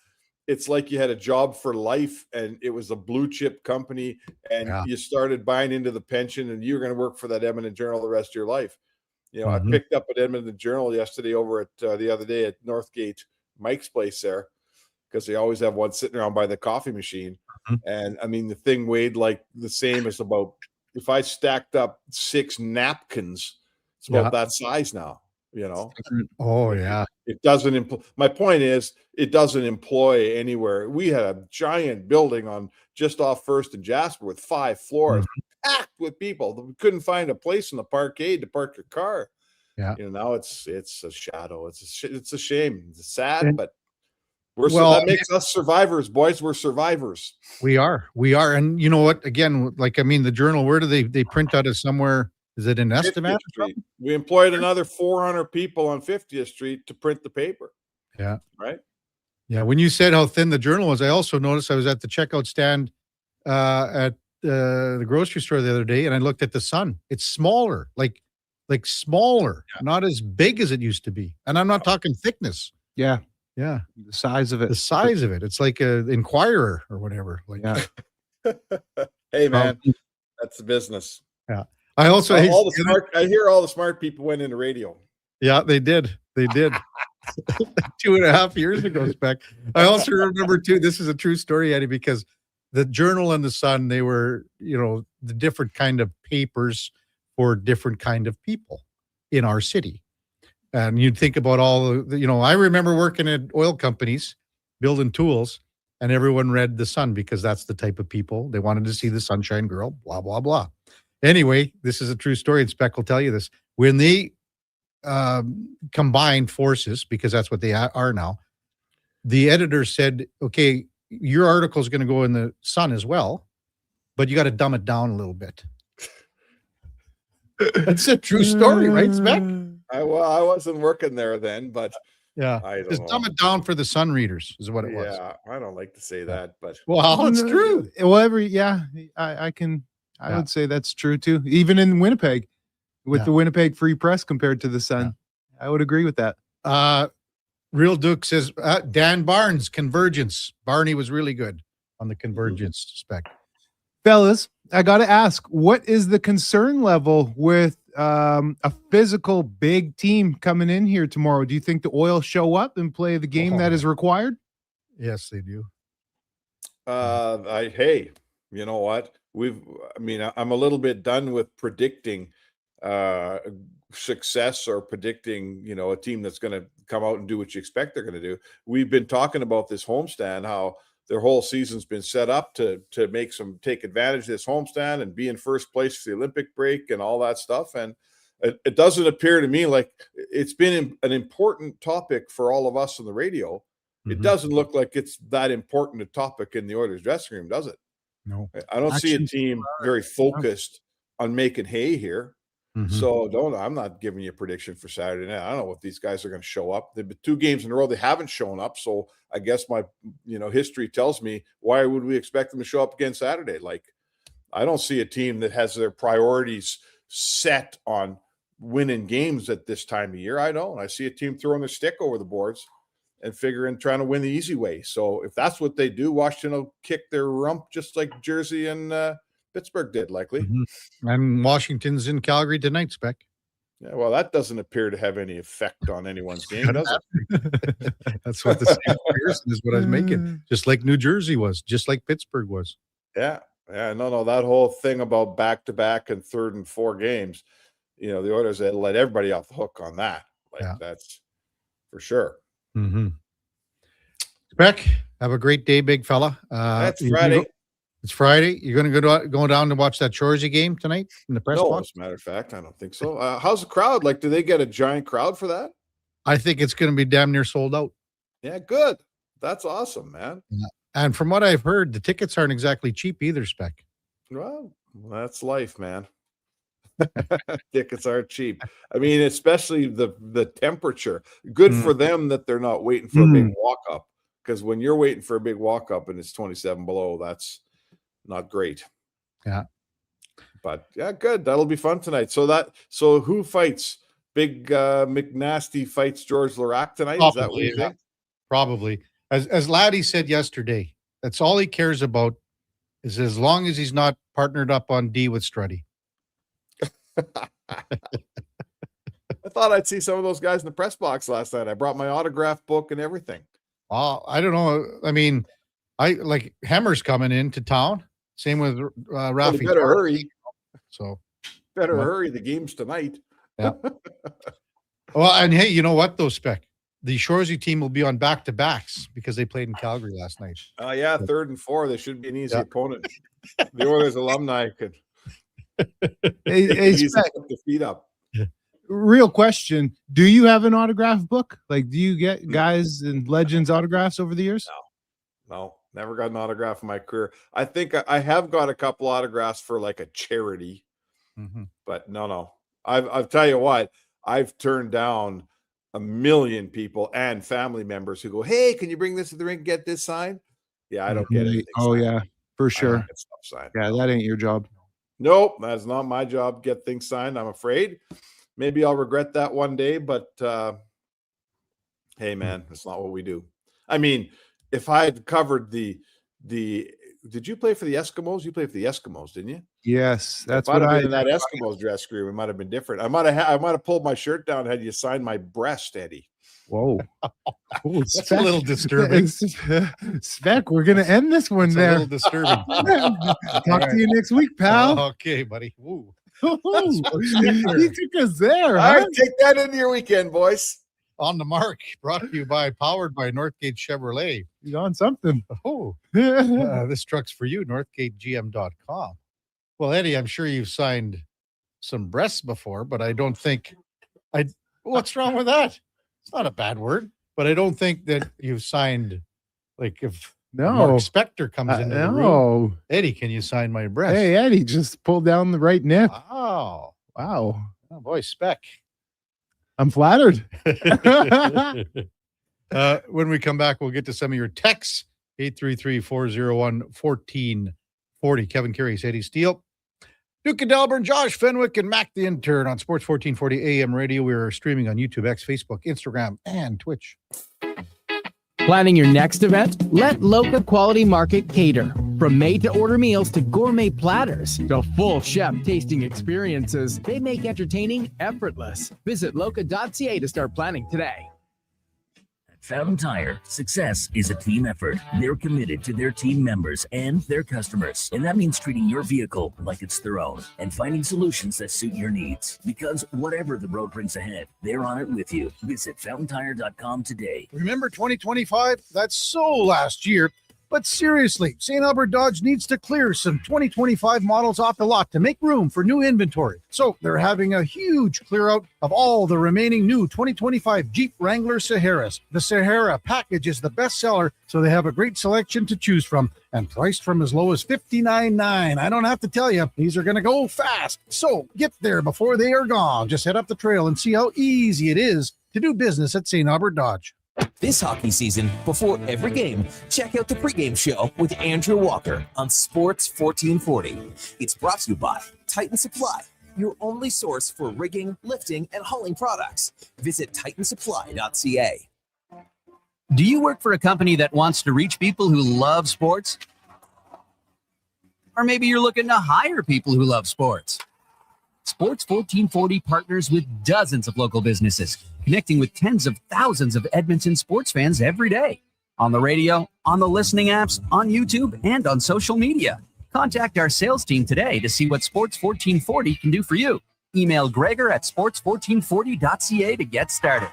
it's like you had a job for life, and it was a blue chip company, and you started buying into the pension, and you were going to work for that Edmonton Journal the rest of your life. You know, I picked up an Edmonton Journal yesterday over at the other day at Northgate, Mike's place there, because they always have one sitting around by the coffee machine. And I mean, the thing weighed like the same as about, if I stacked up 6 napkins, it's about that size now, you know? Oh, yeah. It doesn't, my point is, it doesn't employ anywhere. We had a giant building on just off First and Jasper with 5 floors, packed with people. We couldn't find a place in the parkade to park your car. Yeah. You know, now it's a shadow. It's a shame. It's sad, but that makes us survivors, boys. We're survivors. We are. And you know what? Again, like, I mean, the Journal, where do they print out of somewhere? Is it in Estimat? We employed another 400 people on 50th Street to print the paper. Yeah. Right. Yeah. When you said how thin the Journal was, I also noticed I was at the checkout stand at the grocery store the other day, and I looked at the Sun. It's smaller, like smaller, not as big as it used to be. And I'm not talking thickness. Yeah. Yeah. The size of it. It's like a Inquirer or whatever. Like, hey, man, that's the business. Yeah. I also I hear all the smart people went into radio. Yeah, they did. 2.5 years ago, Spec. I also remember too, this is a true story, Eddie, because the Journal and the Sun, they were, you know, the different kind of papers for different kind of people in our city. And you'd think about all the, you know, I remember working at oil companies, building tools, and everyone read the Sun because that's the type of people. They wanted to see the Sunshine Girl, blah, blah, blah. Anyway, this is a true story, and Spec will tell you this. When they combined forces, because that's what they are now, the editor said, okay, your article is going to go in the Sun as well, but you got to dumb it down a little bit. That's a true story, right, Spec? I wasn't working there then, but yeah, I don't just know. dumb it down for the Sun readers is what it was. Yeah, I don't like to say that, but well, it's true. Well, I would say that's true too. Even in Winnipeg, with the Winnipeg Free Press compared to the Sun, I would agree with that. Real Duke says Dan Barnes, Convergence. Barney was really good on the Convergence Spec. Fellas, I got to ask, what is the concern level with a physical big team coming in here tomorrow. Do you think the Oil show up and play the game that is required? Yes, they do. Hey, you know what? I'm a little bit done with predicting success or predicting, a team that's going to come out and do what you expect they're going to do. We've been talking about this homestand, how their whole season's been set up to take advantage of this homestand and be in first place for the Olympic break and all that stuff. And it doesn't appear to me like it's been an important topic for all of us on the radio. It doesn't look like it's that important a topic in the Oilers dressing room, does it? No. I don't see a team very focused on making hay here. So I'm not giving you a prediction for Saturday night. I don't know what these guys are going to show up. They've been 2 games in a row. They haven't shown up. So I guess my, history tells me, why would we expect them to show up again Saturday? Like, I don't see a team that has their priorities set on winning games at this time of year. I don't. I see a team throwing their stick over the boards and trying to win the easy way. So if that's what they do, Washington will kick their rump just like Jersey and Pittsburgh did, likely. And Washington's in Calgary tonight, Spec. Yeah, well, that doesn't appear to have any effect on anyone's game, does it? That's what the same comparison is what I was making. Just like New Jersey was, just like Pittsburgh was. Yeah. No, that whole thing about back-to-back and 3rd and 4 games, the Oilers let everybody off the hook on that. That's for sure. Spec, have a great day, big fella. That's Friday. It's Friday. You're going to go down to watch that Shorzy game tonight in the press box? As a matter of fact, I don't think so. How's the crowd? Like, do they get a giant crowd for that? I think it's going to be damn near sold out. Yeah, good. That's awesome, man. Yeah. And from what I've heard, the tickets aren't exactly cheap either, Spec. Well, that's life, man. Tickets aren't cheap. I mean, especially the temperature. Good for them that they're not waiting for a big walk-up, because when you're waiting for a big walk-up and it's 27 below, that's not great. Yeah. But yeah, good. That'll be fun tonight. So who fights? Big McNasty fights George Larac tonight? Probably, is that what you think? Probably. As Laddie said yesterday, that's all he cares about, is as long as he's not partnered up on D with Struddy. I thought I'd see some of those guys in the press box last night. I brought my autograph book and everything. I don't know. I mean, I like Hammer's coming into town. Same with Rafi. Better hurry. So hurry. The game's tonight. Yeah. Well, and hey, you know what though, Spec? The Shorzy team will be on back-to-backs because they played in Calgary last night. Oh yeah, 3rd and 4. They should be an easy opponent. The Oilers alumni could hey Spec, put the feet up. Real question. Do you have an autograph book? Like, do you get guys and legends autographs over the years? No, never got an autograph in my career. I think I have got a couple autographs for like a charity, but no. I'll tell you what, I've turned down a million people and family members who go, "Hey, can you bring this to the rink? Get this signed?" Yeah, I don't get anything. Oh signed. yeah, for sure. Signed. Yeah, that ain't your job. Nope, that's not my job. Get things signed. I'm afraid. Maybe I'll regret that one day, but hey, man, that's not what we do. I mean, if I had covered the did you play for the Eskimos? You played for the Eskimos, didn't you? Yes, that's if what I'd have I been in that Eskimos dress room. It might have been different. I might have pulled my shirt down had you signed my breast, Eddie. Whoa. That's a little disturbing. Spec, we're going to end this one there. A little disturbing. Talk to you next week, pal. Okay, buddy. Woo. He took us there. All right, take that into your weekend, boys. On the Mark, brought to you powered by Northgate Chevrolet. You on something? Oh, this truck's for you, northgategm.com. Well, Eddie, I'm sure you've signed some breasts before, but I don't think what's wrong with that? It's not a bad word, but I don't think that you've signed, like, if Mark Spector comes into the room. Eddie, can you sign my breast? Hey, Eddie, just pull down the right nip. Wow. Oh, boy, Spec. I'm flattered. When we come back, we'll get to some of your texts. 833-401-1440. Kevin Karius, Eddie Steele, Duke of Delburne, Josh Fenwick, and Mac the Intern on Sports 1440 AM radio. We are streaming on YouTube, X, Facebook, Instagram, and Twitch. Planning your next event? Let Loca Quality Market cater. From made-to-order meals to gourmet platters to full chef tasting experiences, they make entertaining effortless. Visit loca.ca to start planning today. Fountain Tire, success is a team effort. They're committed to their team members and their customers. And that means treating your vehicle like it's their own and finding solutions that suit your needs. Because whatever the road brings ahead, they're on it with you. Visit fountaintire.com today. Remember 2025? That's so last year. But seriously, St. Albert Dodge needs to clear some 2025 models off the lot to make room for new inventory. So they're having a huge clear out of all the remaining new 2025 Jeep Wrangler Saharas. The Sahara package is the best seller, so they have a great selection to choose from and priced from as low as $59.9. I don't have to tell you, these are going to go fast. So get there before they are gone. Just head up the trail and see how easy it is to do business at St. Albert Dodge. This hockey season, before every game, check out the pregame show with Andrew Walker on Sports 1440. It's brought to you by Titan Supply, your only source for rigging, lifting, and hauling products. Visit titansupply.ca. Do you work for a company that wants to reach people who love sports? Or maybe you're looking to hire people who love sports. Sports 1440 partners with dozens of local businesses, connecting with tens of thousands of Edmonton sports fans every day. On the radio, on the listening apps, on YouTube, and on social media. Contact our sales team today to see what Sports 1440 can do for you. Email Gregor at sports1440.ca to get started.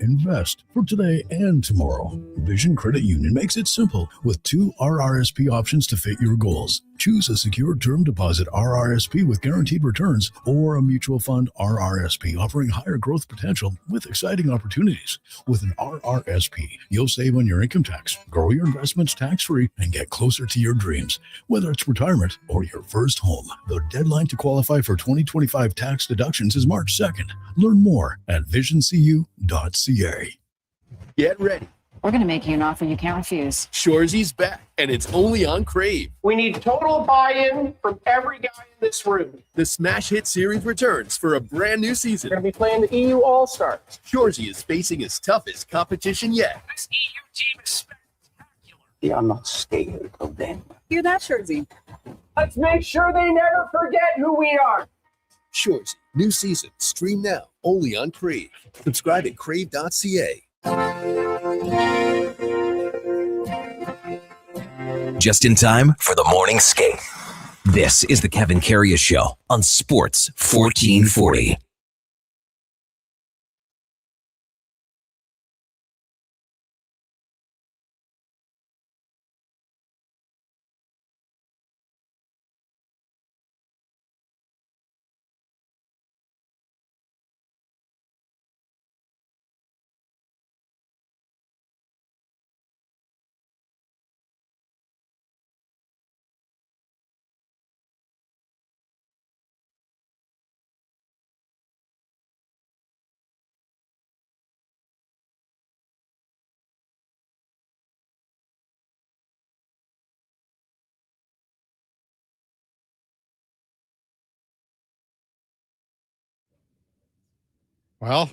Invest for today and tomorrow. Vision Credit Union makes it simple with 2 RRSP options to fit your goals. Choose a secure term deposit RRSP with guaranteed returns or a mutual fund RRSP offering higher growth potential with exciting opportunities. With an RRSP, you'll save on your income tax, grow your investments tax-free, and get closer to your dreams, whether it's retirement or your first home. The deadline to qualify for 2025 tax deductions is March 2nd. Learn more at visioncu.ca. Get ready. We're going to make you an offer you can't refuse. Shoresy's back, and it's only on Crave. We need total buy-in from every guy in this room. The Smash Hit Series returns for a brand new season. We're going to be playing the EU All-Stars. Shoresy is facing his toughest competition yet. This EU team is spectacular. Yeah, I'm not scared of them. Hear that, Shoresy? Let's make sure they never forget who we are. Shoresy, new season, stream now, only on Crave. Subscribe at crave.ca. Just in time for the morning skate. This is the Kevin Karius Show on Sports 1440. Well,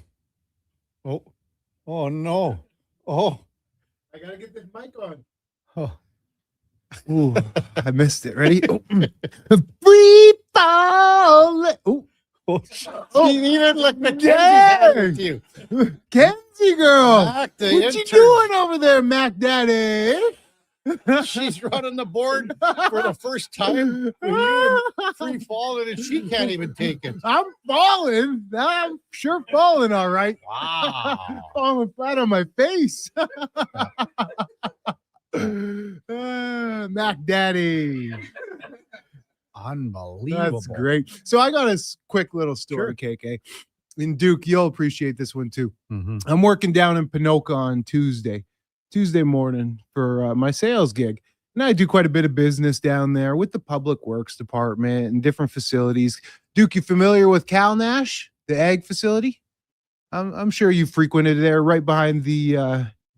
oh no. Oh, I got to get this mic on. oh. Ooh, I missed it. Ready? Free fall. Ooh. Oh, you even look Mackenzie's Yeah. with you. Kenzie girl. Mac, the What you intern. doing over there, Mac Daddy? She's running the board for the first time. And you in free falling, and she can't even take it. I'm falling. I'm sure falling all right. Wow. Falling flat on my face. Mac Daddy. Unbelievable. That's great. So I got a quick little story, KK. And Duke, you'll appreciate this one too. Mm-hmm. I'm working down in Pinoca on Tuesday morning for my sales gig. And I do quite a bit of business down there with the public works department and different facilities. Duke, you familiar with Cal Nash, the ag facility? I'm sure you frequented there right behind the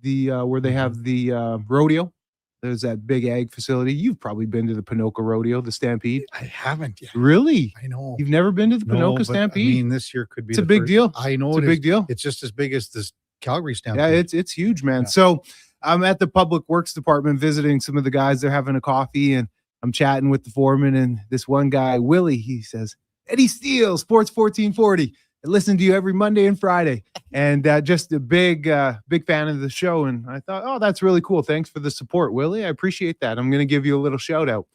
where they have the rodeo. There's that big ag facility. You've probably been to the Pinoca Rodeo, the Stampede. I haven't yet. Really? I know. You've never been to the No, Pinoca but, Stampede? I mean, this year could be It's a the big first- deal. I know It's a it big is. deal. It's just as big as this Calgary standpoint. Yeah, it's huge, man. So I'm at the public works department visiting some of the guys. They're having a coffee, and I'm chatting with the foreman, and this one guy, Willie, he says, Eddie Steele, Sports 1440. I listen to you every Monday and Friday, and just a big fan of the show. And I thought, oh, that's really cool. Thanks for the support, Willie. I appreciate that. I'm going to give you a little shout out.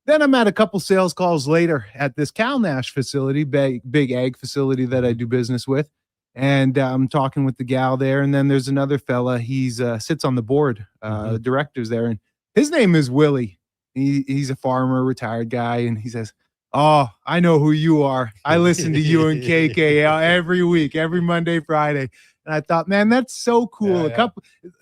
Then I'm at a couple sales calls later at this CalNash facility, big ag facility that I do business with. And I'm talking with the gal there. And then there's another fella. He's sits on the board, directors there. And his name is Willie. He's a farmer, retired guy. And he says, oh, I know who you are. I listen to you and KK every week, every Monday, Friday. And I thought, man, that's so cool.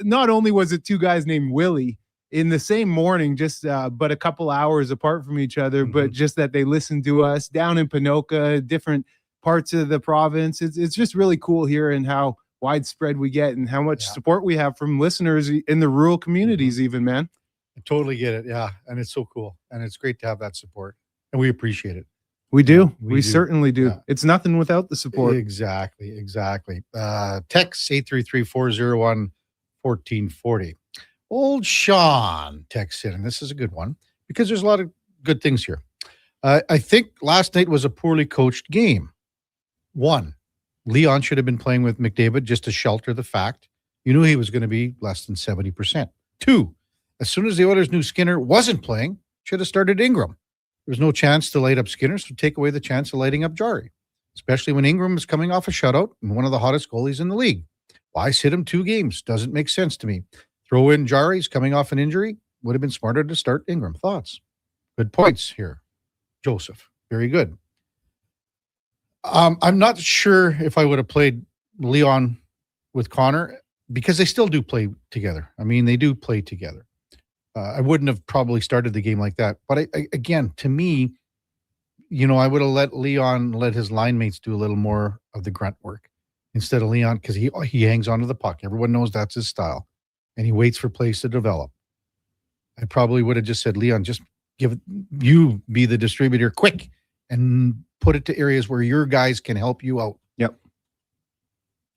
Not only was it two guys named Willie in the same morning, just but a couple hours apart from each other, but just that they listened to us down in Pinoca, different parts of the province. It's just really cool here and how widespread we get and how much support we have from listeners in the rural communities, even, man. I totally get it. Yeah. And it's so cool. And it's great to have that support. And we appreciate it. We do. We certainly do. Yeah. It's nothing without the support. Exactly. Text 833-401-1440. Old Sean texts in, and this is a good one because there's a lot of good things here. I think last night was a poorly coached game. 1, Leon should have been playing with McDavid just to shelter the fact you knew he was going to be less than 70%. 2, as soon as the Oilers knew Skinner wasn't playing, should have started Ingram. There was no chance to light up Skinner, so take away the chance of lighting up Jari, especially when Ingram was coming off a shutout and one of the hottest goalies in the league. Why sit him 2 games? Doesn't make sense to me. Throw in Jari's coming off an injury. Would have been smarter to start Ingram. Thoughts? Good points here, Joseph. Very good. I'm not sure if I would have played Leon with Connor because they still do play together. I mean, they do play together. I wouldn't have probably started the game like that. But again, to me, I would have let Leon let his line mates do a little more of the grunt work instead of Leon because he hangs onto the puck. Everyone knows that's his style. And he waits for plays to develop. I probably would have just said, Leon, just you be the distributor quick and put it to areas where your guys can help you out. Yep.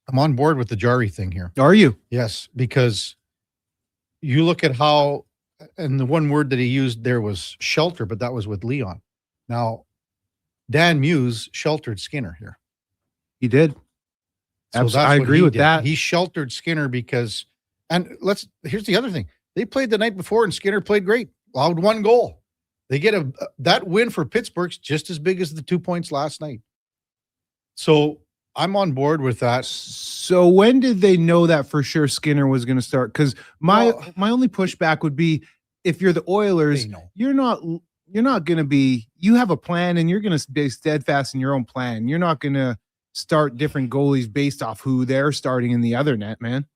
I'm on board with the Jari thing here. Are you? Yes, because you look at how, and the one word that he used there was shelter, but that was with Leon. Now, Dan Muse sheltered Skinner here. He did. So I agree with that. He sheltered Skinner because, and here's the other thing. They played the night before and Skinner played great. Allowed 1 goal. They get that win for Pittsburgh's just as big as the 2 points last night. So I'm on board with that. So when did they know that for sure Skinner was going to start? Because my only pushback would be if you're the Oilers, you're not going to be. You have a plan and you're going to be steadfast in your own plan. You're not going to start different goalies based off who they're starting in the other net, man.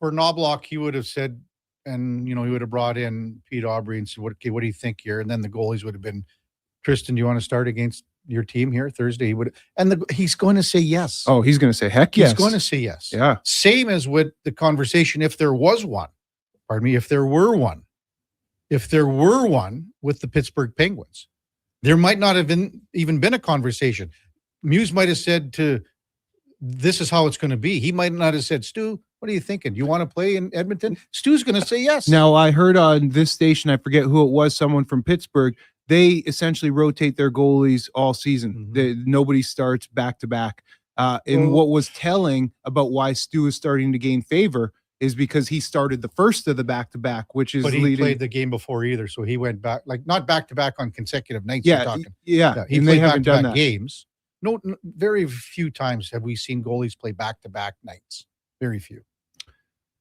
For Knobloch, he would have said, and he would have brought in Pete Aubry and said, what do you think here? And then the goalies would have been, Tristan, do you want to start against your team here Thursday? He would, and he's going to say yes. Oh, he's going to say heck yes. He's going to say yes. Yeah. Same as with the conversation if there was one. Pardon me, if there were one with the Pittsburgh Penguins, there might not have even been a conversation. Muse might have said this is how it's going to be. He might not have said, Stu, what are you thinking? You want to play in Edmonton? Stu's going to say yes. Now, I heard on this station, I forget who it was, someone from Pittsburgh, they essentially rotate their goalies all season. Nobody starts back-to-back. And what was telling about why Stu is starting to gain favor is because he started the first of the back-to-back, which is he played the game before either, so he went back, not back-to-back on consecutive nights. Yeah, he played back-to-back games. No, very few times have we seen goalies play back-to-back nights. Very few.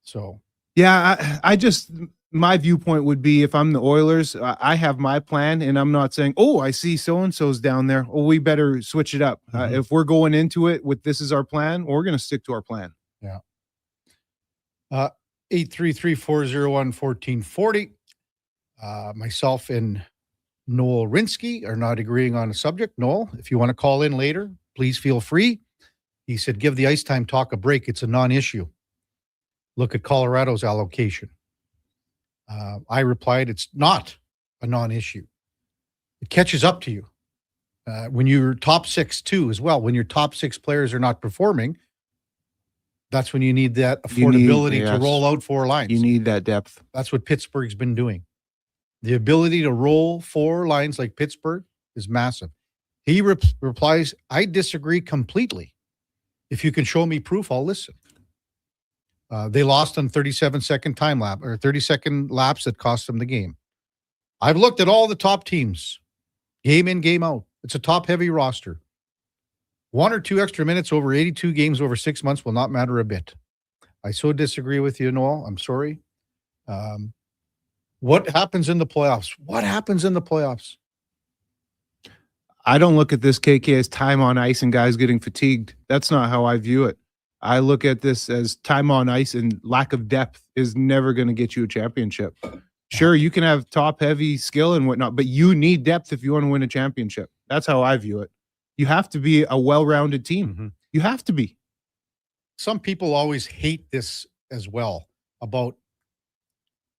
So, yeah, I just, my viewpoint would be if I'm the Oilers, I have my plan and I'm not saying, oh, I see so-and-so's down there. Oh, we better switch it up. If we're going into it with this is our plan, we're going to stick to our plan. Yeah. 833-401-1440. Myself and Noel Rinsky are not agreeing on a subject. Noel, if you want to call in later, please feel free. He said, give the ice time talk a break. It's a non-issue. Look at Colorado's allocation. I replied, it's not a non-issue. It catches up to you. When you're top 6 too as well, when your top 6 players are not performing, That's when you need that You need- affordability to yes. roll out 4 lines. You need that depth. That's what Pittsburgh's been doing. The ability to roll 4 lines like Pittsburgh is massive. He replies, I disagree completely. If you can show me proof, I'll listen. They lost on 37-second time lap or 30-second laps that cost them the game. I've looked at all the top teams, game in, game out. It's a top-heavy roster. 1 or 2 extra minutes over 82 games over 6 months will not matter a bit. I so disagree with you, Noel. I'm sorry. What happens in the playoffs? What happens in the playoffs? I don't look at this, KK, as time on ice and guys getting fatigued. That's not how I view it. I look at this as time on ice and lack of depth is never going to get you a championship. Sure, you can have top-heavy skill and whatnot, but you need depth if you want to win a championship. That's how I view it. You have to be a well-rounded team. Mm-hmm. You have to be. Some people always hate this as well about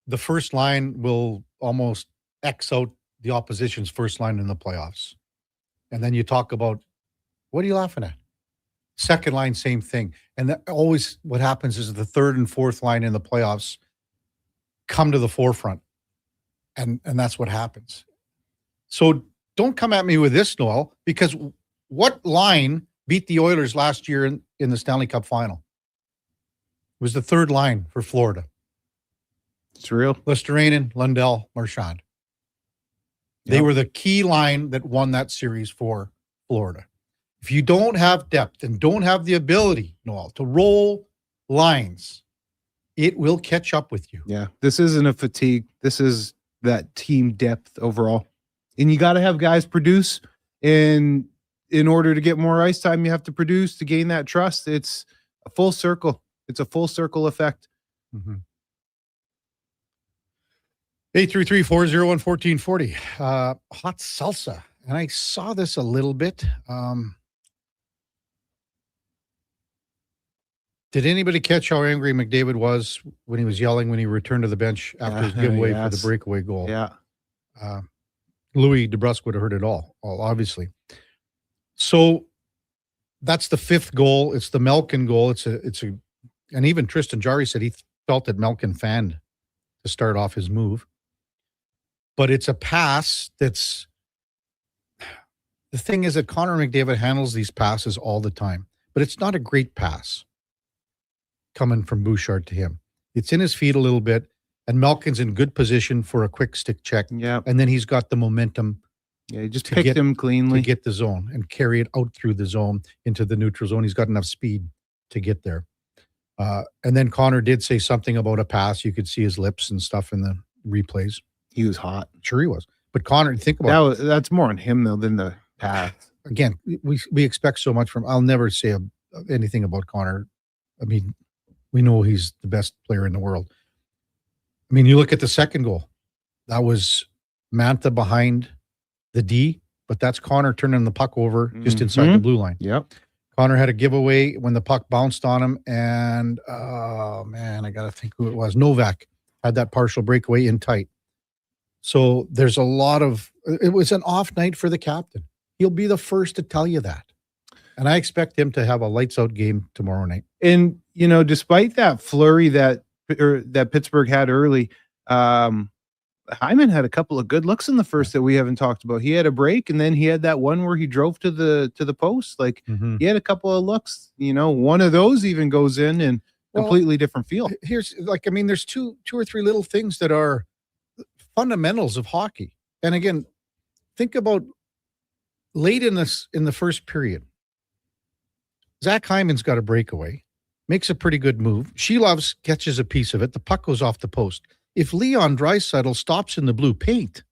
the first line will almost X out the opposition's first line in the playoffs. And then you talk about, what are you laughing at? Second line, same thing. And that always what happens is the third and fourth line in the playoffs come to the forefront. And that's what happens. So don't come at me with this, Noel, because what line beat the Oilers last year in the Stanley Cup final? It was the third line for Florida. It's real. Listerainen, Lundell, Marchand. They were the key line that won that series for Florida. If you don't have depth and don't have the ability, Noel, to roll lines, it will catch up with you. Yeah, this isn't a fatigue. This is that team depth overall. And you got to have guys produce. And in order to get more ice time, you have to produce to gain that trust. It's a full circle. It's a full circle effect. Mm-hmm. 833-401-1440. Hot salsa. And I saw this a little bit. Did anybody catch how angry McDavid was when he was yelling when he returned to the bench after his giveaway for the breakaway goal? Yeah. Louis DeBrusque would have heard it all, obviously. So that's the 5th goal. It's the Malkin goal. And even Tristan Jarry said he felt that Malkin fanned to start off his move. But it's a pass that's the thing is that Connor McDavid handles these passes all the time, but it's not a great pass coming from Bouchard to him. It's in his feet a little bit, and Malkin's in good position for a quick stick check. Yeah. And then he's got the momentum. Yeah, he just picked him cleanly. To get the zone and carry it out through the zone into the neutral zone. He's got enough speed to get there. And then Connor did say something about a pass. You could see his lips and stuff in the replays. He was hot. Sure he was. But Connor, think about that's more on him, though, than the pass. Again, we expect so much from I'll never say anything about Connor. I mean, we know he's the best player in the world. I mean, you look at the second goal. That was Mantha behind the D, but that's Connor turning the puck over just inside the blue line. Yep. Connor had a giveaway when the puck bounced on him, and oh man, I gotta think who it was. Novak had that partial breakaway in tight. So there's a lot of it was an off night for the captain. He'll be the first to tell you that. And I expect him to have a lights out game tomorrow night. And despite that flurry that Pittsburgh had early, Hyman had a couple of good looks in the first that we haven't talked about. He had a break, and then he had that one where he drove to the post. Like he had a couple of looks. One of those even goes in and completely different feel. Here's there's two or three little things that are fundamentals of hockey. And again, think about late in the first period. Zach Hyman's got a breakaway, makes a pretty good move. Sheloves catches a piece of it. The puck goes off the post. If Leon Draisaitl stops in the blue paint,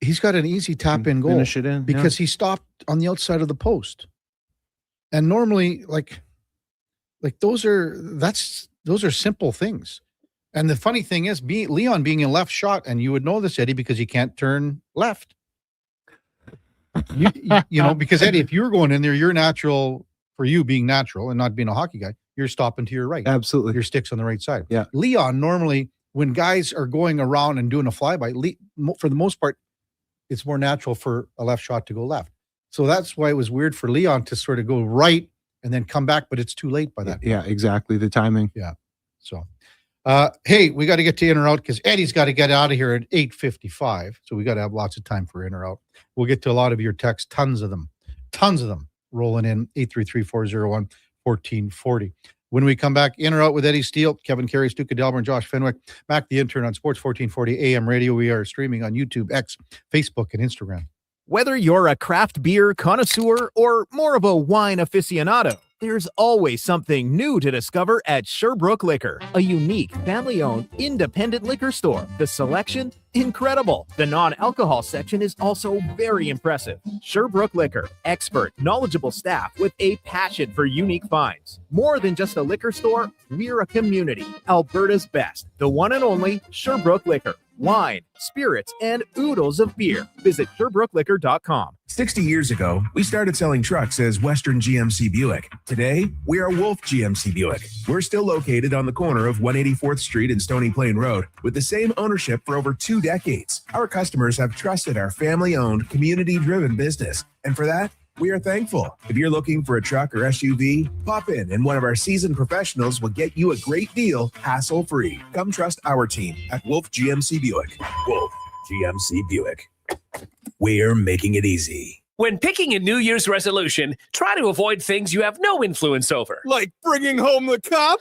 he's got an easy tap-in goal. Finish it in, because he stopped on the outside of the post. And normally, those are simple things. And the funny thing is, Leon being a left shot, and you would know this, Eddie, because he can't turn left. Because Eddie, if you're going in there, you're natural for you being natural and not being a hockey guy. You're stopping to your right. Absolutely. Your stick's on the right side. Yeah. Leon, normally, when guys are going around and doing a flyby, for the most part, it's more natural for a left shot to go left. So that's why it was weird for Leon to sort of go right and then come back, but it's too late by that point. Yeah, exactly. The timing. Yeah. So, hey, we got to get to in or out because Eddie's got to get out of here at 8:55. So we got to have lots of time for in or out. We'll get to a lot of your texts, tons of them rolling in 833-401-1440. When we come back, in or out with Eddie Steele, Kevin Karius, Duke of Delburne, Josh Fenwick, Mac the intern on Sports 1440 AM radio. We are streaming on YouTube, X, Facebook, and Instagram. Whether you're a craft beer connoisseur or more of a wine aficionado, there's always something new to discover at Sherbrooke Liquor, a unique, family-owned, independent liquor store. The selection, incredible. The non-alcohol section is also very impressive. Sherbrooke Liquor, expert, knowledgeable staff with a passion for unique finds. More than just a liquor store, we're a community. Alberta's best, the one and only Sherbrooke Liquor. Wine, spirits, and oodles of beer. Visit SherbrookeLiquor.com. 60 years ago, we started selling trucks as Western GMC Buick. Today, we are Wolf GMC Buick. We're still located on the corner of 184th Street and Stony Plain Road with the same ownership for over 2 decades. Our customers have trusted our family-owned, community-driven business. And for that, we are thankful. If you're looking for a truck or SUV, pop in and one of our seasoned professionals will get you a great deal, hassle-free. Come trust our team at Wolf GMC Buick. Wolf GMC Buick. We're making it easy. When picking a New Year's resolution, try to avoid things you have no influence over. Like bringing home the cup?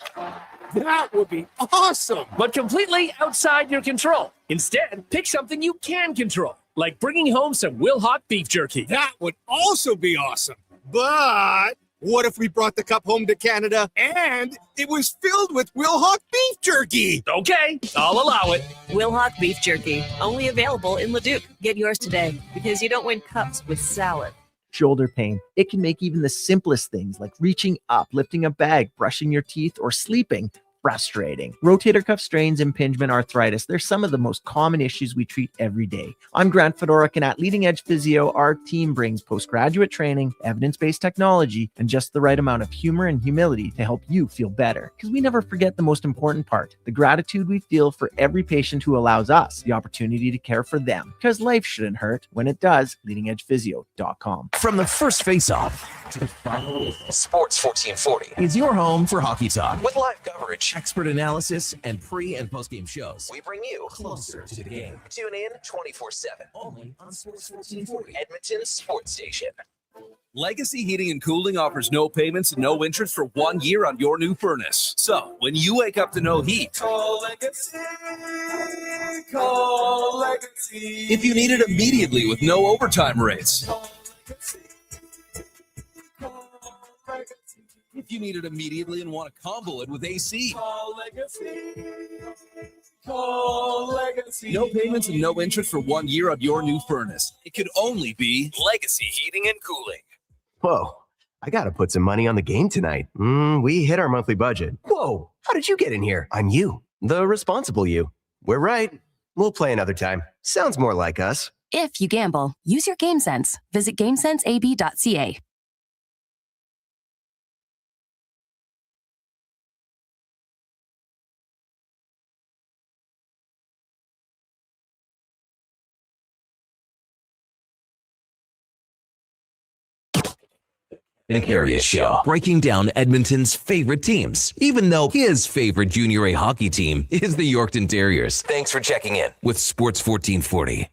That would be awesome. But completely outside your control. Instead, pick something you can control, like bringing home some Wilhauk beef jerky. That would also be awesome. But what if we brought the cup home to Canada and it was filled with Wilhauk beef jerky? Okay, I'll allow it. Wilhauk beef jerky, only available in Leduc. Get yours today because you don't win cups with salad. Shoulder pain. It can make even the simplest things like reaching up, lifting a bag, brushing your teeth, or sleeping frustrating. Rotator cuff strains, impingement, arthritis, they're some of the most common issues we treat every day. I'm Grant Fedoruk, and at Leading Edge Physio, our team brings postgraduate training, evidence-based technology, and just the right amount of humor and humility to help you feel better. Because we never forget the most important part, the gratitude we feel for every patient who allows us the opportunity to care for them. Because life shouldn't hurt. When it does, leadingedgephysio.com. From the first face-off to the final, Sports 1440 is your home for hockey talk with live coverage, expert analysis, and pre- and post-game shows. We bring you closer to the game. Tune in 24/7 only on Sports 1440, Edmonton's sports station. Legacy Heating and Cooling offers no payments and no interest for 1 year on your new furnace. So when you wake up to no heat, call Legacy. Call Legacy. If you need it immediately with no overtime rates. Call Legacy. If you need it immediately and want to combo it with AC. Call Legacy. Call Legacy. No payments and no interest for 1 year on your new furnace. It could only be Legacy Heating and Cooling. Whoa, I got to put some money on the game tonight. We hit our monthly budget. Whoa, how did you get in here? I'm you, the responsible you. We're right. We'll play another time. Sounds more like us. If you gamble, use your game sense. Visit GameSenseAB.ca. The Karius Show, breaking down Edmonton's favorite teams, even though his favorite Junior A hockey team is the Yorkton Terriers. Thanks for checking in with Sports 1440.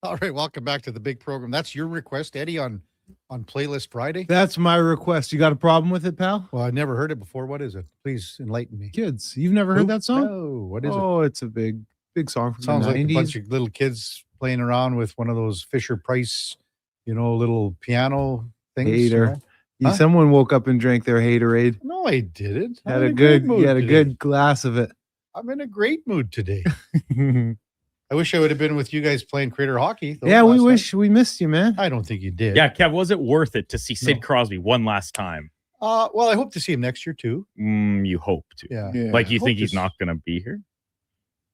All right, welcome back to the big program. That's your request, Eddie, on Playlist Friday? That's my request. You got a problem with it, pal? Well, I never heard it before. What is it? Please enlighten me. Kids, you've never heard that song? No, what is it? Oh, it's a big song from Sounds the like 90s. a bunch of little kids playing around with one of those Fisher-Price, little piano things. Hater. Huh? Someone woke up and drank their Haterade. No, I didn't. You had a good glass of it. I'm in a great mood today. I wish I would have been with you guys playing Crater Hockey. Yeah, we wish we missed you, man. I don't think you did. Yeah, Kev, was it worth it to see Sid Crosby one last time? Well, I hope to see him next year too. You hope to. Yeah. Like you think he's not going to be here?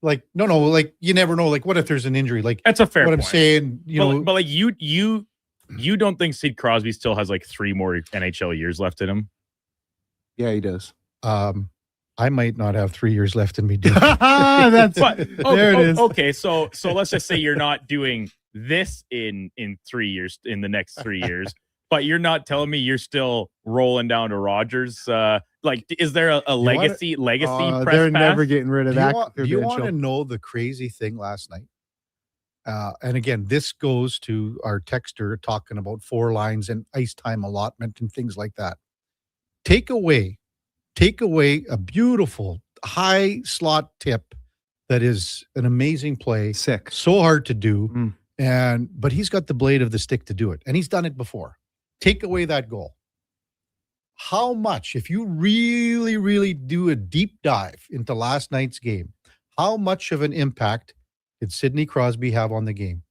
Like no, like you never know. Like what if there's an injury? Like that's a fair what point. I'm saying, but like you You don't think Sid Crosby still has like 3 more NHL years left in him? Yeah, he does. I might not have 3 years left in me. Dude. That's But there it is. Okay, so let's just say you're not doing this in 3 years, in the next 3 years, but you're not telling me you're still rolling down to Rogers. Like, is there a legacy press they're pass? never getting rid of Do that. you want to know the crazy thing last night? And again, this goes to our texter talking about 4 lines and ice time allotment and things like that. Take away a beautiful high slot tip that is an amazing play. Sick. So hard to do. But he's got the blade of the stick to do it. And he's done it before. Take away that goal. How much, if you really, really do a deep dive into last night's game, how much of an impact did Sidney Crosby have on the game?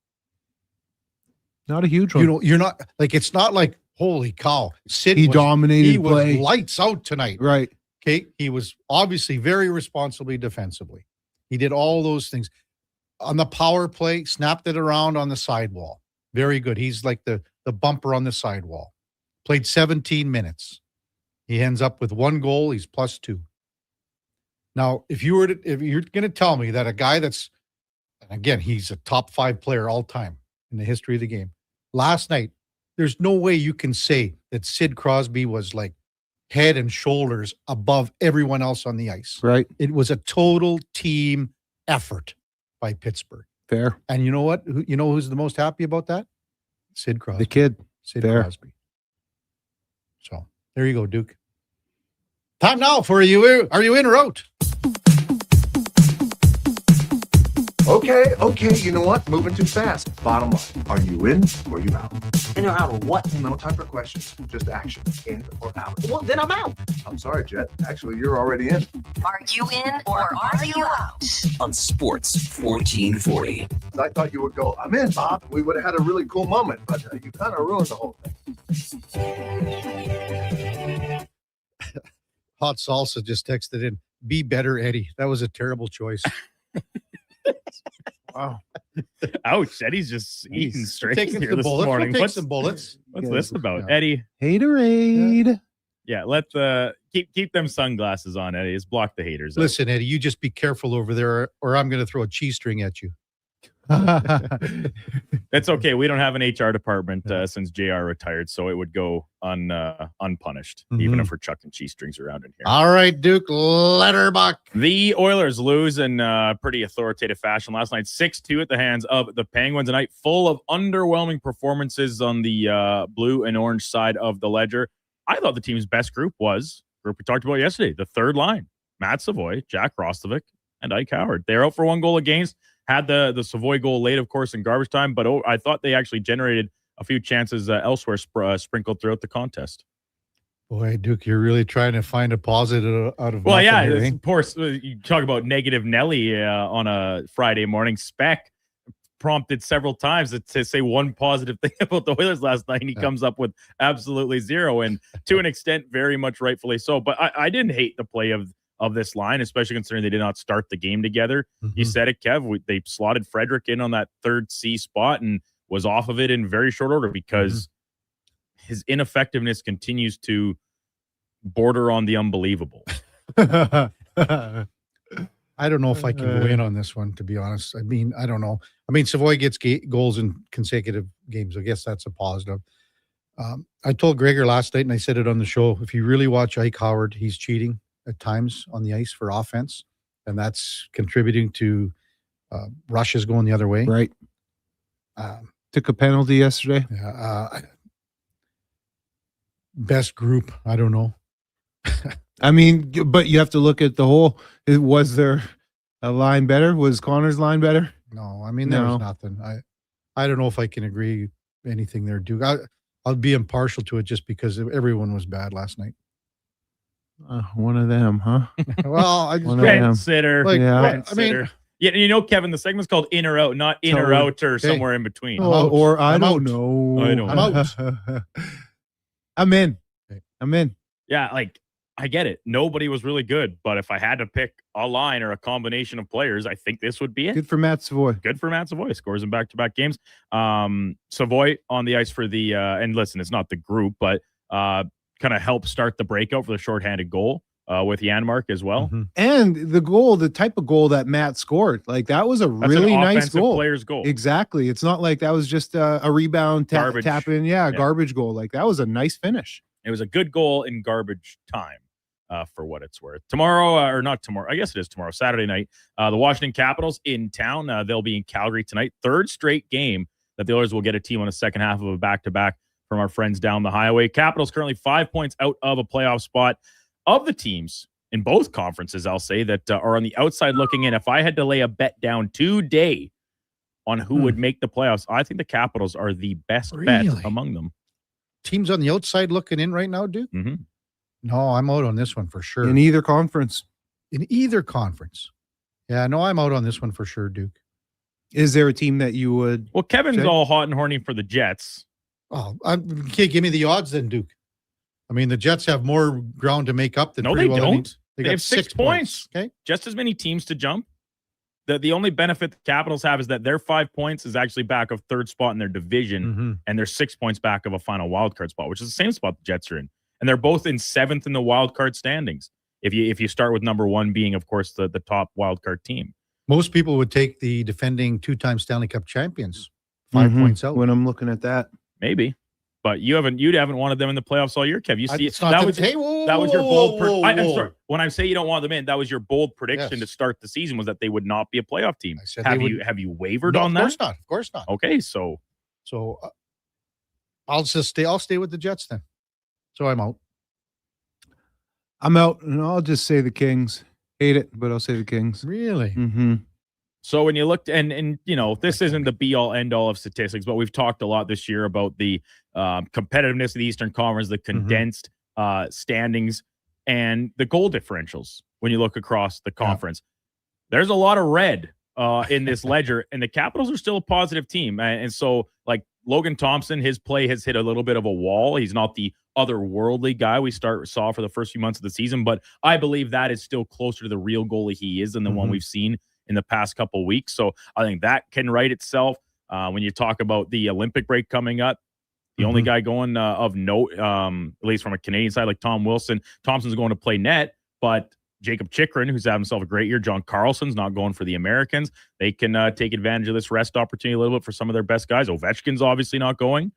Not a huge one. You know, you're not like, it's not like, holy cow, Sid dominated he play. was lights out tonight. Right. Okay. He was obviously very responsibly defensively. He did all those things. On the power play, snapped it around on the sidewall. Very good. He's like the bumper on the sidewall. Played 17 minutes. He ends up with 1 goal. He's +2. Now, if you're going to tell me that a guy that's, again, he's a top 5 player all time in the history of the game. Last night, there's no way you can say that Sid Crosby was like head and shoulders above everyone else on the ice. Right. It was a total team effort by Pittsburgh. Fair. And you know what? You know who's the most happy about that? Sid Crosby. The kid. Sid Fair. Crosby. So there you go, Duke. Time now for Are You In or Out? Okay, you know what? Moving too fast. Bottom line, are you in or you out? In or out of what? No time for questions, just action. In or out. Well, then I'm out. I'm sorry, Jet. Actually, you're already in. Are you in or are you out? On Sports 1440. I thought you would go, I'm in, Bob. We would have had a really cool moment, but you kind of ruined the whole thing. Hot Salsa just texted in, be better, Eddie. That was a terrible choice. Wow. Ouch. Eddie's just eating straight Taking here some this bullets. morning. We'll take some bullets. What's this about? Yeah. Eddie. Haterade. Yeah, let keep them sunglasses on, Eddie. Just block the haters out. Listen, Eddie, you just be careful over there or I'm going to throw a cheese string at you. That's okay. We don't have an HR department since JR retired, so it would go unpunished, even if we're chucking cheese strings around in here. All right, Duke, Letterbuck. The Oilers lose in pretty authoritative fashion last night, 6-2 at the hands of the Penguins. A night full of underwhelming performances on the blue and orange side of the ledger. I thought the team's best group was group we talked about yesterday, the third line: Matt Savoy, Jack Roslovic, and Ike Howard. They're out for 1 goal against. Had the Savoy goal late, of course, in garbage time, but I thought they actually generated a few chances elsewhere sprinkled throughout the contest. Boy, Duke, you're really trying to find a positive out of Well, nothing yeah, here, eh? of course, you talk about negative Nelly on a Friday morning. Spec prompted several times to say one positive thing about the Oilers last night, and he comes up with absolutely zero, and to an extent, very much rightfully so. But I didn't hate the play of this line, especially considering they did not start the game together. You said it, Kev. They slotted Frederick in on that third C spot and was off of it in very short order because his ineffectiveness continues to border on the unbelievable. I don't know if I can go in on this one, to be honest. I mean, I don't know. I mean, Savoy gets goals in consecutive games. I guess that's a positive. I told Gregor last night, and I said it on the show, if you really watch Ike Howard, he's cheating at times on the ice for offense, and that's contributing to rushes going the other way. Right. Took a penalty yesterday. Best group, I don't know. I mean, but you have to look at the whole. Was there a line better? Was Connor's line better? No, I mean, there was nothing. I don't know if I can agree anything there, Duke. I'll be impartial to it just because everyone was bad last night. One of them, huh? Well, I just consider. I mean, yeah, you know, Kevin, the segment's called In or Out, not In or Out or somewhere in between. Or I don't know. I don't know. I'm out. I'm in. Yeah, like I get it. Nobody was really good, but if I had to pick a line or a combination of players, I think this would be it. Good for Matt Savoy. Good for Matt Savoy. Scores in back-to-back games. Savoy on the ice for the and listen, it's not the group, but kind of helped start the breakout for the shorthanded goal with Janmark as well. And the type of goal that Matt scored, like that was a really nice goal. Player's goal. Exactly. It's not like that was just a rebound tap in. Yeah, garbage goal. Like that was a nice finish. It was a good goal in garbage time. For what it's worth. Tomorrow, or not tomorrow, I guess it is tomorrow, Saturday night, the Washington Capitals in town. They'll be in Calgary tonight. Third straight game that the Oilers will get a team on a second half of a back-to-back from our friends down the highway. Capitals currently 5 points out of a playoff spot. Of the teams in both conferences, I'll say, that are on the outside looking in, if I had to lay a bet down today on who would make the playoffs, I think the Capitals are the best bet among them. Teams on the outside looking in right now, Duke? Mm-hmm. No, I'm out on this one for sure. In either conference. Yeah, no, I'm out on this one for sure, Duke. Is there a team that you would? Well, Kevin's all hot and horny for the Jets. Oh, okay, give me the odds then, Duke. I mean, the Jets have more ground to make up than No, they don't. They They got have 6 points. Okay. Just as many teams to jump. The only benefit the Capitals have is that their 5 points is actually back of third spot in their division, and they're 6 points back of a final wildcard spot, which is the same spot the Jets are in. And they're both in 7th in the wild card standings. If you start with number 1 being, of course, the top wild card team. Most people would take the defending 2-time Stanley Cup champions 5 points out. When I'm looking at that, maybe, but you haven't wanted them in the playoffs all year, Kev. You see, that was your bold. I'm sorry. When I say you don't want them in, that was your bold prediction to start the season, was that they would not be a playoff team. Have you wavered on that? Of course not. Okay, so I'll stay with the Jets then. So I'm out. I'm out, and I'll just say the Kings. Hate it, but I'll say the Kings. Really? Mm-hmm. So when you looked, and you know, this isn't the be-all, end-all of statistics, but we've talked a lot this year about the competitiveness of the Eastern Conference, the condensed standings, and the goal differentials when you look across the conference. There's a lot of red in this ledger, and the Capitals are still a positive team. And so, like, Logan Thompson, his play has hit a little bit of a wall. He's not the otherworldly guy we saw for the first few months of the season, but I believe that is still closer to the real goalie he is than the one we've seen in the past couple of weeks. So I think that can right itself. When you talk about the Olympic break coming up, the only guy going of note, at least from a Canadian side, like Thompson's going to play net, but Jacob Chikrin, who's had himself a great year, John Carlson's not going for the Americans. They can take advantage of this rest opportunity a little bit for some of their best guys. Ovechkin's obviously not going.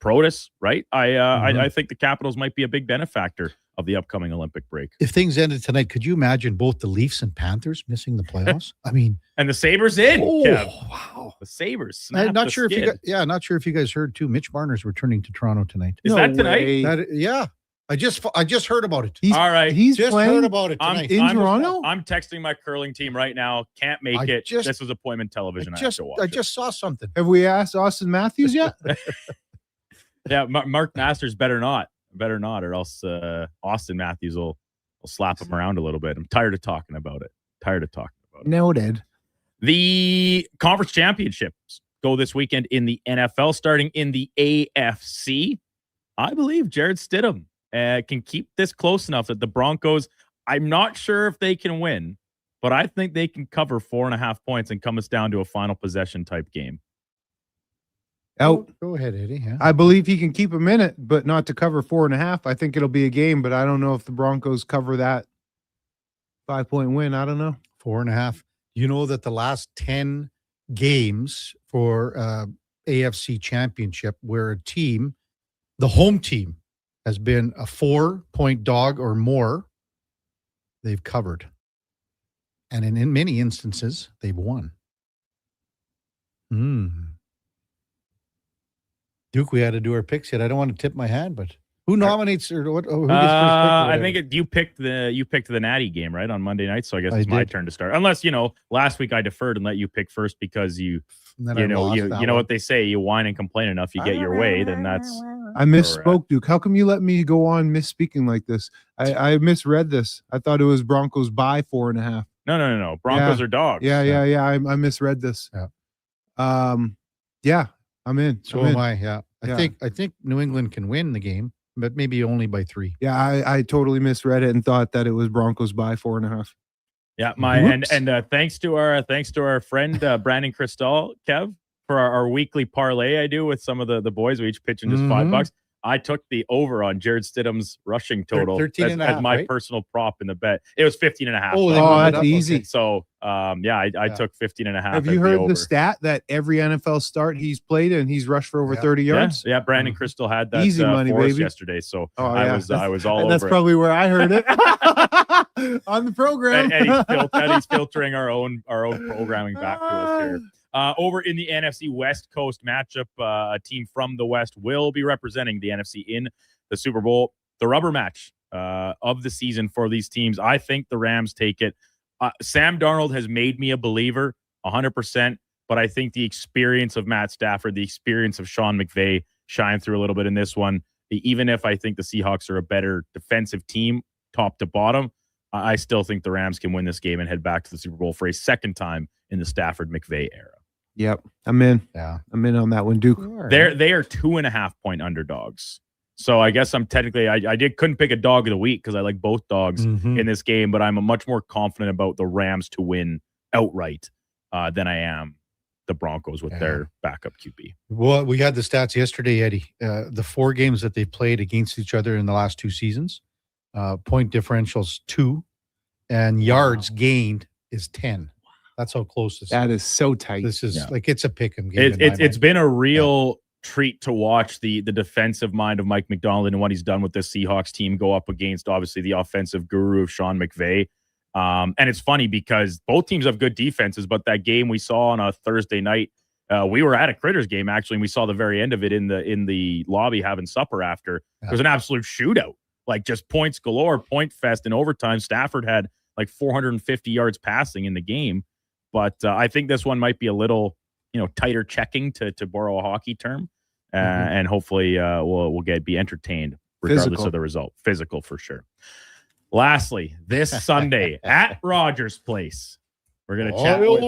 Protas, right? I think the Capitals might be a big benefactor of the upcoming Olympic break. If things ended tonight, could you imagine both the Leafs and Panthers missing the playoffs? I mean, and the Sabres in. Oh, Kev. Wow! The Sabres. I'm not sure not sure if you guys heard too. Mitch Marner's returning to Toronto tonight. Is that tonight? Yeah. I just heard about it. All right. He's just heard about it tonight. in Toronto. I'm texting my curling team right now. Can't make it. This was appointment television. I have to watch I just saw something. Have we asked Austin Matthews yet? Yeah, Mark Masters better not, or else Austin Matthews will slap him around a little bit. I'm tired of talking about it. Noted. The conference championships go this weekend in the NFL, starting in the AFC. I believe Jared Stidham can keep this close enough that the Broncos, I'm not sure if they can win, but I think they can cover 4.5 points and come us down to a final possession type game. Out. Go ahead, Eddie. Yeah. I believe he can keep him in it, but not to cover 4.5. I think it'll be a game, but I don't know if the Broncos cover that 5-point win. I don't know. 4.5. You know that the last 10 games for AFC Championship, where a team, the home team, has been a 4-point dog or more, they've covered. And in many instances, they've won. Duke, we had to do our picks yet. I don't want to tip my hand, but who nominates or what? Who gets first pick? I think you picked the Natty game, right, on Monday night. So I guess it's my turn to start. Unless last week I deferred and let you pick first because you know what they say. You whine and complain enough, you get your way. Then that's. I misspoke, Duke. How come you let me go on misspeaking like this? I misread this. I thought it was Broncos by 4.5. No. Broncos are dogs. Yeah. I misread this. Yeah. Yeah. I'm in. So am I. Yeah. I think New England can win the game. but maybe only by 3. Yeah, I totally misread it and thought that it was Broncos by 4.5. Yeah, thanks to our friend Brandon Cristal, Kev, for our weekly parlay I do with some of the boys. We each pitch in just $5. I took the over on Jared Stidham's rushing total 13 and a as half, my right? personal prop in the bet. It was 15.5. Oh, that's easy. Okay. So, I took 15.5. Have you heard the stat that every NFL start he's played and he's rushed for over 30 yards? Yeah, Brandon Cristal had that Easy money, for us baby. yesterday. So I was all over That's it. probably where I heard it on the program. And he's filtering our own programming back to us here. Over in the NFC West Coast matchup, a team from the West will be representing the NFC in the Super Bowl. The rubber match of the season for these teams. I think the Rams take it. Sam Darnold has made me a believer 100%, but I think the experience of Matt Stafford, the experience of Sean McVay shine through a little bit in this one. Even if I think the Seahawks are a better defensive team, top to bottom, I still think the Rams can win this game and head back to the Super Bowl for a second time in the Stafford-McVay era. Yep, I'm in. Yeah, I'm in on that one, Duke. They are 2.5-point underdogs. So I guess I'm technically couldn't pick a dog of the week because I like both dogs in this game, but I'm much more confident about the Rams to win outright than I am the Broncos with their backup QB. Well, we had the stats yesterday, Eddie. The 4 games that they've played against each other in the last 2 seasons, point differentials 2, and yards gained is 10. That's how close this is. That is so tight. This is like it's a pick 'em game. It's been a real treat to watch the defensive mind of Mike McDonald and what he's done with this Seahawks team go up against obviously the offensive guru of Sean McVay. And it's funny because both teams have good defenses, but that game we saw on a Thursday night, we were at a Critters game actually, and we saw the very end of it in the lobby having supper after. It was an absolute shootout, like just points galore, point fest in overtime. Stafford had like 450 yards passing in the game. But I think this one might be a little, tighter checking to borrow a hockey term, and hopefully we'll be entertained regardless of the result. Physical for sure. Lastly, this Sunday at Rogers Place, we're going to chat with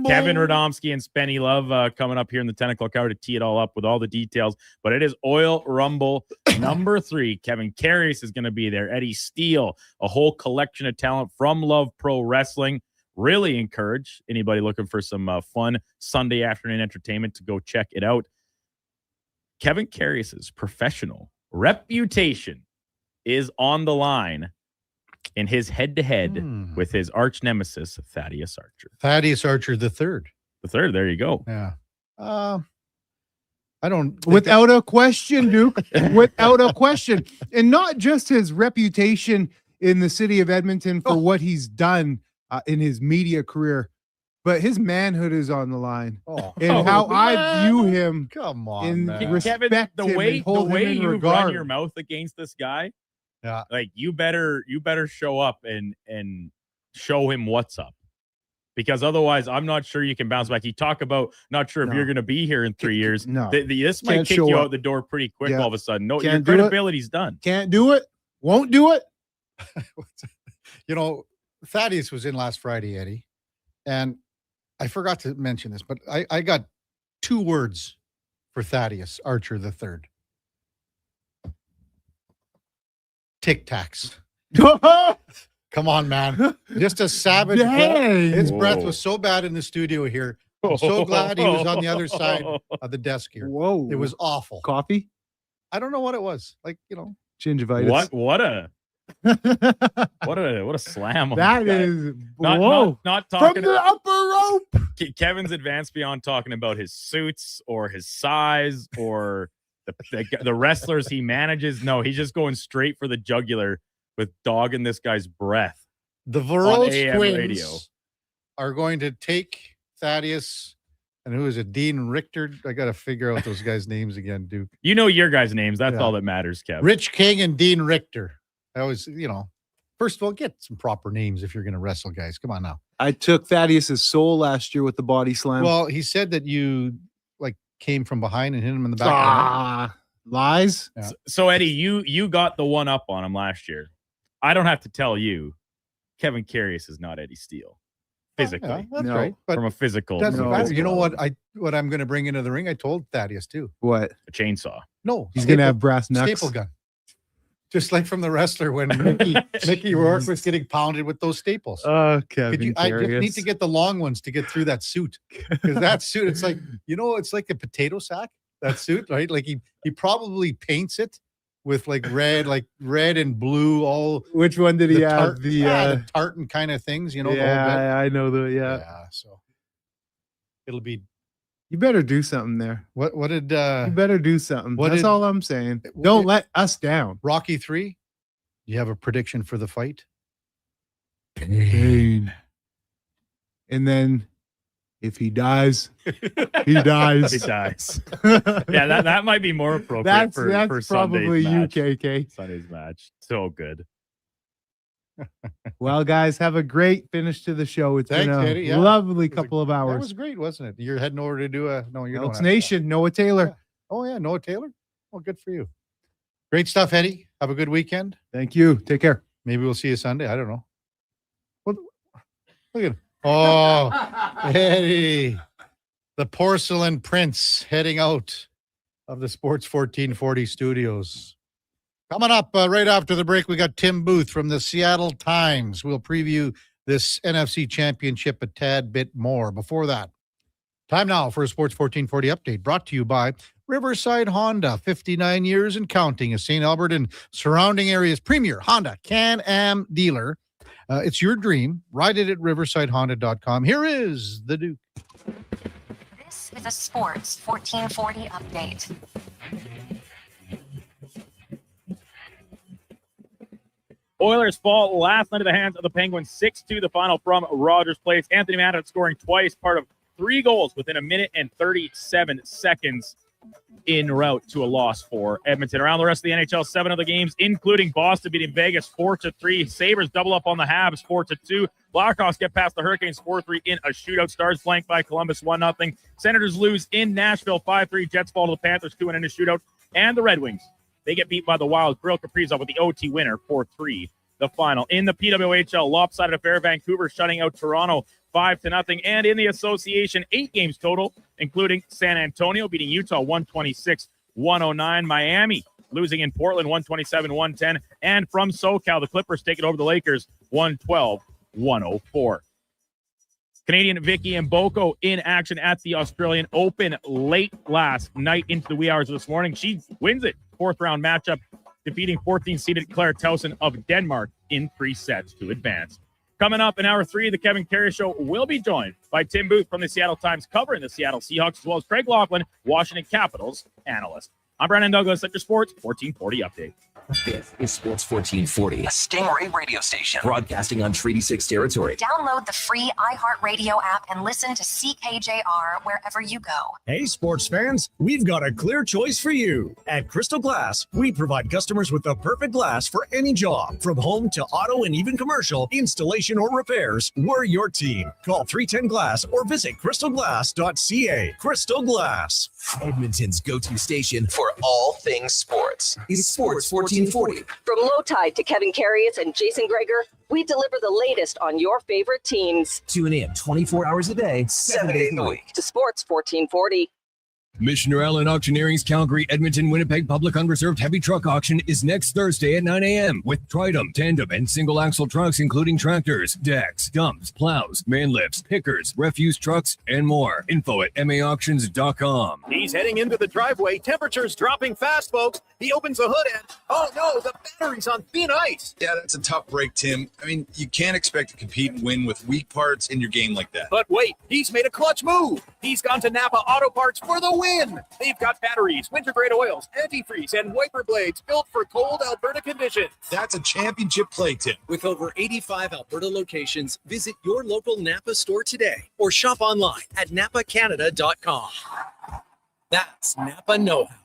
Kevin Radomski and Spenny Love coming up here in the 10 o'clock hour to tee it all up with all the details. But it is Oil Rumble number 3. Kevin Karius is going to be there. Eddie Steele, a whole collection of talent from Love Pro Wrestling. Really encourage anybody looking for some fun Sunday afternoon entertainment to go check it out. Kevin Karius's professional reputation is on the line in his head-to-head with his arch nemesis, Thaddeus Archer. Thaddeus Archer the third. The third, there you go. Yeah. I don't... Without a question, Duke. Without a question. And not just his reputation in the city of Edmonton for what he's done in his media career, but his manhood is on the line. And how I view him. Come on, in man. respect Kevin, the way you regard. run your mouth against this guy, yeah, like you better show up and show him what's up, because otherwise I'm not sure you can bounce back. You talk about not sure if you're going to be here in 3 years. No, this might kick you out the door pretty quick. All of a sudden, no, your credibility's done. Can't do it. Won't do it. Thaddeus was in last Friday, Eddie, and I forgot to mention this, but I got 2 words for Thaddeus Archer the third. Tic Tacs. Come on, man. Just a savage. His breath was so bad in the studio here. I'm so glad he was on the other side of the desk here. Whoa. It was awful. Coffee? I don't know what it was. Like, gingivitis. What a slam on that is not talking from the upper rope. Kevin's advanced beyond talking about his suits or his size or the wrestlers he manages. No, he's just going straight for the jugular with dogging this guy's breath. The Veros twins are going to take Thaddeus, and who is it? Dean Richter. I got to figure out those guys' names again, Duke. You know your guys' names. That's all that matters, Kevin. Rich King and Dean Richter. I always, first of all, get some proper names if you're going to wrestle, guys. Come on now. I took Thaddeus's soul last year with the body slam. Well, he said that you came from behind and hit him in the back. Lies. Yeah. So Eddie, you got the one up on him last year. I don't have to tell you, Kevin Karius is not Eddie Steele physically. Yeah, that's right. But from a physical. Doesn't matter. You know what I'm going to bring into the ring? I told Thaddeus too. What? A chainsaw. No, he's going to have brass knucks. Staple gun. Just like from the wrestler when Mickey Rourke was getting pounded with those staples. Kevin I just Karius. need to get the long ones to get through that suit. Because that suit, it's like, it's like a potato sack, that suit, right? Like he probably paints it with like red and blue, all. Which one did he have? The tartan kind of things, the whole bit. I know So it'll be. You better do something there. What did you better do something. That's all I'm saying. Don't let us down. Rocky 3. You have a prediction for the fight? Pain. And then if he dies, he dies. He dies. Yeah, that might be more appropriate for probably Sunday's match. KK. Sunday's match. So good. Well, guys, have a great finish to the show. It's been a Eddie. Yeah. lovely couple of hours. That was great, wasn't it? You're heading over to do you're Elks Nation, Noah Taylor. Yeah. Oh, yeah, Noah Taylor. Well, good for you. Great stuff, Eddie. Have a good weekend. Thank you. Take care. Maybe we'll see you Sunday. I don't know. Look at him. Oh, Eddie. The Porcelain Prince heading out of the Sports 1440 studios. Coming up right after the break, we got Tim Booth from the Seattle Times. We'll preview this NFC Championship a tad bit more. Before that, time now for a Sports 1440 update brought to you by Riverside Honda, 59 years and counting, a St. Albert and surrounding areas premier Honda Can-Am dealer. It's your dream. Ride it at riversidehonda.com. Here is the Duke. This is a Sports 1440 update. Oilers fall last night at the hands of the Penguins, 6-2 the final from Rogers Place. Anthony Manta scoring twice, part of 3 goals within a minute and 37 seconds en route to a loss for Edmonton. Around the rest of the NHL, 7 of the games, including Boston beating Vegas 4-3. Sabres double up on the Habs 4-2. Blackhawks get past the Hurricanes 4-3 in a shootout. Stars flanked by Columbus 1-0. Senators lose in Nashville 5-3. Jets fall to the Panthers 2-1 in a shootout. And the Red Wings, they get beat by the Wild. Kirill Kaprizov with the OT winner 4-3. The final. In the PWHL, lopsided affair, Vancouver shutting out Toronto 5-0. And in the association, 8 games total, including San Antonio beating Utah 126-109. Miami losing in Portland 127-110. And from SoCal, the Clippers taking over the Lakers 112-104. Canadian Vicky Mboko in action at the Australian Open late last night into the wee hours of this morning. She wins it. 4th round matchup, defeating 14th-seeded Claire Towson of Denmark in 3 sets to advance. Coming up in hour 3, the Kevin Karius Show will be joined by Tim Booth from the Seattle Times covering the Seattle Seahawks, as well as Craig Laughlin, Washington Capitals analyst. I'm Brandon Douglas at your Sports 1440 update. This is Sports 1440, a Stingray radio station broadcasting on Treaty 6 territory. Download the free iHeartRadio app and listen to CKJR wherever you go. Hey, sports fans, we've got a clear choice for you. At Crystal Glass, we provide customers with the perfect glass for any job. From home to auto and even commercial, installation or repairs, we're your team. Call 310-GLASS or visit crystalglass.ca. Crystal Glass. Edmonton's go-to station for all things sports is Sports 1440. From Low Tide to Kevin Karius and Jason Greger, we deliver the latest on your favorite teams. Tune in 24 hours a day, 7 days a week. To Sports 1440. Missioner Allen Auctioneering's Calgary, Edmonton, Winnipeg Public Unreserved Heavy Truck Auction is next Thursday at 9 a.m. with Tritum, tandem, and single-axle trucks, including tractors, decks, dumps, plows, man lifts, pickers, refuse trucks, and more. Info at maauctions.com. He's heading into the driveway. Temperatures dropping fast, folks. He opens the hood and, oh no, the battery's on thin ice. Yeah, that's a tough break, Tim. I mean, you can't expect to compete and win with weak parts in your game like that. But wait, he's made a clutch move. He's gone to Napa Auto Parts for the win. They've got batteries, winter-grade oils, antifreeze, and wiper blades built for cold Alberta conditions. That's a championship play, Tim. With over 85 Alberta locations, visit your local Napa store today or shop online at napacanada.com. That's Napa know-how.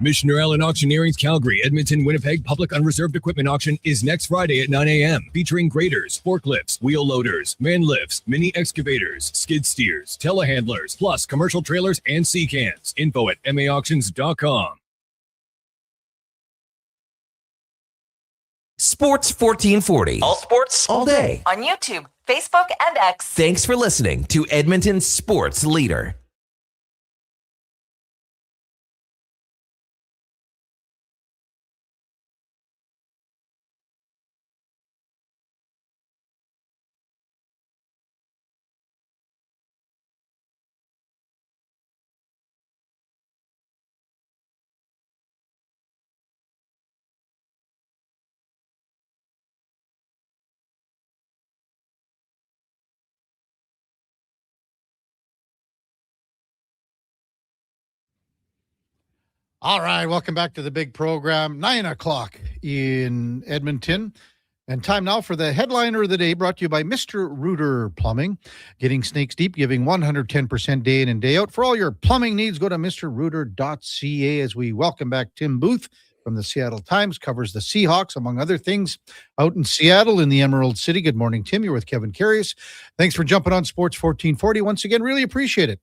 Missioner Allen Auctioneering's Calgary, Edmonton, Winnipeg Public Unreserved Equipment Auction is next Friday at 9 a.m. featuring graders, forklifts, wheel loaders, man lifts, mini excavators, skid steers, telehandlers, plus commercial trailers and sea cans. Info at maauctions.com. Sports 1440. All sports, all day. On YouTube, Facebook, and X. Thanks for listening to Edmonton's sports leader. All right, welcome back to the big program. 9 o'clock in Edmonton. And time now for the headliner of the day, brought to you by Mr. Rooter Plumbing. Getting snakes deep, giving 110% day in and day out. For all your plumbing needs, go to mrrooter.ca as we welcome back Tim Booth from the Seattle Times, covers the Seahawks, among other things, out in Seattle in the Emerald City. Good morning, Tim. You're with Kevin Karius. Thanks for jumping on Sports 1440. Once again, really appreciate it.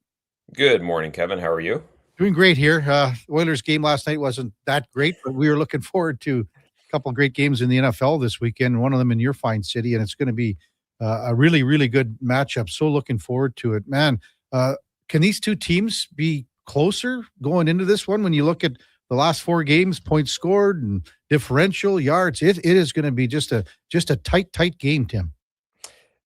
Good morning, Kevin. How are you? Doing great here. Oilers game last night wasn't that great, but we were looking forward to a couple of great games in the NFL this weekend, one of them in your fine city, and it's going to be a really, really good matchup. So looking forward to it. Man, can these two teams be closer going into this one? When you look at the last 4 games, points scored and differential yards, it is going to be just a tight game, Tim.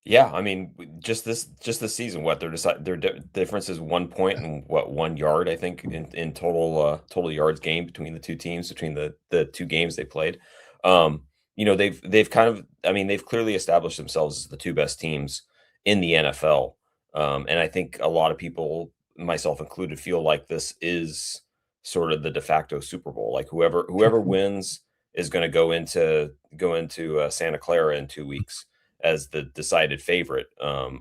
Yeah, I mean, just this season, what their difference is 1 point and 1 yard, I think, in total yards gained between the two teams, between the 2 games they played. They've kind of, I mean, they've clearly established themselves as the 2 best teams in the NFL, and I think a lot of people, myself included, feel like this is sort of the de facto Super Bowl. Like whoever wins is going to go into Santa Clara in 2 weeks as the decided favorite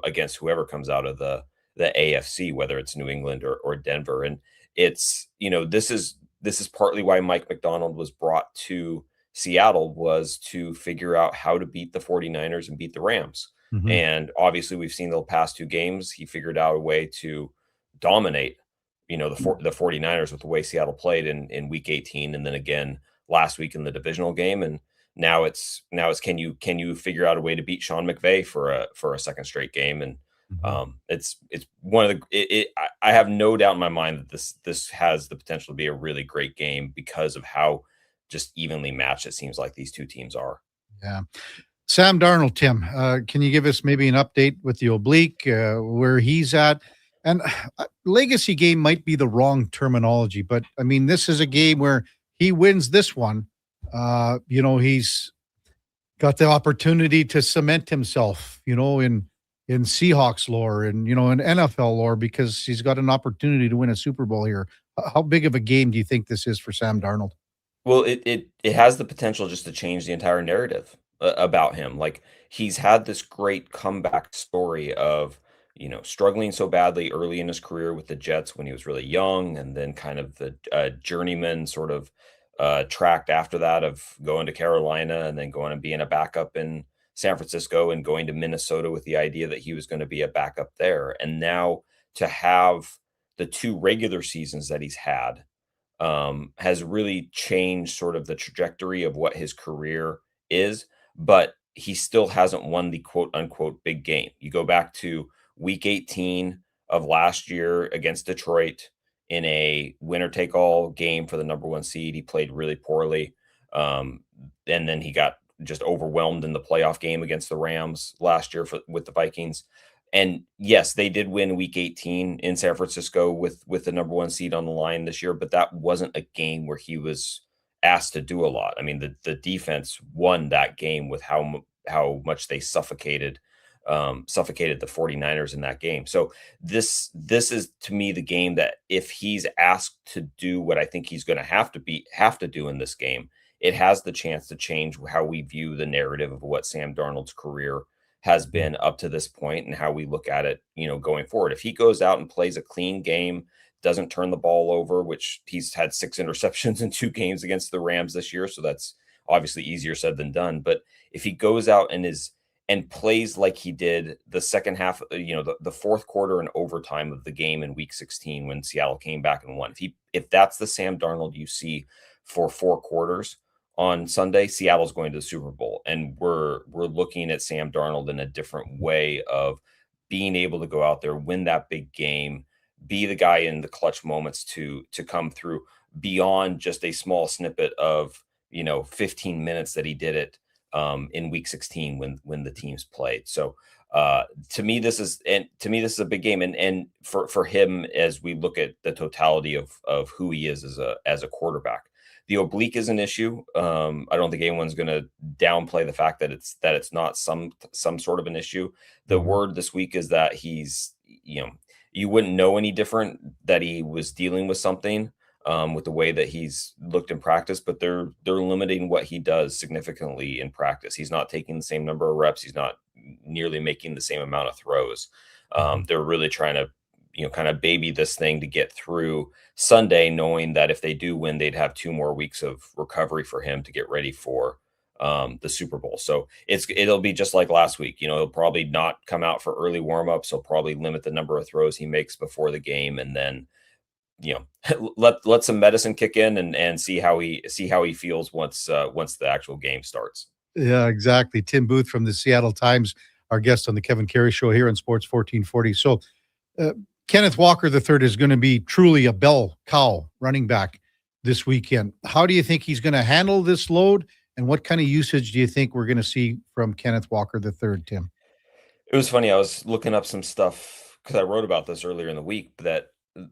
against whoever comes out of the AFC, whether it's New England or Denver. And it's, this is partly why Mike McDonald was brought to Seattle, was to figure out how to beat the 49ers and beat the Rams. Mm-hmm. And obviously we've seen the past 2 games, he figured out a way to dominate, the 49ers with the way Seattle played in week 18. And then again, last week in the divisional game. And now it's can you figure out a way to beat Sean McVay for a second straight game? And it's one of the I have no doubt in my mind that this has the potential to be a really great game because of how just evenly matched it seems like these two teams are. Yeah. Sam Darnold, Tim, can you give us maybe an update with the oblique, where he's at? And legacy game might be the wrong terminology, but I mean, this is a game where he wins this one. He's got the opportunity to cement himself, in Seahawks lore and, in NFL lore, because he's got an opportunity to win a Super Bowl here. How big of a game do you think this is for Sam Darnold? Well, it has the potential just to change the entire narrative about him. Like, he's had this great comeback story of, struggling so badly early in his career with the Jets when he was really young, and then kind of the journeyman sort of tracked after that of going to Carolina and then going and being a backup in San Francisco and going to Minnesota with the idea that he was going to be a backup there. And now to have the 2 regular seasons that he's had has really changed sort of the trajectory of what his career is, but he still hasn't won the quote unquote big game. You go back to week 18 of last year against Detroit in a winner-take-all game for the number 1 seed. He played really poorly. And then he got just overwhelmed in the playoff game against the Rams last year with the Vikings. And yes, they did win week 18 in San Francisco with the number 1 seed on the line this year, but that wasn't a game where he was asked to do a lot. I mean, the defense won that game with how much they suffocated the 49ers in that game. So this is, to me, the game that if he's asked to do what I think he's going to have to do in this game, it has the chance to change how we view the narrative of what Sam Darnold's career has been up to this point and how we look at it, going forward. If he goes out and plays a clean game, doesn't turn the ball over, which he's had 6 interceptions in 2 games against the Rams this year, so that's obviously easier said than done. But if he goes out and plays like he did the second half, the fourth quarter and overtime of the game in week 16 when Seattle came back and won. If that's the Sam Darnold you see for 4 quarters on Sunday, Seattle's going to the Super Bowl. And we're looking at Sam Darnold in a different way of being able to go out there, win that big game, be the guy in the clutch moments to come through beyond just a small snippet of, 15 minutes that he did it in week 16 when the teams played. So to me, this is a big game. And for him, as we look at the totality of who he is as a quarterback, the oblique is an issue. I don't think anyone's going to downplay the fact that it's not some sort of an issue. The word this week is that he's, you wouldn't know any different, that he was dealing with something with the way that he's looked in practice, but they're limiting what he does significantly in practice. He's not taking the same number of reps. He's not nearly making the same amount of throws. They're really trying to, kind of baby this thing to get through Sunday, knowing that if they do win, they'd have 2 more weeks of recovery for him to get ready for the Super Bowl. So it'll be just like last week. He'll probably not come out for early warmups. He'll probably limit the number of throws he makes before the game, and then let some medicine kick in and see how he feels once the actual game starts. Yeah, exactly. Tim Booth from the Seattle Times, our guest on the Kevin Carey Show here on Sports 1440. So Kenneth Walker III is going to be truly a bell cow running back this weekend. How do you think he's going to handle this load, and what kind of usage do you think we're going to see from Kenneth Walker III, Tim? It was funny. I was looking up some stuff because I wrote about this earlier in the week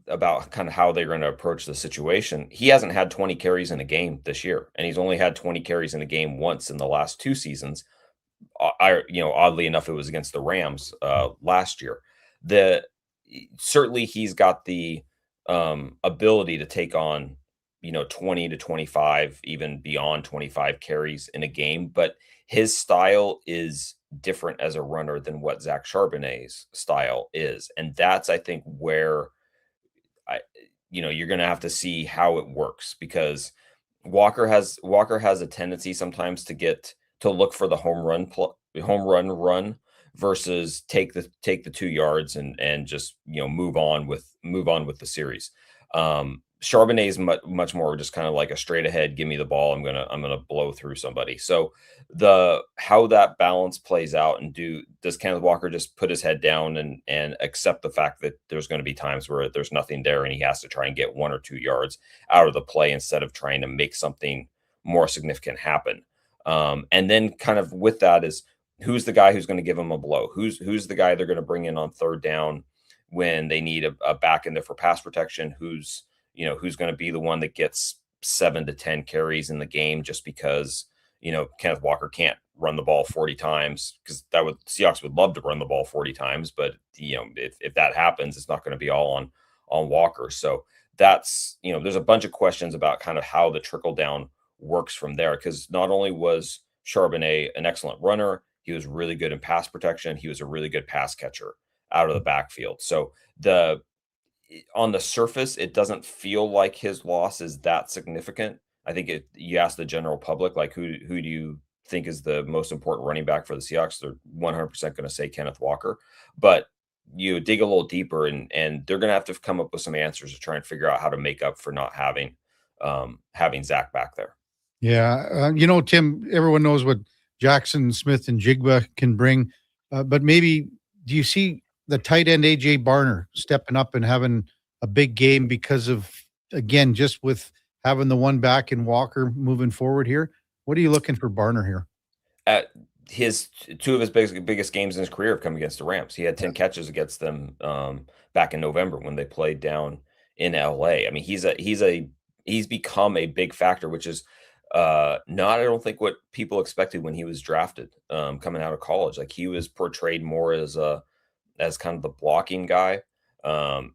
about kind of how they're going to approach the situation. He hasn't had 20 carries in a game this year, and he's only had 20 carries in a game once in the last 2 seasons. Oddly enough, it was against the Rams last year. Certainly he's got the ability to take on 20 to 25, even beyond 25 carries in a game, but his style is different as a runner than what Zach Charbonnet's style is, and that's, I think, where you're going to have to see how it works, because Walker has a tendency sometimes to look for the home run versus take the 2 yards and just move on with the series. Charbonnet is much more just kind of like a straight ahead, give me the ball, I'm gonna blow through somebody. So how that balance plays out, and does Kenneth Walker just put his head down and accept the fact that there's going to be times where there's nothing there and he has to try and get 1 or 2 yards out of the play instead of trying to make something more significant happen. And then kind of with that is, who's the guy who's going to give him a blow? Who's the guy they're going to bring in on 3rd down when they need a back in there for pass protection? Who's going to be the one that gets 7 to 10 carries in the game just because, Kenneth Walker can't run the ball 40 times, because Seahawks would love to run the ball 40 times, but if that happens, it's not going to be all on Walker. So that's, there's a bunch of questions about kind of how the trickle down works from there, because not only was Charbonnet an excellent runner, he was really good in pass protection. He was a really good pass catcher out of the backfield. So on the surface, it doesn't feel like his loss is that significant. I think you ask the general public, like, who do you think is the most important running back for the Seahawks? They're 100% going to say Kenneth Walker. But you dig a little deeper, and they're going to have to come up with some answers to try and figure out how to make up for not having Zach back there. Yeah. Tim, everyone knows what Jackson Smith and Jigba can bring. But maybe, do you see the tight end AJ Barner stepping up and having a big game because of, again, just with having the one back in Walker moving forward here? What are you looking for Barner here? His 2 of his biggest games in his career have come against the Rams. He had 10 catches against them back in November when they played down in LA. I mean, he's become a big factor, which is not, I don't think, what people expected when he was drafted coming out of college. Like, he was portrayed more as kind of the blocking guy.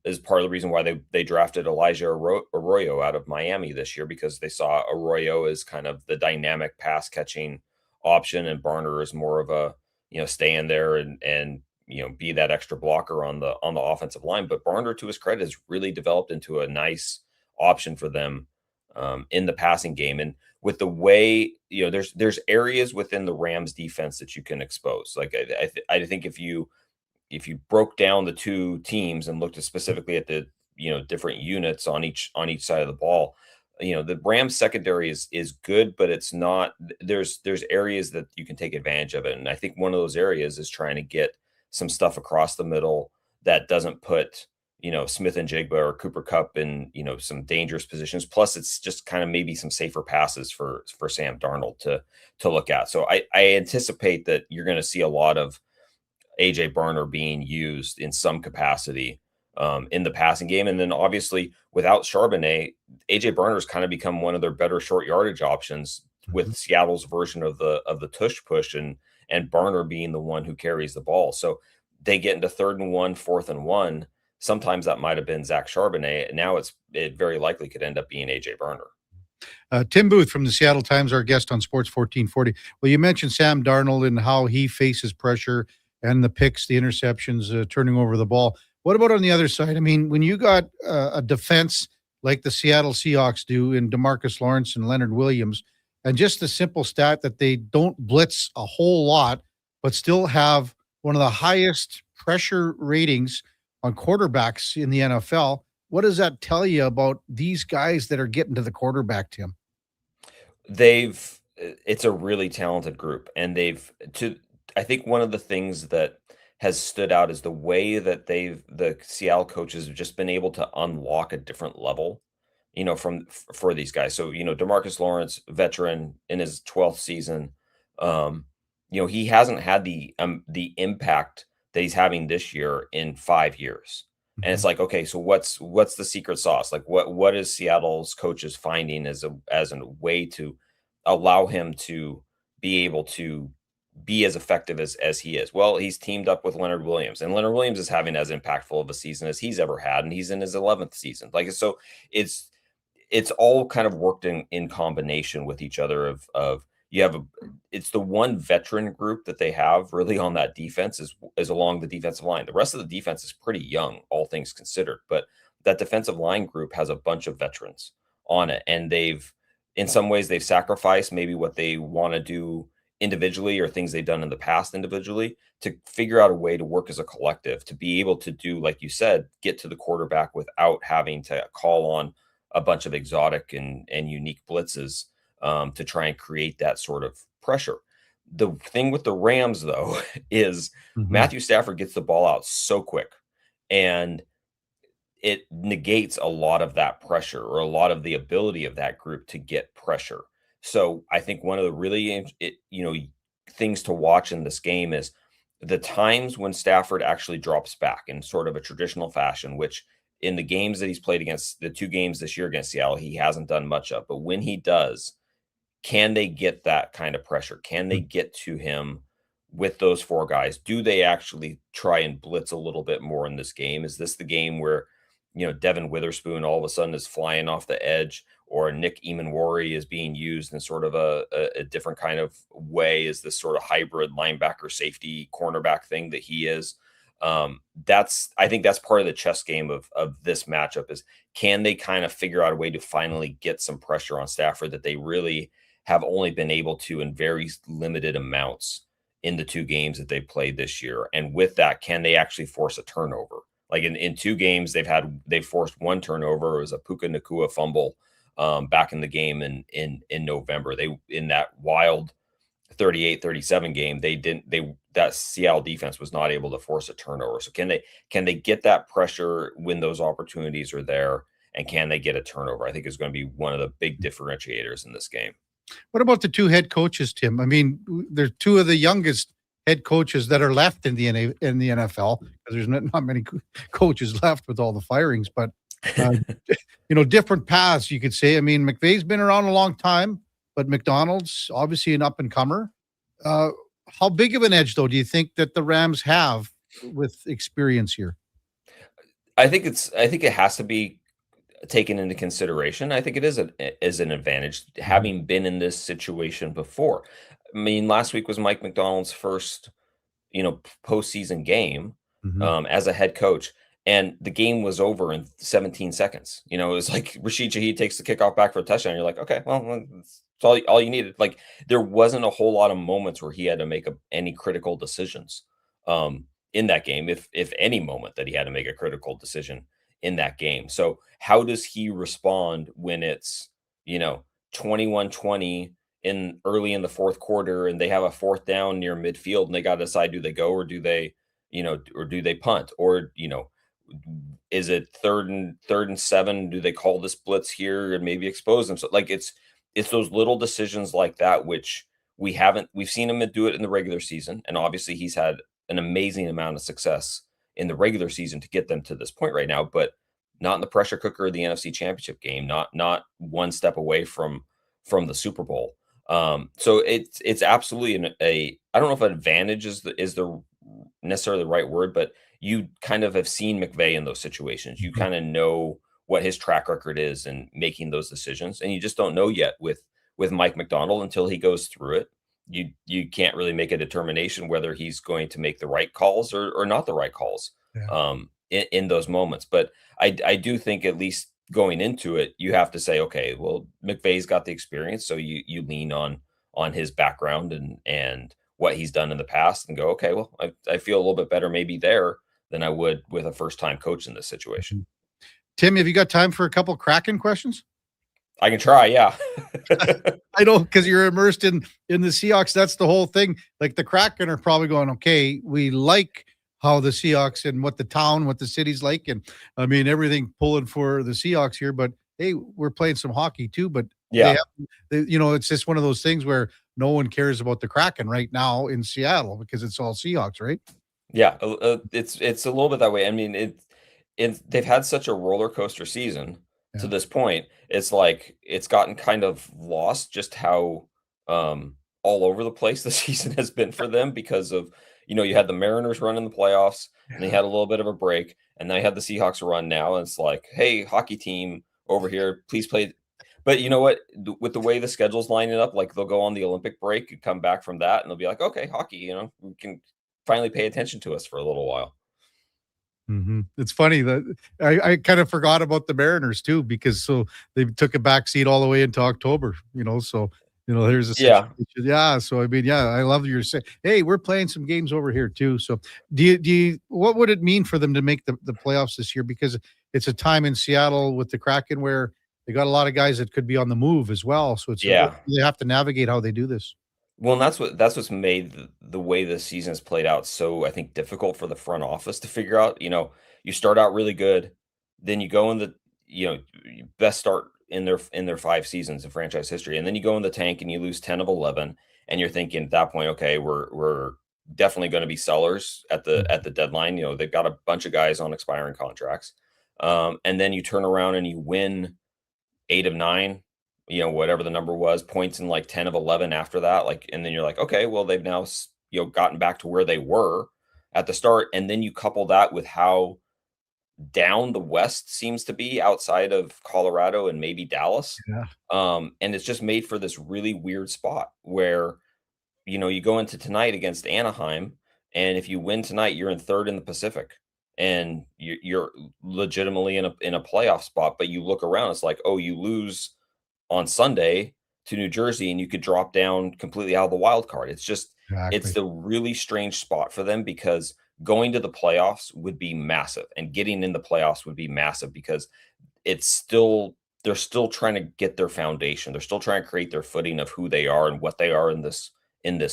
Is part of the reason why they drafted Elijah Arroyo out of Miami this year, because they saw Arroyo as kind of the dynamic pass catching option, and Barner is more of a stay in there and be that extra blocker on the offensive line. But Barner, to his credit, has really developed into a nice option for them in the passing game. And with the way there's areas within the Rams defense that you can expose. Like, I think if you broke down the 2 teams and looked specifically at the different units on each side of the ball, the Rams secondary is good, but it's not. There's areas that you can take advantage of it, and I think one of those areas is trying to get some stuff across the middle that doesn't put Smith and Jigba or Cooper Kupp in some dangerous positions. Plus, it's just kind of maybe some safer passes for Sam Darnold to look at. So I anticipate that you're going to see a lot of AJ Barner being used in some capacity in the passing game. And then obviously without Charbonnet, AJ Barner's kind of become one of their better short yardage options with Seattle's version of the tush push and Barner being the one who carries the ball. So they get into 3rd and 1, 4th and 1. sometimes that might have been Zach Charbonnet. Now it very likely could end up being AJ Burner. Tim Booth from the Seattle Times, our guest on Sports 1440. Well, you mentioned Sam Darnold and how he faces pressure and the picks, the interceptions, turning over the ball. What about on the other side? I mean, when you got a defense like the Seattle Seahawks do in DeMarcus Lawrence and Leonard Williams, and just the simple stat that they don't blitz a whole lot, but still have one of the highest pressure ratings on quarterbacks in the NFL. What does that tell you about these guys that are getting to the quarterback, Tim? It's a really talented group, and I think one of the things that has stood out is the way that the Seattle coaches have just been able to unlock a different level, for these guys. So, DeMarcus Lawrence, veteran in his 12th season, he hasn't had the impact that he's having this year in 5 years. And it's like, okay, so what's the secret sauce? Like what is Seattle's coaches finding as a way to allow him to be able to be as effective as he is? Well, he's teamed up with Leonard Williams, and Leonard Williams is having as impactful of a season as he's ever had, and he's in his 11th season. Like, so it's all kind of worked in combination with each other of you have it's the one veteran group that they have really on that defense is along the defensive line. The rest of the defense is pretty young, all things considered, but that defensive line group has a bunch of veterans on it, and in some ways they've sacrificed maybe what they want to do individually or things they've done in the past individually to figure out a way to work as a collective, to be able to do, like you said, get to the quarterback without having to call on a bunch of exotic and unique blitzes to try and create that sort of pressure. The thing with the Rams, though, is Matthew Stafford gets the ball out so quick, and it negates a lot of that pressure or a lot of the ability of that group to get pressure. So I think one of the really, things to watch in this game is the times when Stafford actually drops back in sort of a traditional fashion, which in the games that he's played against, the 2 games this year against Seattle, he hasn't done much of. But when he does, can they get that kind of pressure? Can they get to him with those 4 guys? Do they actually try and blitz a little bit more in this game? Is this the game where, Devin Witherspoon all of a sudden is flying off the edge, or Nick Emanwari is being used in sort of a different kind of way as this sort of hybrid linebacker, safety, cornerback thing that he is? I think that's part of the chess game of this matchup is, can they kind of figure out a way to finally get some pressure on Stafford that they really have only been able to in very limited amounts in the 2 games that they played this year? And with that, can they actually force a turnover? Like in 2 games, they've forced 1 turnover. It was a Puka Nacua fumble back in the game in November. In that wild 38-37 game, that Seattle defense was not able to force a turnover. So can they get that pressure when those opportunities are there, and can they get a turnover? I think is going to be one of the big differentiators in this game. What about the 2 head coaches, Tim? I mean, they're 2 of the youngest head coaches that are left in the NFL, because there's not many coaches left with all the firings, but different paths, you could say. I mean, McVay's been around a long time, but McDonald's obviously an up and comer. How big of an edge, though, do you think that the Rams have with experience here? I think it has to be taken into consideration. I think it is an advantage having been in this situation before. I mean, last week was Mike McDonald's first, postseason game as a head coach, and the game was over in 17 seconds. It was like Rashid Shaheed takes the kickoff back for a touchdown. You're like, okay, well, that's all you needed. Like, there wasn't a whole lot of moments where he had to make any critical decisions in that game, if any moment that he had to make a critical decision in that game. So how does he respond when it's 21-20 early in the 4th quarter, and they have a 4th down near midfield, and they got to decide, do they go, or do they punt, or is it third and 7? Do they call this blitz here and maybe expose them? So like it's those little decisions like that, which we've seen him do it in the regular season, and obviously he's had an amazing amount of success in the regular season to get them to this point right now, but not in the pressure cooker of the NFC Championship game, not one step away from the Super Bowl. So it's absolutely I don't know if advantage is the necessarily the right word, but you kind of have seen McVay in those situations. You kind of know what his track record is in making those decisions, and you just don't know yet with Mike Macdonald until he goes through it. You can't really make a determination whether he's going to make the right calls or not the right calls in those moments. But I do think, at least going into it, you have to say, okay, well, McVay's got the experience, so you lean on his background and what he's done in the past, and go, okay, well, I feel a little bit better maybe there than I would with a first time coach in this situation. Tim, have you got time for a couple Kraken questions? I can try, yeah. I know, because you're immersed in the Seahawks. That's the whole thing. Like, the Kraken are probably going, okay, we like how the Seahawks and what the city's like, and I mean everything pulling for the Seahawks here. But hey, we're playing some hockey too. But it's just one of those things where no one cares about the Kraken right now in Seattle because it's all Seahawks, right? Yeah, it's a little bit that way. I mean, they've had such a roller coaster season to this point. It's like it's gotten kind of lost just how all over the place the season has been for them, because of, you had the Mariners run in the playoffs and they had a little bit of a break, and they had the Seahawks run now, and it's like, hey, hockey team over here, please play. But you know what? With the way the schedule's lining up, like, they'll go on the Olympic break and come back from that, and they'll be like, okay, hockey, we can finally pay attention to us for a little while. It's funny that I kind of forgot about the Mariners too, because they took a back seat all the way into October, so there's a situation. So I mean, I love your say, hey, we're playing some games over here too. So do you what would it mean for them to make the playoffs this year? Because it's a time in Seattle with the Kraken where they got a lot of guys that could be on the move as well. So they have to navigate how they do this. Well, and that's what's made the way the season has played out so, I think, difficult for the front office to figure out. You start out really good, then you go in the best start in their 5 seasons in franchise history, and then you go in the tank and you lose 10 of 11, and you're thinking at that point, okay, we're definitely going to be sellers at the deadline. They've got a bunch of guys on expiring contracts, and then you turn around and you win 8 of 9. Whatever the number was, points in like 10 of 11 after that. And then you're like, okay, well, they've now, gotten back to where they were at the start. And then you couple that with how down the West seems to be outside of Colorado and maybe Dallas. And it's just made for this really weird spot where, you go into tonight against Anaheim, and if you win tonight, you're in 3rd in the Pacific, and you're legitimately in a playoff spot. But you look around, it's like, oh, you lose on Sunday to New Jersey, and you could drop down completely out of the wild card. It's just, it's a really strange spot for them, because going to the playoffs would be massive, and getting in the playoffs would be massive, because they're still trying to get their foundation. They're still trying to create their footing of who they are and what they are in this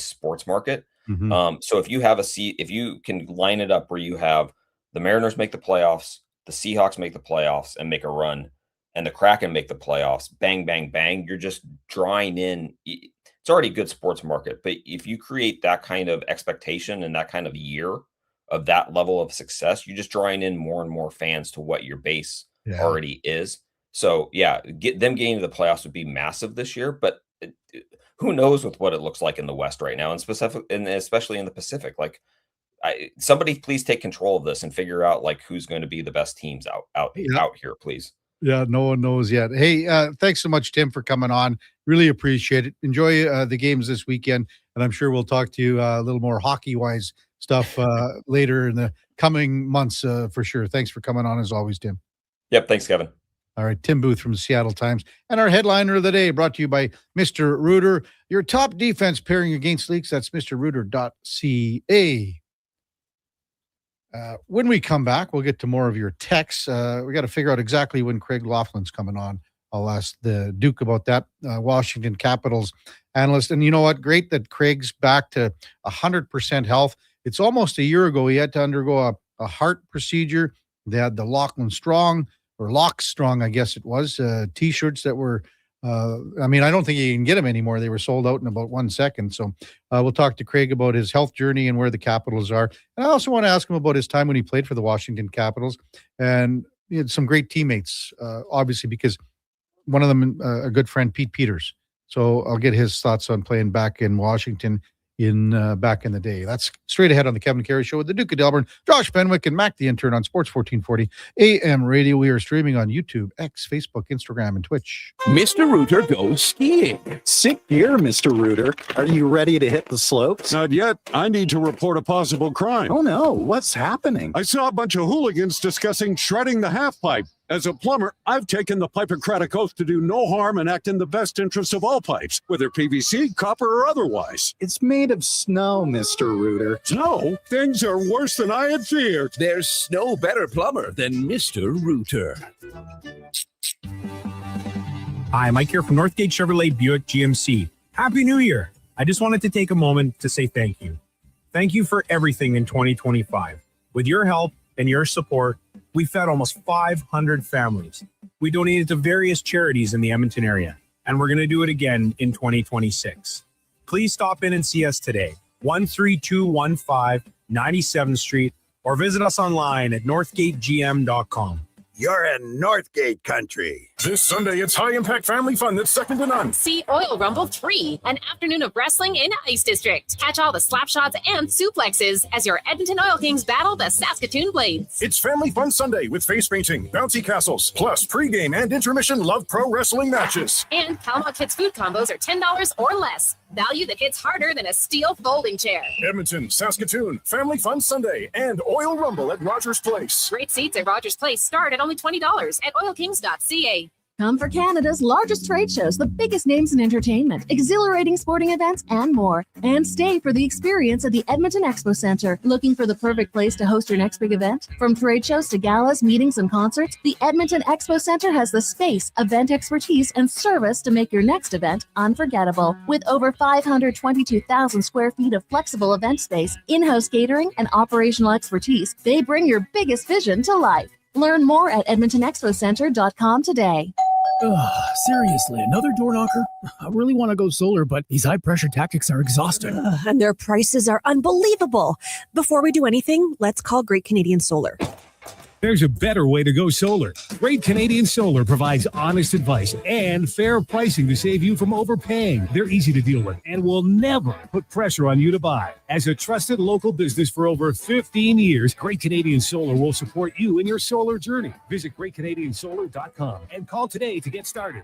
sports market. So if you can line it up where you have the Mariners make the playoffs, the Seahawks make the playoffs and make a run, and the Kraken make the playoffs, bang, bang, bang, you're just drawing in. It's already a good sports market, but if you create that kind of expectation and that kind of year of that level of success, you're just drawing in more and more fans to what your base already is. So getting to the playoffs would be massive this year, but who knows with what it looks like in the West right now, and especially in the Pacific. Like, somebody please take control of this and figure out like who's going to be the best teams out here, please. Yeah, no one knows yet. Hey, thanks so much, Tim, for coming on. Really appreciate it. Enjoy the games this weekend, and I'm sure we'll talk to you a little more hockey-wise stuff later in the coming months for sure. Thanks for coming on as always, Tim. Yep, thanks, Kevin. All right, Tim Booth from the Seattle Times. And our headliner of the day brought to you by Mr. Rooter, your top defense pairing against leaks. That's mrrooter.ca. When we come back, we'll get to more of your texts. We got to figure out exactly when Craig Laughlin's coming on. I'll ask the Duke about that, Washington Capitals analyst. And you know what? Great that Craig's back to 100% health. It's almost a year ago he had to undergo a heart procedure. They had the Lock Strong, I guess it was, T-shirts that were, I don't think you can get them anymore. They were sold out in about 1 second. So we'll talk to Craig about his health journey and where the Capitals are. And I also want to ask him about his time when he played for the Washington Capitals. And he had some great teammates, obviously, because one of them, a good friend, Pete Peters. So I'll get his thoughts on playing back in Washington in back in the day. That's straight ahead on the Kevin Carey Show with the Duke of Delburne, Josh Benwick, and Mac the Intern on Sports 1440 AM Radio. We are streaming on YouTube, X, Facebook, Instagram, and Twitch. Mr. Rooter goes skiing. Sick gear, Mr. Rooter. Are you ready to hit the slopes? Not yet. I need to report a possible crime. Oh no, what's happening? I saw a bunch of hooligans discussing shredding the half pipe. As a plumber, I've taken the Hippocratic oath to do no harm and act in the best interest of all pipes, whether PVC, copper, or otherwise. It's made of snow, Mr. Rooter. Snow? Things are worse than I had feared. There's no better plumber than Mr. Rooter. Hi, Mike here from Northgate Chevrolet Buick GMC. Happy New Year. I just wanted to take a moment to say thank you. Thank you for everything in 2025. With your help and your support, we fed almost 500 families. We donated to various charities in the Edmonton area, and we're going to do it again in 2026. Please stop in and see us today, 13215 97th Street, or visit us online at northgategm.com. You're in Northgate country. This Sunday, it's high-impact family fun that's second to none. See Oil Rumble 3, an afternoon of wrestling in Ice District. Catch all the slap shots and suplexes as your Edmonton Oil Kings battle the Saskatoon Blades. It's Family Fun Sunday with face painting, bouncy castles, plus pregame and intermission Love Pro Wrestling matches. And Calamont Kids food combos are $10 or less. Value that hits harder than a steel folding chair. Edmonton, Saskatoon, Family Fun Sunday, and Oil Rumble at Rogers Place. Great seats at Rogers Place start at only $20 at oilkings.ca. Come for Canada's largest trade shows, the biggest names in entertainment, exhilarating sporting events, and more. And stay for the experience at the Edmonton Expo Centre. Looking for the perfect place to host your next big event? From trade shows to galas, meetings, and concerts, the Edmonton Expo Centre has the space, event expertise, and service to make your next event unforgettable. With over 522,000 square feet of flexible event space, in-house catering, and operational expertise, they bring your biggest vision to life. Learn more at edmontonexpocentre.com today. Seriously, another door knocker? I really want to go solar, but these high-pressure tactics are exhausting. And their prices are unbelievable. Before we do anything, let's call Great Canadian Solar. There's a better way to go solar. Great Canadian Solar provides honest advice and fair pricing to save you from overpaying. They're easy to deal with and will never put pressure on you to buy. As a trusted local business for over 15 years, Great Canadian Solar will support you in your solar journey. Visit greatcanadiansolar.com and call today to get started.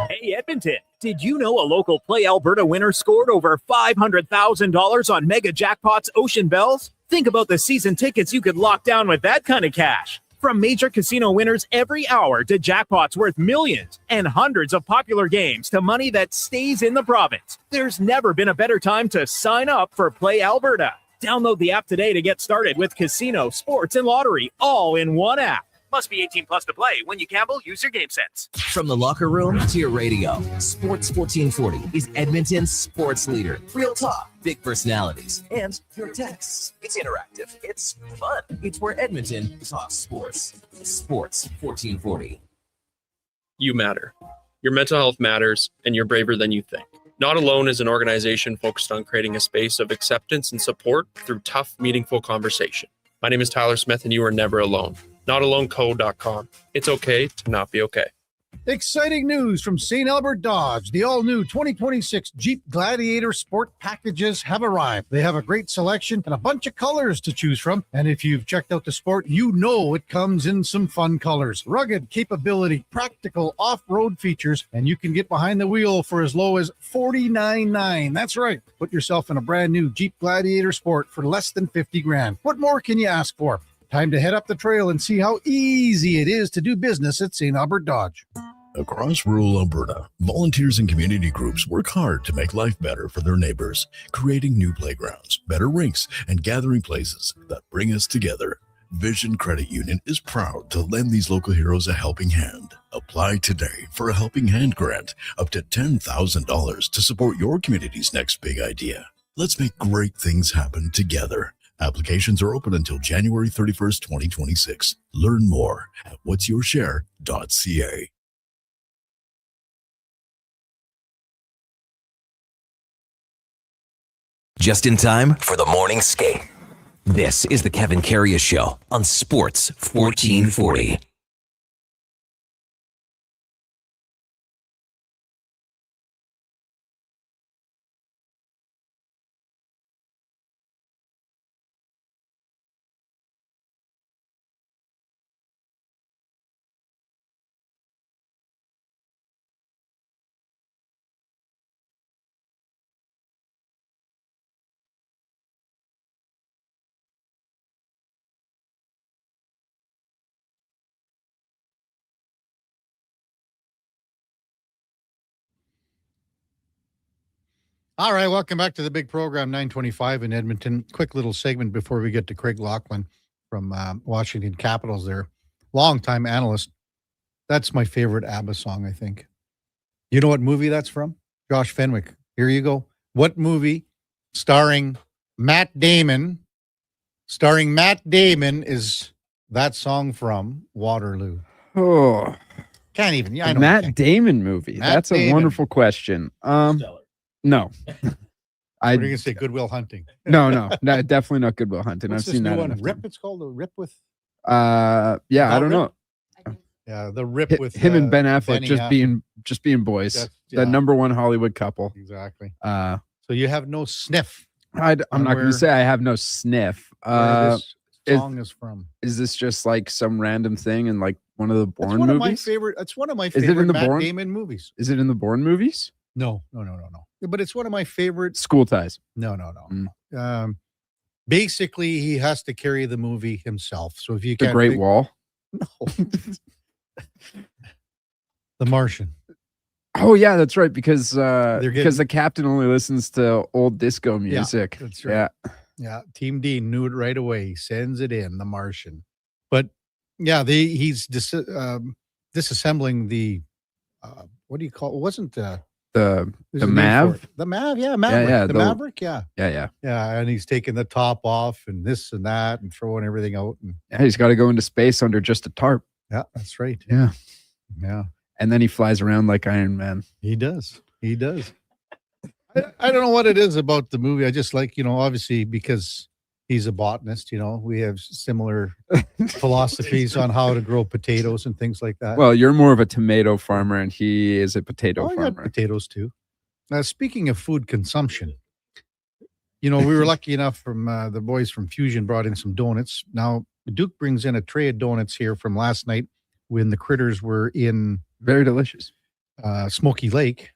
Hey, Edmonton, did you know a local Play Alberta winner scored over $500,000 on Mega Jackpots Ocean Bells? Think about the season tickets you could lock down with that kind of cash. From major casino winners every hour to jackpots worth millions and hundreds of popular games to money that stays in the province, there's never been a better time to sign up for Play Alberta. Download the app today to get started with casino, sports, and lottery all in one app. Must be 18 plus to play. When you gamble, use your game sense. From the locker room to your radio, Sports 1440 is Edmonton's sports leader. Real talk, big personalities, and your texts. It's interactive. It's fun. It's where Edmonton talks sports. Sports 1440. You matter. Your mental health matters, and you're braver than you think. Not Alone is an organization focused on creating a space of acceptance and support through tough, meaningful conversation. My name is Tyler Smith, and you are never alone. NotAloneCo.com. It's okay to not be okay. Exciting news from St. Albert Dodge. The all-new 2026 Jeep Gladiator Sport packages have arrived. They have a great selection and a bunch of colors to choose from. And if you've checked out the Sport, you know it comes in some fun colors. Rugged capability, practical off-road features, and you can get behind the wheel for as low as $49,900. That's right. Put yourself in a brand new Jeep Gladiator Sport for less than $50,000. What more can you ask for? Time to head up the trail and see how easy it is to do business at St. Albert Dodge. Across rural Alberta, volunteers and community groups work hard to make life better for their neighbors, creating new playgrounds, better rinks, and gathering places that bring us together. Vision Credit Union is proud to lend these local heroes a helping hand. Apply today for a Helping Hand grant up to $10,000 to support your community's next big idea. Let's make great things happen together. Applications are open until January 31st, 2026. Learn more at whatsyourshare.ca. Just in time for the morning skate. This is the Kevin Karius Show on Sports 1440. All right, welcome back to the big program, 925 in Edmonton. Quick little segment before we get to Craig Laughlin from Washington Capitals there. Longtime analyst. That's my favorite ABBA song, I think. You know what movie that's from? Josh Fenwick. Here you go. What movie starring Matt Damon is that song from Waterloo? Oh, can't even. I know Matt Damon movie. That's a wonderful question. No. What are you gonna say? Good Will Hunting? No, definitely not Good Will Hunting. What's I've this seen new that. one? Rip. It's called the Rip with. Yeah, I don't know. Yeah, the Rip with him and Ben Affleck Benny just being boys. That's- The number one Hollywood couple. Exactly. So you have no sniff. I'm not going to say I have no sniff. Where this song is from. Is this just like some random thing in like one of the Bourne It's one movies? of my favorite. It's one of my Is it favorite in the Matt Bourne? Damon movies. Is it in the Bourne movies? No. But it's one of my favorite. School Ties. No. Basically, he has to carry the movie himself. So if you The can't Great think- Wall. No. The Martian. Oh yeah, that's right. Because getting- because the captain only listens to old disco music. That's right. Yeah. Team Dean knew it right away. He sends it in, The Martian. But yeah, he's disassembling the what do you call it? It wasn't The there's the a name for Mav. it. The Mav, yeah, Maverick. The Maverick, yeah. Yeah. Yeah, and he's taking the top off and this and that and throwing everything out. And Yeah, he's got to go into space under just a tarp. yeah, that's right. Yeah. Yeah. And then he flies around like Iron Man. He does. I don't know what it is about the movie. I just like, obviously because he's a botanist, we have similar philosophies on how to grow potatoes and things like that. Well, you're more of a tomato farmer, and he is a potato I got farmer. potatoes too. Speaking of food consumption, we were lucky enough from the boys from Fusion brought in some donuts. Now, Duke brings in a tray of donuts here from last night when the Critters were in Very delicious. Smoky Lake.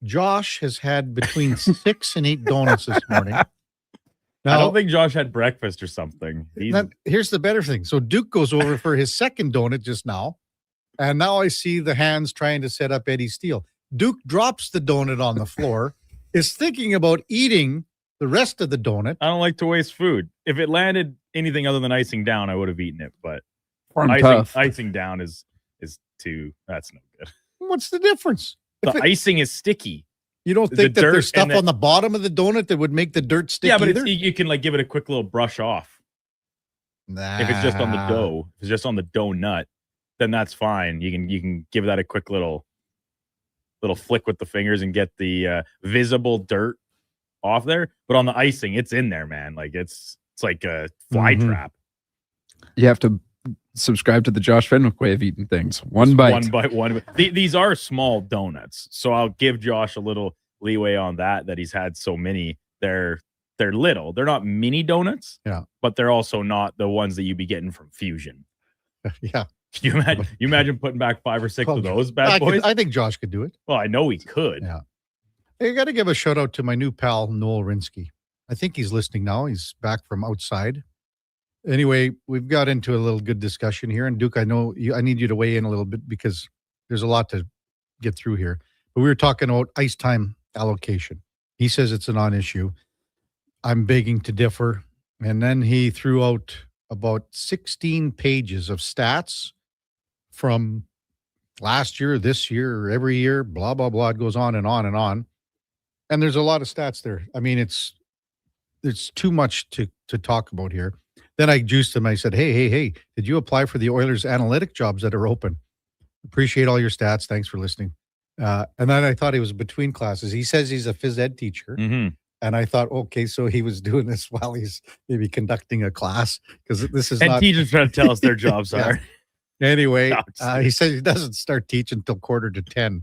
Josh has had between 6 and 8 donuts this morning. I don't think Josh had breakfast or something. Here's the better thing. So Duke goes over for his second donut just now, and now I see the hands trying to set up Eddie Steele. Duke drops the donut on the floor, is thinking about eating the rest of the donut. I don't like to waste food. If it landed anything other than icing down, I would have eaten it. But Farm tough. icing down is too. That's no good. What's the difference? The icing is sticky. You don't The think that dirt there's stuff and the- on the bottom of the donut that would make the dirt stick Yeah, but either? you can like give it a quick little brush off. If it's just on the dough, if it's just on the donut, then that's fine. You can give that a quick little flick with the fingers and get the visible dirt off there. But on the icing, it's in there, man. Like it's like a fly trap. You have to subscribe to the Josh Fenwick way of eating things. One bite. One. These are small donuts, so I'll give Josh a little leeway on that he's had so many. They're little. They're not mini donuts. Yeah. But they're also not the ones that you'd be getting from Fusion. Yeah. Can you imagine putting back 5 or 6 of those bad boys? I think Josh could do it. Well, I know he could. Yeah. I got to give a shout out to my new pal, Noel Rinsky. I think he's listening now. He's back from outside. Anyway, we've got into a little good discussion here. And Duke, I know I need you to weigh in a little bit because there's a lot to get through here. But we were talking about ice time allocation. He says it's a non-issue. I'm begging to differ. And then he threw out about 16 pages of stats from last year, this year, every year, blah, blah, blah. It goes on and on and on. And there's a lot of stats there. I mean, it's too much to talk about here. Then I juiced him. I said, hey, did you apply for the Oilers analytic jobs that are open? Appreciate all your stats. Thanks for listening. And then I thought he was between classes. He says he's a phys ed teacher. Mm-hmm. And I thought, okay, so he was doing this while he's maybe conducting a class because this is And not... teachers trying to tell us their jobs Yeah. are. Anyway, No, he says he doesn't start teaching until 9:45.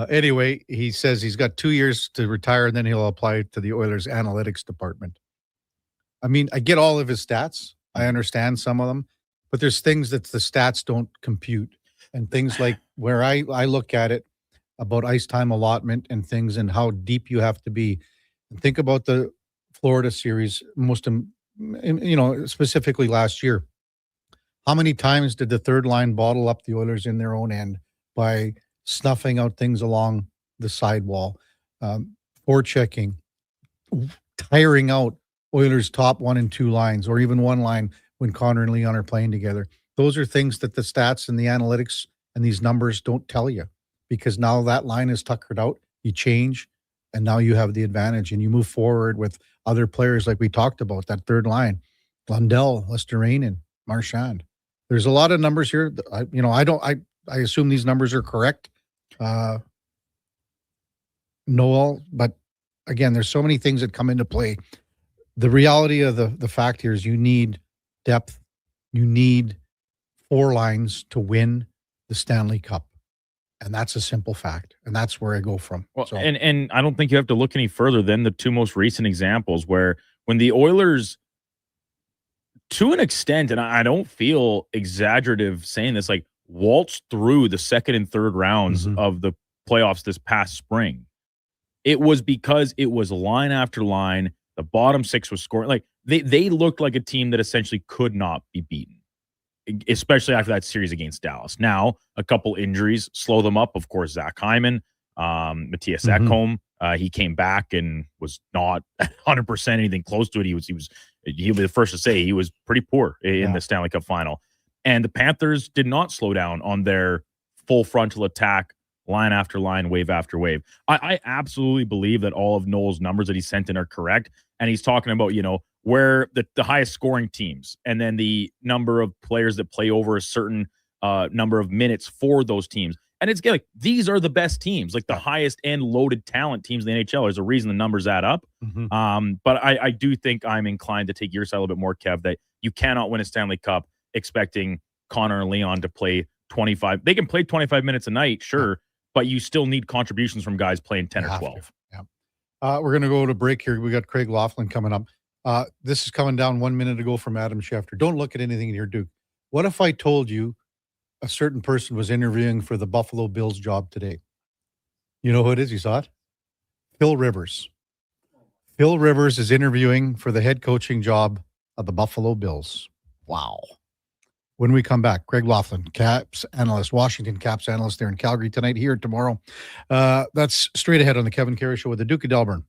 Anyway, he says he's got 2 years to retire and then he'll apply to the Oilers analytics department. I mean, I get all of his stats. I understand some of them, but there's things that the stats don't compute. And things like where I look at it about ice time allotment and things and how deep you have to be. And think about the Florida series, specifically last year. How many times did the third line bottle up the Oilers in their own end by snuffing out things along the sidewall? forechecking, tiring out Oilers' top 1 and 2 lines, or even one line when Connor and Leon are playing together. Those are things that the stats and the analytics and these numbers don't tell you, because now that line is tuckered out. You change, and now you have the advantage, and you move forward with other players like we talked about, that third line, Lundell, Lesterainen, Marchand. There's a lot of numbers here. I assume these numbers are correct, Noel, but again, there's so many things that come into play. The reality of the fact here is you need depth. You need 4 lines to win the Stanley Cup. And that's a simple fact. And that's where I go from. Well, and I don't think you have to look any further than the 2 most recent examples where when the Oilers, to an extent, and I don't feel exaggerative saying this, like waltzed through the second and third rounds of the playoffs this past spring, it was because it was line after line. The bottom 6 was scoring. Like they looked like a team that essentially could not be beaten, especially after that series against Dallas. Now, a couple injuries slow them up. Of course, Zach Hyman, Matthias Ekholm, he came back and was not 100% anything close to it. He'll be the first to say he was pretty poor in the Stanley Cup final. And the Panthers did not slow down on their full frontal attack, line after line, wave after wave. I absolutely believe that all of Noel's numbers that he sent in are correct. And he's talking about, where the highest scoring teams and then the number of players that play over a certain number of minutes for those teams. And it's like, these are the best teams, like the highest and loaded talent teams in the NHL. There's a reason the numbers add up. But I do think I'm inclined to take your side a little bit more, Kev, that you cannot win a Stanley Cup expecting Connor and Leon to play 25. They can play 25 minutes a night, sure, but you still need contributions from guys playing 10 or 12. We're going to go to break here. We got Craig Laughlin coming up. This is coming down 1 minute ago from Adam Schefter. Don't look at anything in here, Duke. What if I told you a certain person was interviewing for the Buffalo Bills job today? You know who it is? You saw it? Phil Rivers. Phil Rivers is interviewing for the head coaching job of the Buffalo Bills. Wow. When we come back, Craig Laughlin, Caps analyst, Washington Caps analyst there in Calgary tonight, here tomorrow. That's straight ahead on the Kevin Karius Show with the Duke of Delburne.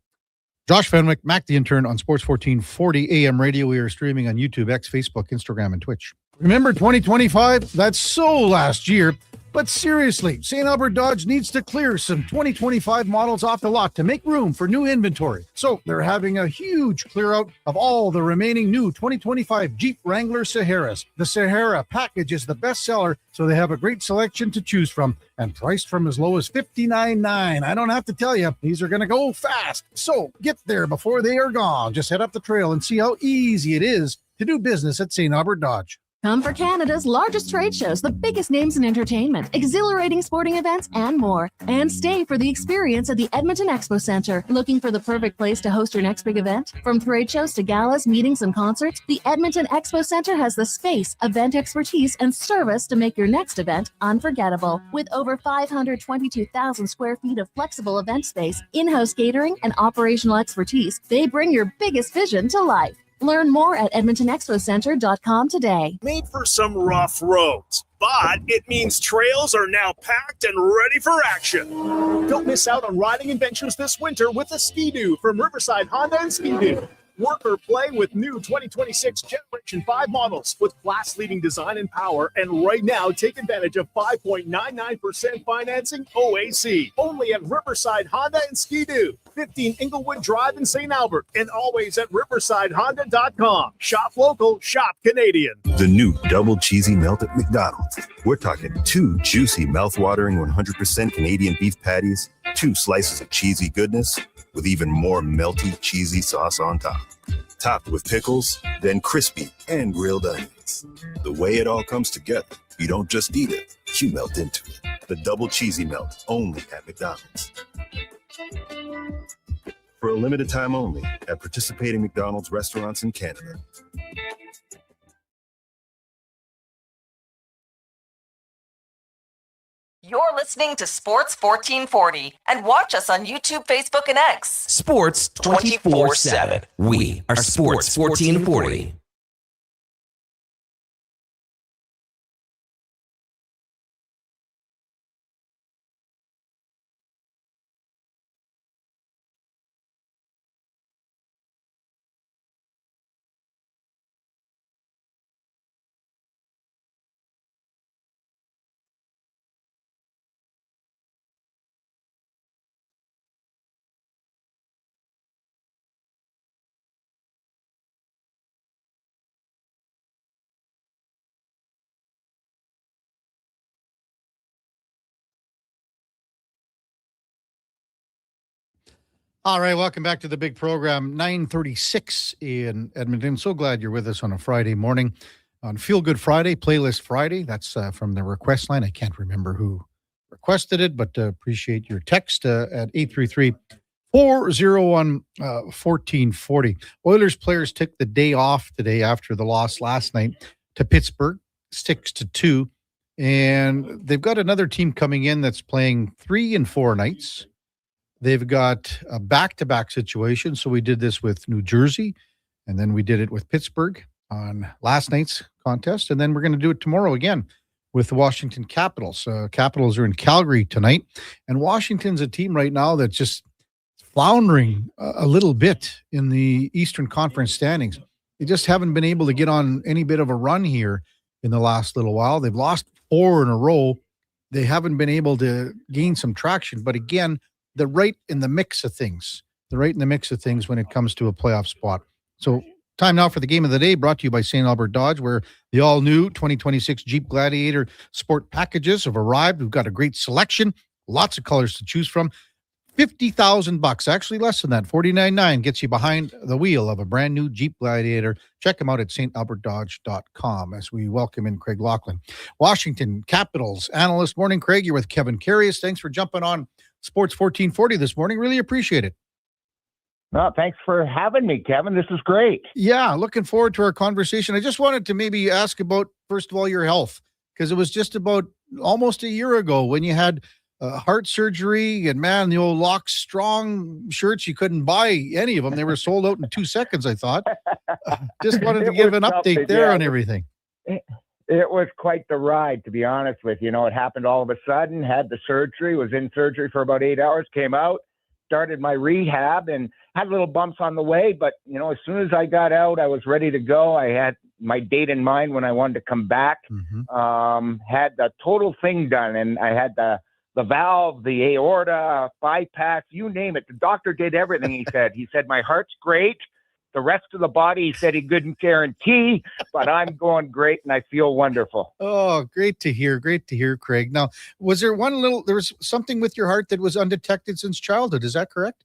Josh Fenwick, Mac the Intern on Sports 1440 AM radio. We are streaming on YouTube, X, Facebook, Instagram, and Twitch. Remember 2025? That's so last year. But seriously, St. Albert Dodge needs to clear some 2025 models off the lot to make room for new inventory. So they're having a huge clear out of all the remaining new 2025 Jeep Wrangler Saharas. The Sahara package is the best seller, so they have a great selection to choose from and priced from as low as $59.9. I don't have to tell you, these are going to go fast. So get there before they are gone. Just head up the trail and see how easy it is to do business at St. Albert Dodge. Come for Canada's largest trade shows, the biggest names in entertainment, exhilarating sporting events, and more. And stay for the experience at the Edmonton Expo Centre. Looking for the perfect place to host your next big event? From trade shows to galas, meetings, and concerts, the Edmonton Expo Centre has the space, event expertise, and service to make your next event unforgettable. With over 522,000 square feet of flexible event space, in-house catering, and operational expertise, they bring your biggest vision to life. Learn more at edmontonexpocenter.com today. Made for some rough roads, but it means trails are now packed and ready for action. Don't miss out on riding adventures this winter with a Ski-Doo from Riverside Honda and Ski-Doo. Work or play with new 2026 Generation 5 models with class-leading design and power. And right now, take advantage of 5.99% financing OAC. Only at Riverside Honda and Ski-Doo. 15 Inglewood Drive in St. Albert. And always at riversidehonda.com. Shop local, shop Canadian. The new double cheesy melt at McDonald's. We're talking 2 juicy, mouth-watering 100% Canadian beef patties, 2 slices of cheesy goodness, with even more melty, cheesy sauce on top. Topped with pickles, then crispy and grilled onions. The way it all comes together, you don't just eat it, you melt into it. The double cheesy melt, only at McDonald's. For a limited time only, at participating McDonald's restaurants in Canada. You're listening to Sports 1440 and watch us on YouTube, Facebook, and X. Sports 24/7. We are Sports 1440. All right, welcome back to the big program, 9:36 in Edmonton. So glad you're with us on a Friday morning on Feel Good Friday, Playlist Friday. That's from the request line. I can't remember who requested it, but appreciate your text at 833-401-1440. Oilers players took the day off today after the loss last night to Pittsburgh, 6-2. And they've got another team coming in that's playing 3 and 4 nights. They've got a back-to-back situation. So we did this with New Jersey, and then we did it with Pittsburgh on last night's contest. And then we're going to do it tomorrow again with the Washington Capitals. Capitals are in Calgary tonight. And Washington's a team right now that's just floundering a little bit in the Eastern Conference standings. They just haven't been able to get on any bit of a run here in the last little while. They've lost 4 in a row. They haven't been able to gain some traction. But again, they're right in the mix of things. They're right in the mix of things when it comes to a playoff spot. So time now for the game of the day, brought to you by St. Albert Dodge, where the all-new 2026 Jeep Gladiator Sport packages have arrived. We've got a great selection, lots of colors to choose from. $50,000, actually less than that. $49,900 gets you behind the wheel of a brand new Jeep Gladiator. Check them out at stalbertdodge.com as we welcome in Craig Laughlin. Washington Capitals analyst. Morning, Craig. You're with Kevin Karius. Thanks for jumping on Sports 1440 this morning. Really appreciate it. No, thanks for having me, Kevin. This is great. Yeah, looking forward to our conversation. I just wanted to maybe ask about, first of all, your health, because it was just about almost a year ago when you had heart surgery, and man, the old Lock Strong shirts, you couldn't buy any of them. They were sold out in 2 seconds, I thought. Just wanted to give an update there on everything. It was quite the ride, to be honest with you. You know, it happened all of a sudden, had the surgery, was in surgery for about 8 hours, came out, started my rehab, and had little bumps on the way. But, you know, as soon as I got out, I was ready to go. I had my date in mind when I wanted to come back, had the total thing done, and I had the valve, the aorta, bypass, you name it. The doctor did everything, he said. He said, my heart's great. The rest of the body, he said he couldn't guarantee, but I'm going great and I feel wonderful. Oh, great to hear. Great to hear, Craig. Now, there was something with your heart that was undetected since childhood. Is that correct?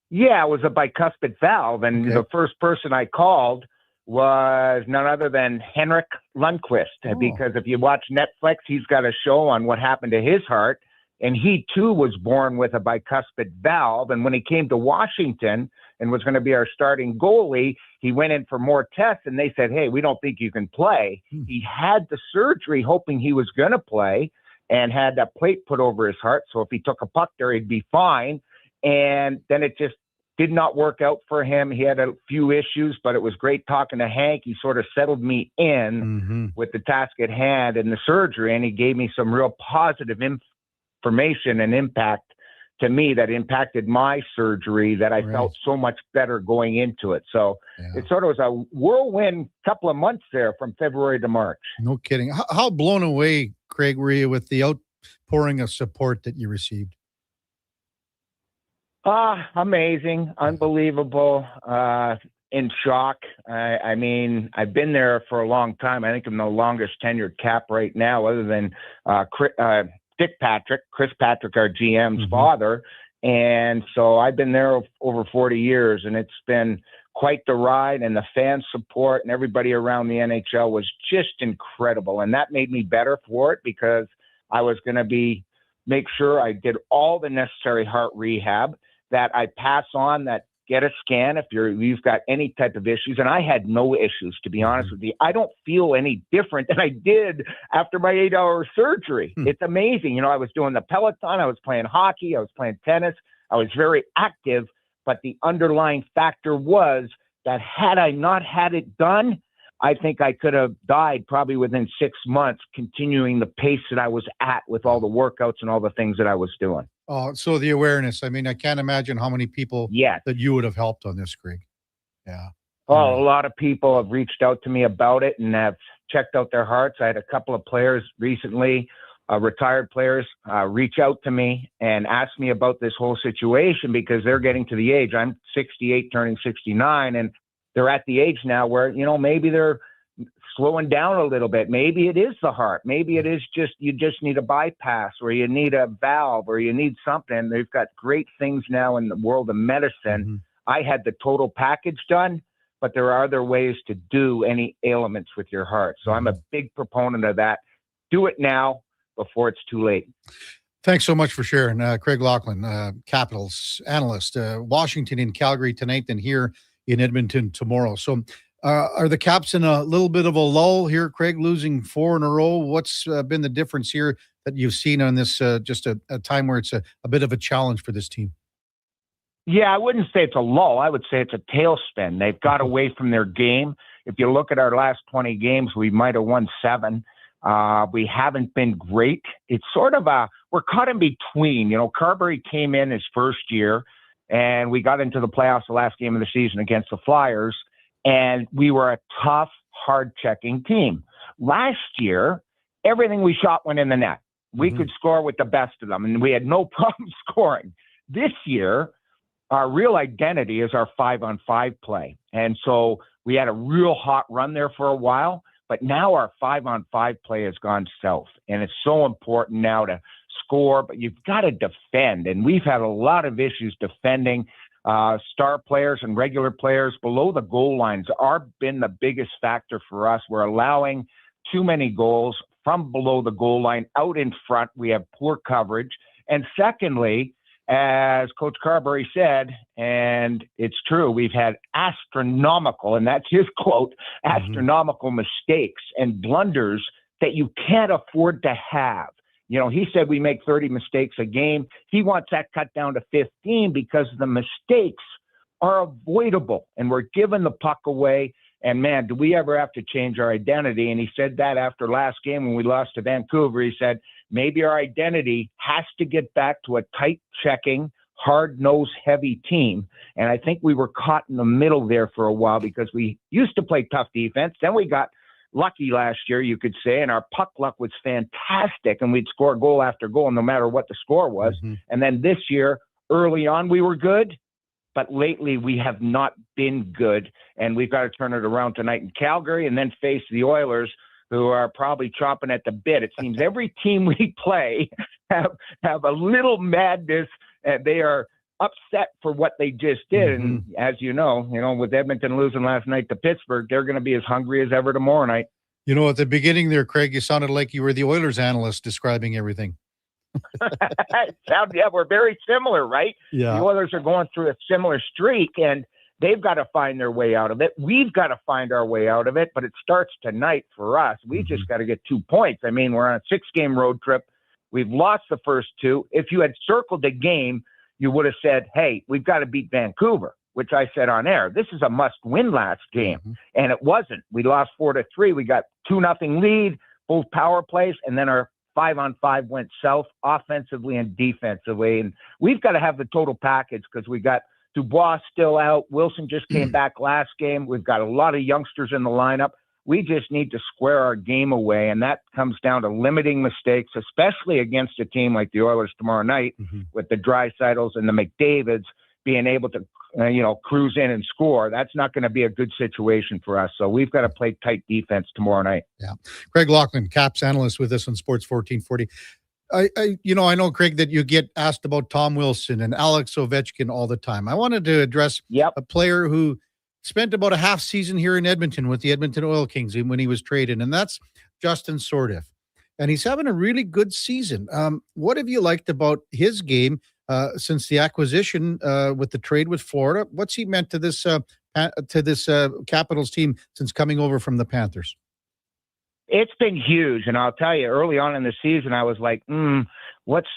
Yeah, it was a bicuspid valve. And the first person I called was none other than Henrik Lundqvist, because if you watch Netflix, he's got a show on what happened to his heart. And he too was born with a bicuspid valve. And when he came to Washington and was going to be our starting goalie, he went in for more tests and they said, hey, we don't think you can play. He had the surgery hoping he was going to play and had that plate put over his heart. So if he took a puck there, he'd be fine. And then it just did not work out for him. He had a few issues, but it was great talking to Hank. He sort of settled me in with the task at hand and the surgery, and he gave me some real positive information and impact to me that impacted my surgery that I felt so much better going into it. So it sort of was a whirlwind couple of months there from February to March. No kidding. How blown away, Craig, were you with the outpouring of support that you received? Amazing, unbelievable, in shock. I mean, I've been there for a long time. I think I'm the longest tenured Cap right now, other than Chris Patrick, our GM's father. And so I've been there over 40 years, and it's been quite the ride, and the fan support and everybody around the NHL was just incredible. And that made me better for it, because I was going to make sure I did all the necessary heart rehab, that I pass on, that get a scan if you've got any type of issues. And I had no issues, to be honest with you. I don't feel any different than I did after my 8-hour surgery. It's amazing. You know, I was doing the Peloton, I was playing hockey, I was playing tennis, I was very active, but the underlying factor was that had I not had it done, I think I could have died probably within 6 months, continuing the pace that I was at with all the workouts and all the things that I was doing. Oh, so the awareness. I mean, I can't imagine how many people that you would have helped on this, Craig. Yeah. Oh, a lot of people have reached out to me about it and have checked out their hearts. I had a couple of players recently, retired players, reach out to me and ask me about this whole situation, because they're getting to the age. I'm 68, turning 69, and they're at the age now where, you know, maybe they're slowing down a little bit. Maybe it is the heart. Maybe it is just you just need a bypass, or you need a valve, or you need something. They've got great things now in the world of medicine. I had the total package done, but there are other ways to do any ailments with your heart. So I'm a big proponent of that. Do it now before it's too late. Thanks so much for sharing. Craig Laughlin, Capitals analyst, Washington and Calgary tonight, and here in Edmonton tomorrow. So are the Caps in a little bit of a lull here, Craig, losing 4 in a row? What's been the difference here that you've seen on this just a time where it's a bit of a challenge for this team? Yeah, I wouldn't say it's a lull. I would say it's a tailspin. They've got away from their game. If you look at our last 20 games, we might have won 7. We haven't been great. It's sort of we're caught in between. You know, Carberry came in his first year, and we got into the playoffs the last game of the season against the Flyers, and we were a tough, hard-checking team. Last year, everything we shot went in the net. We could score with the best of them, and we had no problem scoring. This year, our real identity is our 5-on-5 play. And so we had a real hot run there for a while, but now our 5-on-5 play has gone south. And it's so important now to score, but you've got to defend. And we've had a lot of issues defending star players and regular players below the goal lines are been the biggest factor for us. We're allowing too many goals from below the goal line out in front. We have poor coverage. And secondly, as Coach Carberry said, and it's true, we've had astronomical, and that's his quote, astronomical mistakes and blunders that you can't afford to have. You know, he said we make 30 mistakes a game. He wants that cut down to 15 because the mistakes are avoidable, and we're giving the puck away. And, man, do we ever have to change our identity? And he said that after last game when we lost to Vancouver. He said, maybe our identity has to get back to a tight-checking, hard-nosed, heavy team. And I think we were caught in the middle there for a while because we used to play tough defense. Then we got lucky last year, you could say, and our puck luck was fantastic, and we'd score goal after goal no matter what the score was. And then this year, early on, we were good. But lately, we have not been good, and we've got to turn it around tonight in Calgary and then face the Oilers, who are probably chomping at the bit. It seems every team we play have a little madness, and they are upset for what they just did. And as you know, with Edmonton losing last night to Pittsburgh, they're going to be as hungry as ever tomorrow night. You know, at the beginning there, Craig, you sounded like you were the Oilers analyst describing everything. Yeah, we're very similar, right? Yeah. The Oilers are going through a similar streak, and they've got to find their way out of it. We've got to find our way out of it, but it starts tonight for us. We just got to get 2 points. I mean, we're on a 6-game road trip. We've lost the first 2. If you had circled the game, you would have said, hey, we've got to beat Vancouver, which I said on air. This is a must-win last game, and it wasn't. We lost 4-3. We got 2-0 lead, both power plays, and then our 5-on-5 went south offensively and defensively. And we've got to have the total package because we got Dubois still out. Wilson just came back last game. We've got a lot of youngsters in the lineup. We just need to square our game away, and that comes down to limiting mistakes, especially against a team like the Oilers tomorrow night with the Dreisaitl's and the McDavids being able to, cruise in and score. That's not going to be a good situation for us. So we've got to play tight defense tomorrow night. Yeah. Craig Laughlin, Caps analyst with us on Sports 1440. I know, Craig, that you get asked about Tom Wilson and Alex Ovechkin all the time. I wanted to address a player who spent about a half season here in Edmonton with the Edmonton Oil Kings when he was traded, and that's Justin Sordiff. And he's having a really good season. What have you liked about his game since the acquisition with the trade with Florida? What's he meant to this Capitals team since coming over from the Panthers? It's been huge, and I'll tell you, early on in the season, I was like, what's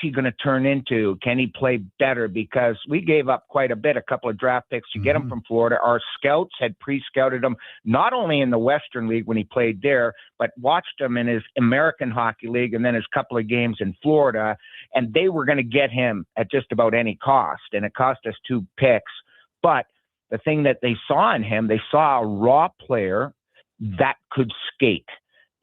he going to turn into? Can he play better? Because we gave up quite a bit, a couple of draft picks to get him from Florida. Our scouts had pre-scouted him not only in the Western League when he played there, but watched him in his American Hockey League and then his couple of games in Florida, and they were going to get him at just about any cost, and it cost us 2 picks. But the thing that they saw in him, they saw a raw player that could skate.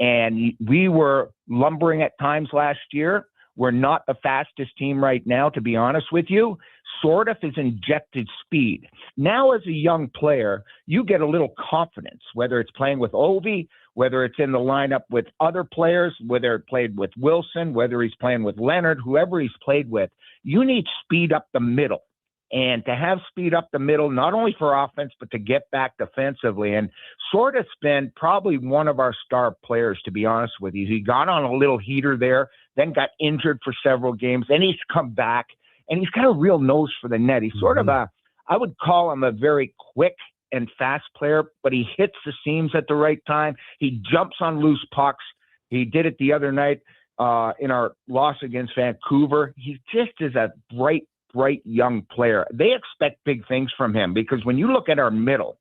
And we were lumbering at times last year. We're not the fastest team right now, to be honest with you. sort of is injected speed. Now, as a young player, you get a little confidence, whether it's playing with Ovi, whether it's in the lineup with other players, whether it played with Wilson, whether he's playing with Leonard, whoever he's played with. You need speed up the middle. And to have speed up the middle, not only for offense, but to get back defensively. And sort of been probably one of our star players, to be honest with you. He got on a little heater there, then got injured for several games. Then he's come back, and he's got a real nose for the net. He's sort of I would call him a very quick and fast player, but he hits the seams at the right time. He jumps on loose pucks. He did it the other night in our loss against Vancouver. He just is a bright young player. They expect big things from him because when you look at our middle,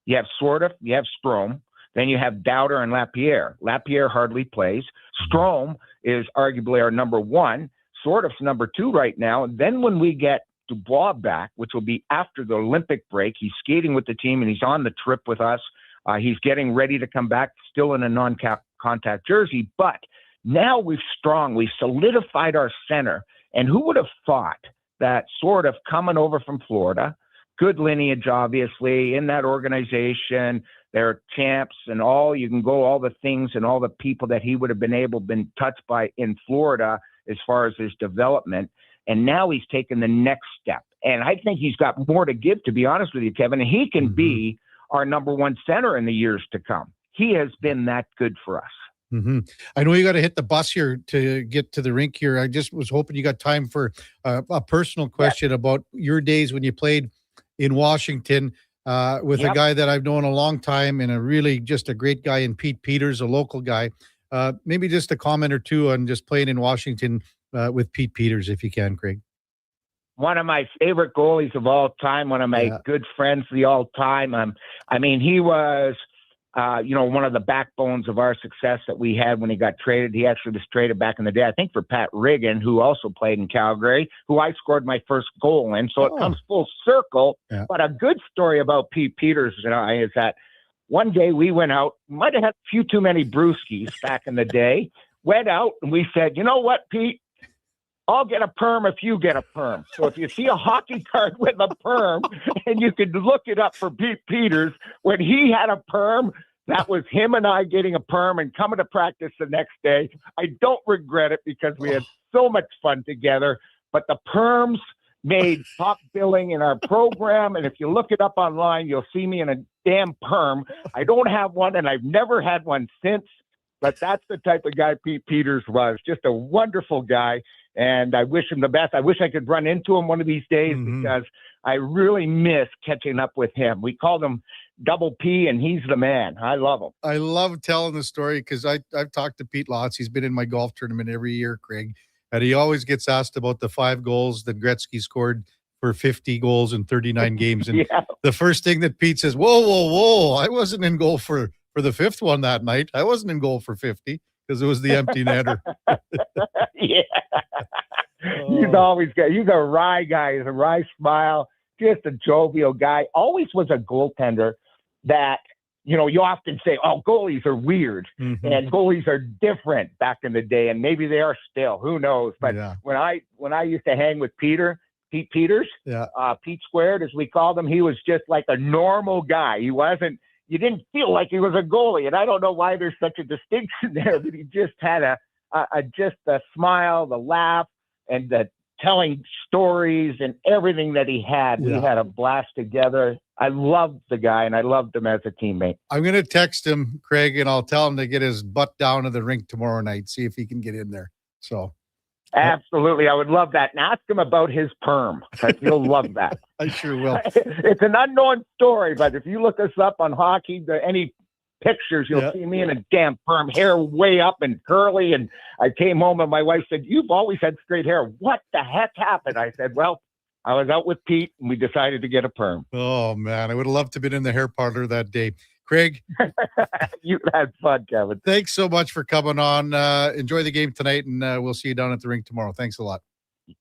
you have Sorda, you have Strome, then you have Dowder and Lapierre. Lapierre hardly plays. Strome is arguably our number one. Sorda's number two right now. And then when we get Dubois back, which will be after the Olympic break, he's skating with the team and he's on the trip with us. He's getting ready to come back, still in a non-contact jersey. But now we've solidified our center. And who would have thought that sort of coming over from Florida, good lineage, obviously, in that organization, they're champs and all, you can go all the things and all the people that he would have been touched by in Florida as far as his development. And now he's taken the next step. And I think he's got more to give, to be honest with you, Kevin, and he can be our number one center in the years to come. He has been that good for us. I know you got to hit the bus here to get to the rink here. I just was hoping you got time for a personal question about your days when you played in Washington with a guy that I've known a long time and a really just a great guy in Pete Peters, a local guy. Maybe just a comment or two on just playing in Washington with Pete Peters, if you can, Craig. One of my favorite goalies of all time, one of my good friends of the all time. I mean, he was one of the backbones of our success that we had when he got traded. He actually was traded back in the day, I think, for Pat Riggin, who also played in Calgary, who I scored my first goal in. So it comes full circle. Yeah. But a good story about Pete Peters and I is that one day we went out, might have had a few too many brewskis back in the day, went out and we said, you know what, Pete? I'll get a perm if you get a perm. So if you see a hockey card with a perm, and you could look it up for Pete Peters, when he had a perm, that was him and I getting a perm and coming to practice the next day. I don't regret it because we had so much fun together, but the perms made top billing in our program. And if you look it up online, you'll see me in a damn perm. I don't have one, and I've never had one since, but that's the type of guy Pete Peters was. Just a wonderful guy. And I wish him the best. I wish I could run into him one of these days because I really miss catching up with him. We called him Double P, and he's the man. I love him. I love telling the story because I've talked to Pete lots. He's been in my golf tournament every year, Craig. And he always gets asked about the 5 goals that Gretzky scored for 50 goals in 39 games. And the first thing that Pete says, whoa, I wasn't in goal for the 5th one that night. I wasn't in goal for 50 because it was the empty netter. He's a wry guy. He's a wry smile, just a jovial guy. Always was a goaltender that, you often say, oh, goalies are weird and goalies are different back in the day. And maybe they are still, who knows? But when I used to hang with Pete Peters, Pete Squared, as we called him, he was just like a normal guy. You didn't feel like he was a goalie. And I don't know why there's such a distinction there, but he just had a smile, the laugh, and the telling stories and everything that he had. We had a blast together. I loved the guy, and I loved him as a teammate. I'm going to text him, Craig, and I'll tell him to get his butt down to the rink tomorrow night, see if he can get in there. So, absolutely. I would love that. And ask him about his perm, because he'll love that. I sure will. It's an unknown story, but if you look us up on hockey, any pictures, you'll see me in a damn perm, hair way up and curly. And I came home and my wife said, "You've always had straight hair. What the heck happened?" I said, "Well, I was out with Pete and we decided to get a perm." Oh man, I would have loved to have been in the hair parlor that day. Craig, you had fun, Kevin. Thanks so much for coming on. Enjoy the game tonight, and we'll see you down at the rink tomorrow. Thanks a lot.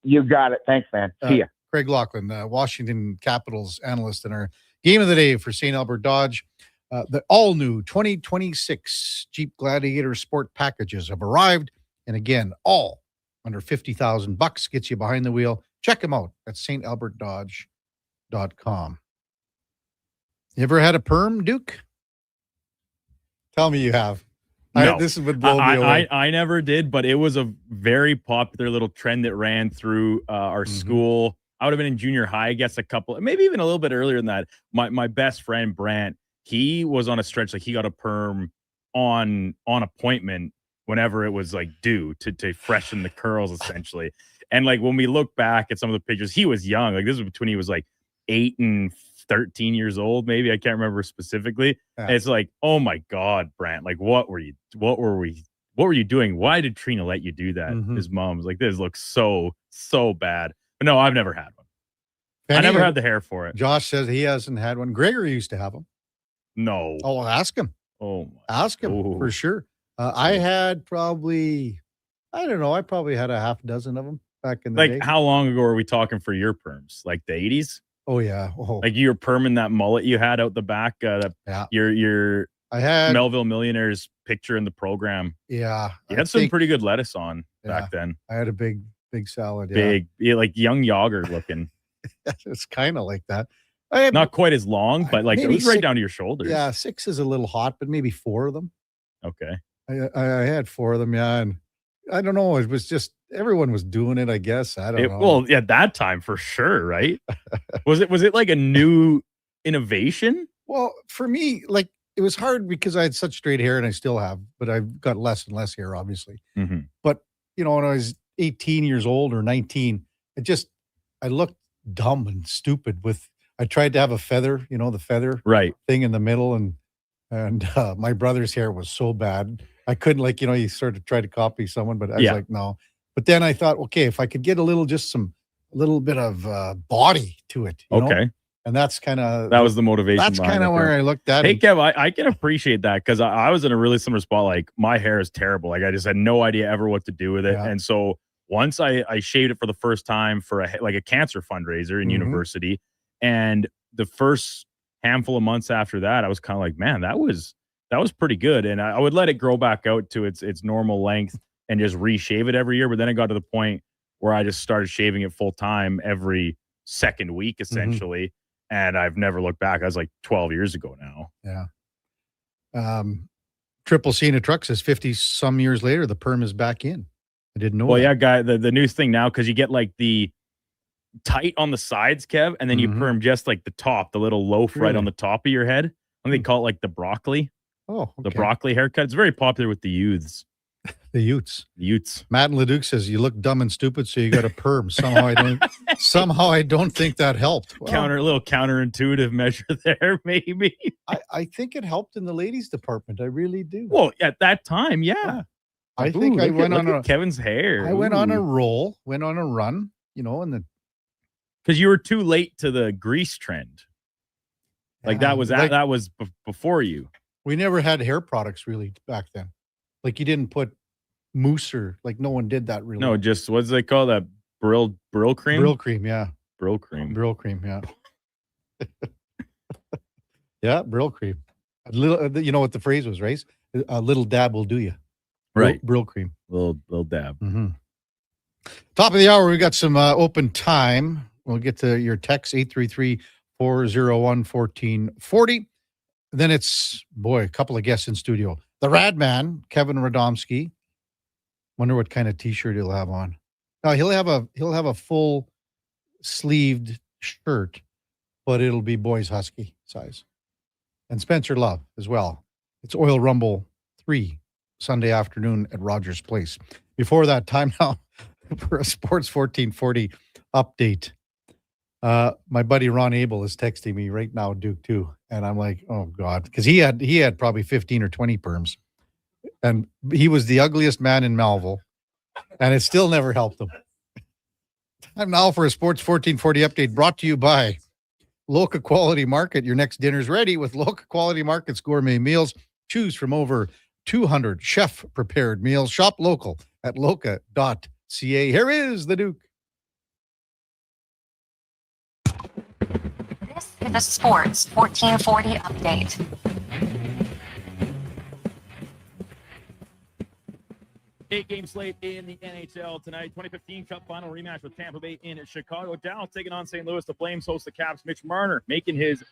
You got it. Thanks, man. See ya. Craig Laughlin, Washington Capitals analyst, and our game of the day for St. Albert Dodge. The all-new 2026 Jeep Gladiator Sport packages have arrived. And again, all under $50,000 gets you behind the wheel Check him out at stalbertdodge.com. You ever had a perm, Duke? Tell me you have. No. This would blow me away. I never did, but it was a very popular little trend that ran through our school. I would have been in junior high, I guess, maybe even a little bit earlier than that. My best friend, Brant, he was on a stretch, like he got a perm on appointment whenever it was like due to freshen the curls, essentially. And like when we look back at some of the pictures, he was young. Like this was between he was like 8 and 13 years old, maybe. I can't remember specifically. Yeah. And it's like, oh my God, Brant, like what were you doing? Why did Trina let you do that? His mom's like, this looks so bad. But no, I've never had one. I never had the hair for it. Josh says he hasn't had one. Gregory used to have them. No. Oh, ask him. Ask him for sure. I had probably had a half dozen of them back in the day. Like how long ago are we talking for your perms? Like the 80s? Oh yeah. Like you were perming that mullet you had out the back. Your I had Melville Millionaires picture in the program. Yeah. You had some pretty good lettuce on back then. I had a big salad. Big, like young Yager looking. It's kind of like that. Not quite as long, but like it was right down to your shoulders. Yeah, 6 is a little hot, but maybe 4 of them. Okay. I had 4 of them, yeah. And I don't know. It was just everyone was doing it, I guess. I don't know. Well, yeah, that time for sure, right? Was it like a new innovation? Well, for me, like it was hard because I had such straight hair and I still have, but I've got less and less hair, obviously. But when I was 18 years old or 19, I looked dumb and stupid I tried to have a feather, the feather thing in the middle, and my brother's hair was so bad. I couldn't you sort of try to copy someone, but I was like, no. But then I thought, okay, if I could get a little bit of body to it. You know? And that's that was the motivation. That's kind of where I looked at it. Hey, Kev, I can appreciate that because I was in a really similar spot. Like my hair is terrible. Like I just had no idea ever what to do with it. Yeah. And so once I shaved it for the first time for a cancer fundraiser in university, and the first handful of months after that, I was kind of like, man, that was pretty good. And I would let it grow back out to its normal length and just reshave it every year. But then it got to the point where I just started shaving it full time every second week, essentially. And I've never looked back. I was like 12 years ago now. Yeah. Triple C in a truck says 50 some years later, the perm is back in. I didn't know. Well, yeah, guy, the new thing now, because you get like the tight on the sides, Kev, and then you perm just like the top, the little loaf right on the top of your head. I think they call it like the broccoli. Oh, okay. The broccoli haircut. It's very popular with the youths. The Utes. Utes. Matt Leduc says you look dumb and stupid, so you got a perm. Somehow I don't think that helped. Well, a little counterintuitive measure there, maybe. I think it helped in the ladies department. I really do. Well, at that time, yeah. I think I went on Kevin's hair. I went on a roll, went on a run, and then because you were too late to the grease trend. Like that was before you. We never had hair products really back then. Like you didn't put mousse or no one did that really. No, just what's they call that? Brill cream? Brill cream, yeah. Brill cream, yeah. Yeah, Brill cream. A little, you know what the phrase was, right? A little dab will do you. Right. Brill cream. Little dab. Top of the hour, we got some open time. We'll get to your text, 833-401-1440. Then it's, a couple of guests in studio. The Rad Man, Kevin Radomski. Wonder what kind of T-shirt he'll have on. No, he'll have a full sleeved shirt, but it'll be boys husky size. And Spencer Love as well. It's Oil Rumble 3, Sunday afternoon at Rogers Place. Before that, time now for a Sports 1440 update. My buddy Ron Abel is texting me right now, Duke, too. And I'm like, oh, God. Because he had probably 15 or 20 perms. And he was the ugliest man in Melville. And it still never helped him. Time now for a Sports 1440 update brought to you by Loca Quality Market. Your next dinner's ready with Loca Quality Market's gourmet meals. Choose from over 200 chef-prepared meals. Shop local at loca.ca. Here is the Duke. This is the Sports 1440 update. 8-game slate in the NHL tonight. 2015 Cup Final rematch with Tampa Bay in Chicago. Dallas taking on St. Louis. The Flames host the Caps. Mitch Marner making his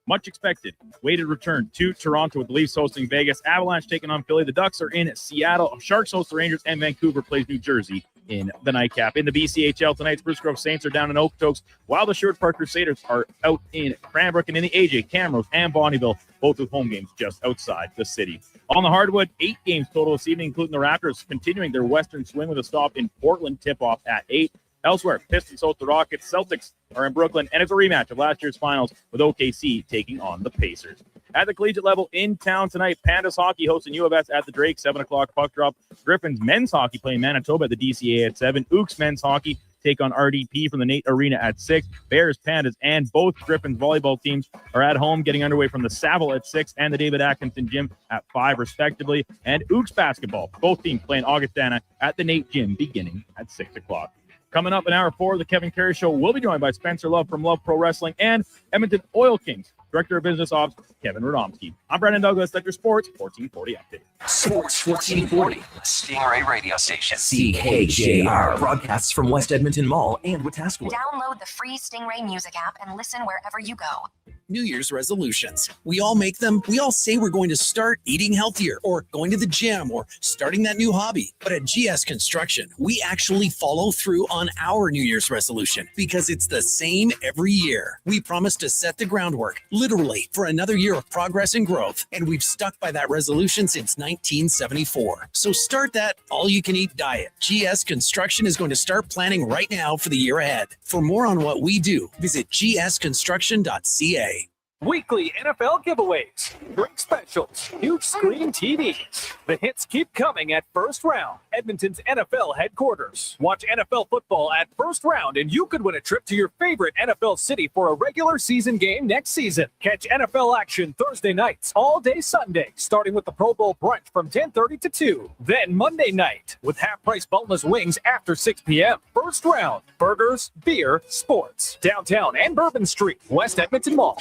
much-expected weighted return to Toronto with the Leafs hosting Vegas. Avalanche taking on Philly. The Ducks are in Seattle. Sharks host the Rangers, and Vancouver plays New Jersey in the nightcap. In the BCHL tonight, Spruce Grove Saints are down in Okotoks, while the Sherwood Park Crusaders are out in Cranbrook. And in the AJ, Camrose and Bonnyville, both with home games just outside the city. On the hardwood, 8 games total this evening, including the Raptors continuing their western swing with a stop in Portland, tip-off at 8. Elsewhere, Pistons host the Rockets. Celtics are in Brooklyn, and it's a rematch of last year's finals with OKC taking on the Pacers. At the collegiate level in town tonight, Pandas hockey hosting U of S at the Drake, 7 o'clock puck drop. Griffins men's hockey playing Manitoba at the DCA at 7. Ooks men's hockey take on RDP from the Nate Arena at 6. Bears, Pandas, and both Griffins volleyball teams are at home, getting underway from the Saville at 6 and the David Atkinson Gym at 5, respectively. And Ooks basketball, both teams playing Augustana at the Nate Gym beginning at 6 o'clock. Coming up in hour 4 of the Kevin Karius Show, we'll be joined by Spencer Love from Love Pro Wrestling and Edmonton Oil Kings Director of Business Ops, Kevin Radomski. I'm Brandon Douglas, that's your Sports 1440 update. Sports 1440, Stingray Radio Station. CKJR broadcasts from West Edmonton Mall and Wetaskiwin. Download the free Stingray music app and listen wherever you go. New Year's resolutions. We all make them. We all say we're going to start eating healthier or going to the gym or starting that new hobby. But at GS Construction, we actually follow through on our New Year's resolution because it's the same every year. We promise to set the groundwork, literally, for another year of progress and growth. And we've stuck by that resolution since 1974. So start that all-you-can-eat diet. GS Construction is going to start planning right now for the year ahead. For more on what we do, visit gsconstruction.ca. Weekly NFL giveaways, drink specials, huge screen TVs. The hits keep coming at First Round, Edmonton's NFL headquarters. Watch NFL football at First Round, and you could win a trip to your favorite NFL city for a regular season game next season. Catch NFL action Thursday nights, all day Sunday, starting with the Pro Bowl brunch from 10:30 to 2. Then Monday night with half-price boneless wings after 6 p.m. First Round, burgers, beer, sports. Downtown and Bourbon Street, West Edmonton Mall.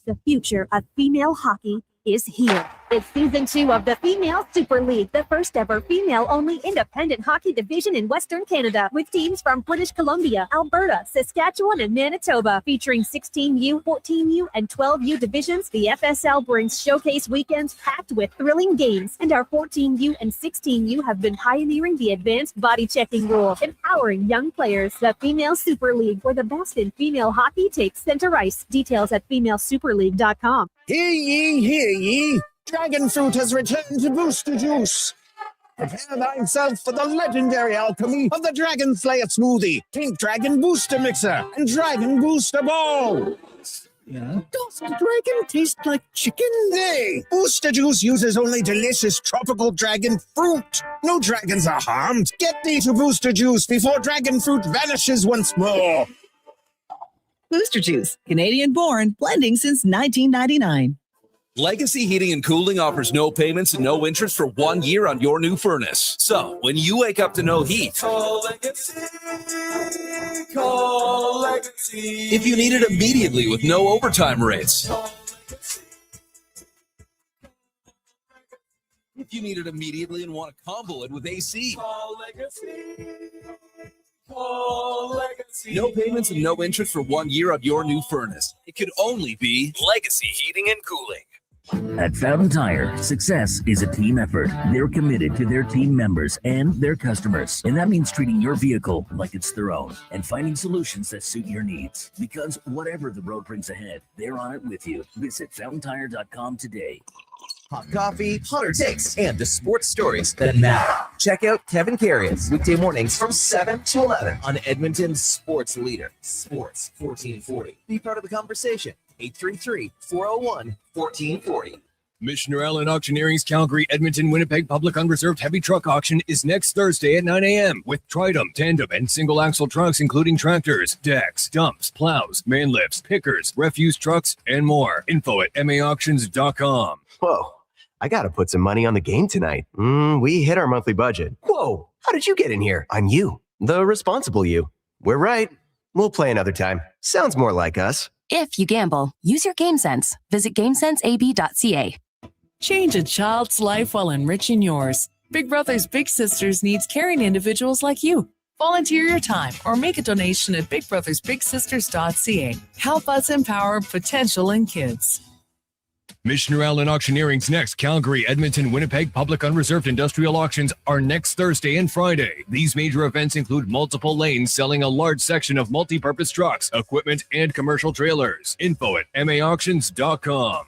The future of female hockey is here. It's season 2 of the Female Super League, the first ever female-only independent hockey division in Western Canada, with teams from British Columbia, Alberta, Saskatchewan, and Manitoba. Featuring 16U, 14U, and 12U divisions, the FSL brings showcase weekends packed with thrilling games, and our 14U and 16U have been pioneering the advanced body checking rule, empowering young players. The Female Super League, where the best in female hockey takes center ice. Details at femalesuperleague.com. Hear ye, hear ye. Dragon fruit has returned to Booster Juice. Prepare thyself for the legendary alchemy of the Dragon Slayer smoothie, Pink Dragon Booster Mixer, and Dragon Booster Bowl. Yeah. Does the dragon taste like chicken? Hey, Booster Juice uses only delicious tropical dragon fruit. No dragons are harmed. Get thee to Booster Juice before dragon fruit vanishes once more. Booster Juice, Canadian-born, blending since 1999. Legacy Heating and Cooling offers no payments and no interest for 1 year on your new furnace. So, when you wake up to no heat, call Legacy. Call Legacy. If you need it immediately with no overtime rates. If you need it immediately and want to combo it with AC. Call Legacy. Call Legacy. No payments and no interest for 1 year on your new furnace. It could only be Legacy Heating and Cooling. At Fountain Tire, success is a team effort. They're committed to their team members and their customers. And that means treating your vehicle like it's their own and finding solutions that suit your needs. Because whatever the road brings ahead, they're on it with you. Visit FountainTire.com today. Hot coffee, hotter takes, and the sports stories that matter. Check out Kevin Karius weekday mornings from 7 to 11 on Edmonton's Sports Leader, Sports 1440. Be part of the conversation. 833-401-1440. Missioner Allen Auctioneering's Calgary, Edmonton, Winnipeg Public Unreserved Heavy Truck Auction is next Thursday at 9 a.m. with Tridem, tandem, and single-axle trucks, including tractors, decks, dumps, plows, man lifts, pickers, refuse trucks, and more. Info at maauctions.com. Whoa, I gotta put some money on the game tonight. We hit our monthly budget. Whoa, how did you get in here? I'm you, the responsible you. We're right. We'll play another time. Sounds more like us. If you gamble, use your GameSense. Visit GameSenseAB.ca. Change a child's life while enriching yours. Big Brothers Big Sisters needs caring individuals like you. Volunteer your time or make a donation at bigbrothersbigsisters.ca. Help us empower potential in kids. Missioner Allen Auctioneering's next Calgary, Edmonton, Winnipeg Public Unreserved Industrial Auctions are next Thursday and Friday. These major events include multiple lanes selling a large section of multi-purpose trucks, equipment, and commercial trailers. Info at maauctions.com.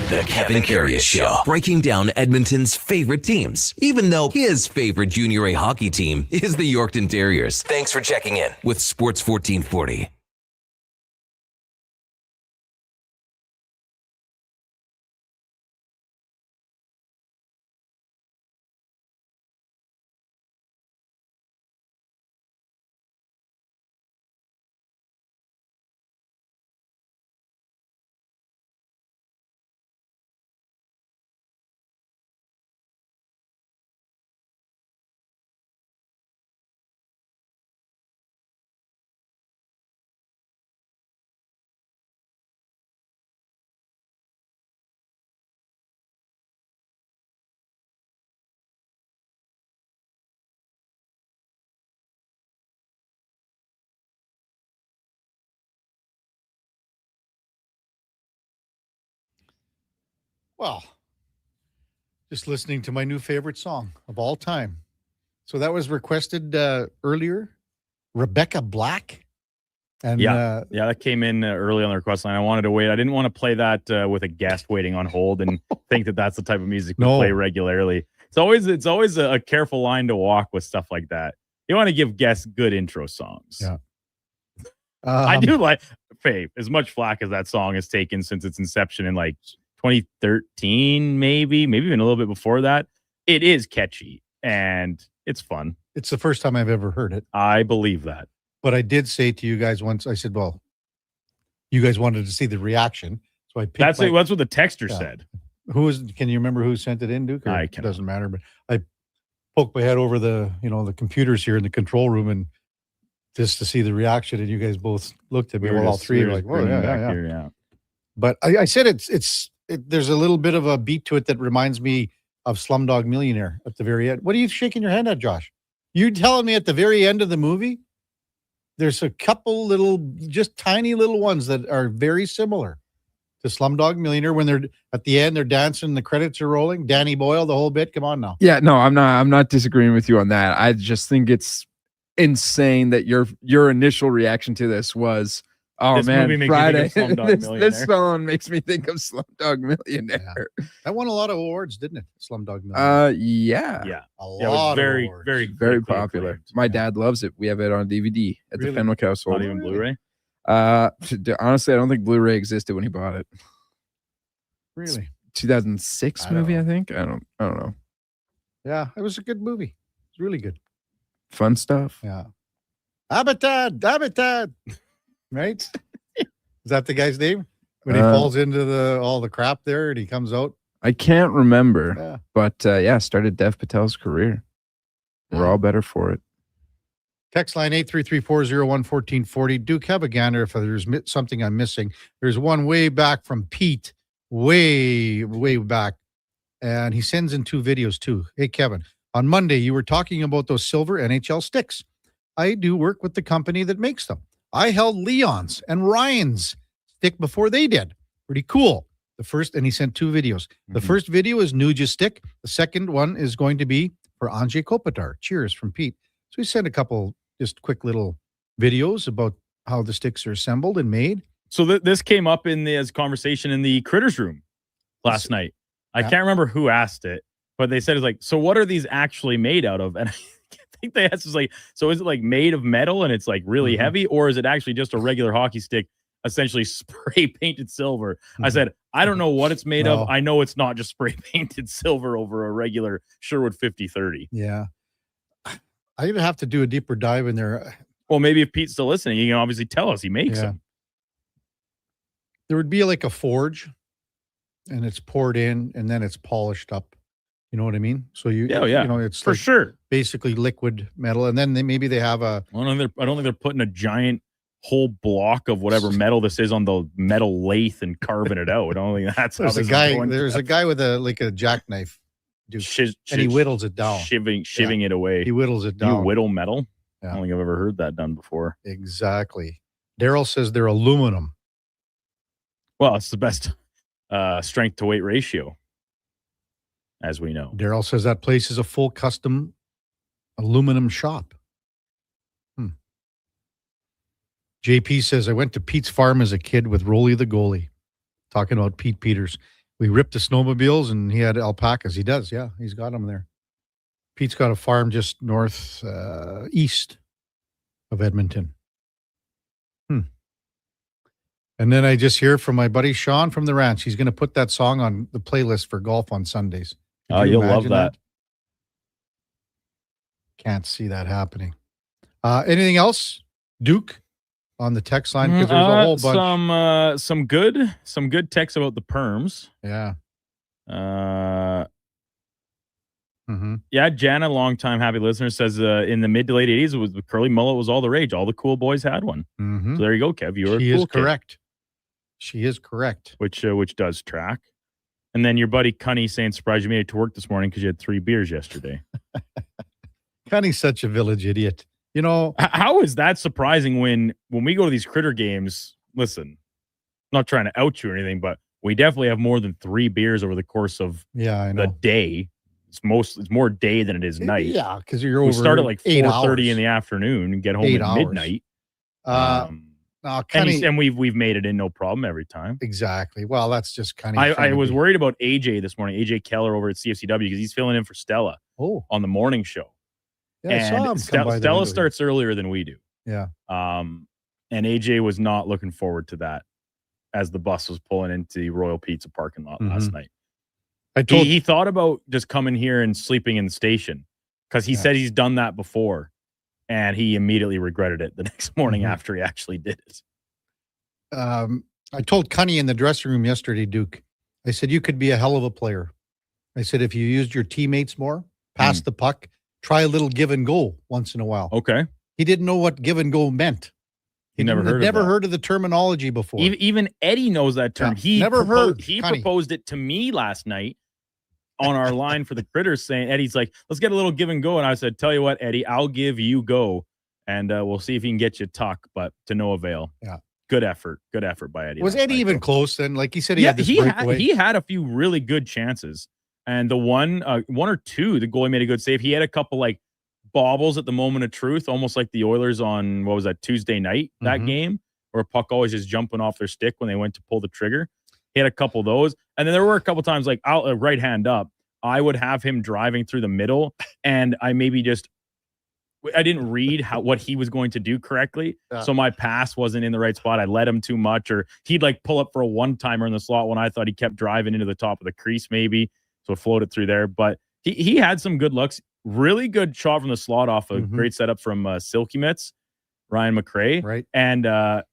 The Kevin Karius Show, breaking down Edmonton's favorite teams, even though his favorite Junior A hockey team is the Yorkton Terriers. Thanks for checking in with Sports 1440. Well, just listening to my new favorite song of all time. So that was requested earlier, Rebecca Black. And that came in early on the request line. I wanted to wait. I didn't want to play that with a guest waiting on hold and think that that's the type of music we play regularly. It's always a careful line to walk with stuff like that. You want to give guests good intro songs. Yeah. I do like Faye, as much flack as that song has taken since its inception in like 2013, maybe even a little bit before that. It is catchy and it's fun. It's the first time I've ever heard it. I believe that. But I did say to you guys once, I said, well, you guys wanted to see the reaction. So I picked that's what the texter said. Can you remember who sent it in, Duke? It doesn't matter, but I poked my head over the computers here in the control room and just to see the reaction, and you guys both looked at me. All three were like, "Well, yeah." But I said there's a little bit of a beat to it that reminds me of Slumdog Millionaire at the very end. What are you shaking your hand at, Josh? You telling me at the very end of the movie, there's a couple little, just tiny little ones that are very similar to Slumdog Millionaire when they're at the end, they're dancing, the credits are rolling. Danny Boyle, the whole bit. Come on now. Yeah, no, I'm not disagreeing with you on that. I just think it's insane that your initial reaction to this was, oh this man, Friday. This song makes me think of Slumdog Millionaire. Yeah. That won a lot of awards, didn't it? Slumdog Millionaire. Yeah. A lot. It was very, very popular. Acclaimed. My dad loves it. We have it on DVD at the Fenwick household. Not even Blu-ray. Honestly, I don't think Blu-ray existed when he bought it. Really? 2006 movie, I think. I don't know. Yeah, it was a good movie. It's really good. Fun stuff. Yeah. Habitat. Right? Is that the guy's name? When he falls into all the crap there and he comes out? I can't remember. But started Dev Patel's career. We're all better for it. Text line 833-401-1440. Duke, have a gander if there's something I'm missing. There's one way back from Pete. Way back. And he sends in 2 videos too. Hey, Kevin, on Monday, you were talking about those silver NHL sticks. I do work with the company that makes them. I held Leon's and Ryan's stick before they did. Pretty cool. The first, and he sent 2 videos. The first video is Nuja's stick. The second one is going to be for Anjay Kopitar. Cheers from Pete. So he sent a couple just quick little videos about how the sticks are assembled and made. So this came up in the conversation in the Critters room last night. I can't remember who asked it, but they said it's like, so what are these actually made out of? And I think they asked, like, so is it like made of metal and it's like really heavy, or is it actually just a regular hockey stick, essentially spray painted silver? I said, I don't know what it's made of. I know it's not just spray painted silver over a regular Sherwood 50/30. Yeah. I even have to do a deeper dive in there. Well, maybe if Pete's still listening, he can obviously tell us he makes them. There would be like a forge and it's poured in and then it's polished up. You know what I mean? So you know, it's for sure basically liquid metal. And then maybe they have a, I don't think they're putting a giant whole block of whatever metal this is on the metal lathe and carving it out. I don't think that's how There's this a guy. is going. There's a guy with a jackknife, dude, and he whittles it down, shivving it away. He whittles it You down. whittle metal? Yeah. I don't think I've ever heard that done before. Exactly. Daryl says they're aluminum. Well, it's the best strength to weight ratio, as we know. Daryl says that place is a full custom aluminum shop. JP says, I went to Pete's farm as a kid with Rolly the goalie. Talking about Pete Peters. We ripped the snowmobiles and he had alpacas. He does, yeah. He's got them there. Pete's got a farm just north east of Edmonton. And then I just hear from my buddy Sean from the ranch. He's going to put that song on the playlist for golf on Sundays. Oh, you'll love that. Can't see that happening. Anything else, Duke, on the text line? Because there's a whole bunch. Some good texts about the perms. Yeah. Yeah, Jana, longtime happy listener, says in the mid to late 80s, it was the curly mullet was all the rage. All the cool boys had one. So there you go, Kev. You're She a cool is correct. She is correct. Which does track. And then your buddy Cunny saying, surprised you made it to work this morning because you had 3 beers yesterday. Cunny's such a village idiot. You know, how is that surprising when we go to these critter games? Listen, I'm not trying to out you or anything, but we definitely have more than 3 beers over the course of the day. It's more day than it is night. Yeah, because you're over. We start at like 8 4:30 hours. in the afternoon and get home at midnight. And we've made it in no problem every time. Exactly. Well, that's just kind I was worried about AJ this morning, AJ Keller over at CFCW, because he's filling in for Stella on the morning show. Yeah, I saw him come by the Stella window. starts earlier than we do. Yeah. And AJ was not looking forward to that as the bus was pulling into the Royal Pizza parking lot last night. He thought about just coming here and sleeping in the station because he said he's done that before, and he immediately regretted it the next morning after he actually did it. I told Cunny in the dressing room yesterday, Duke, I said, you could be a hell of a player. I said, if you used your teammates more, pass the puck, try a little give and go once in a while. Okay. He didn't know what give and go meant. He never heard of the terminology before. Even Eddie knows that term. Yeah, He proposed it to me last night on our line for the Critters, saying, Eddie's like, let's get a little give and go. And I said, tell you what, Eddie, I'll give you go, and we'll see if he can get you tuck, but to no avail. Yeah. Good effort by Eddie. Was Eddie even close then? Like he said, he had this breakaway. He had a few really good chances. And the one or two, the goalie made a good save. He had a couple like bobbles at the moment of truth, almost like the Oilers on, what was that, Tuesday night, that game, where a puck always just jumping off their stick when they went to pull the trigger. He had a couple of those. And then there were a couple times, like right hand up, I would have him driving through the middle, and I didn't read what he was going to do correctly. So my pass wasn't in the right spot. I let him too much, or he'd like pull up for a one-timer in the slot when I thought he kept driving into the top of the crease maybe. So it floated through there. But he had some good looks. Really good shot from the slot off a great setup from Silky Mitts, Ryan McRae. Right. And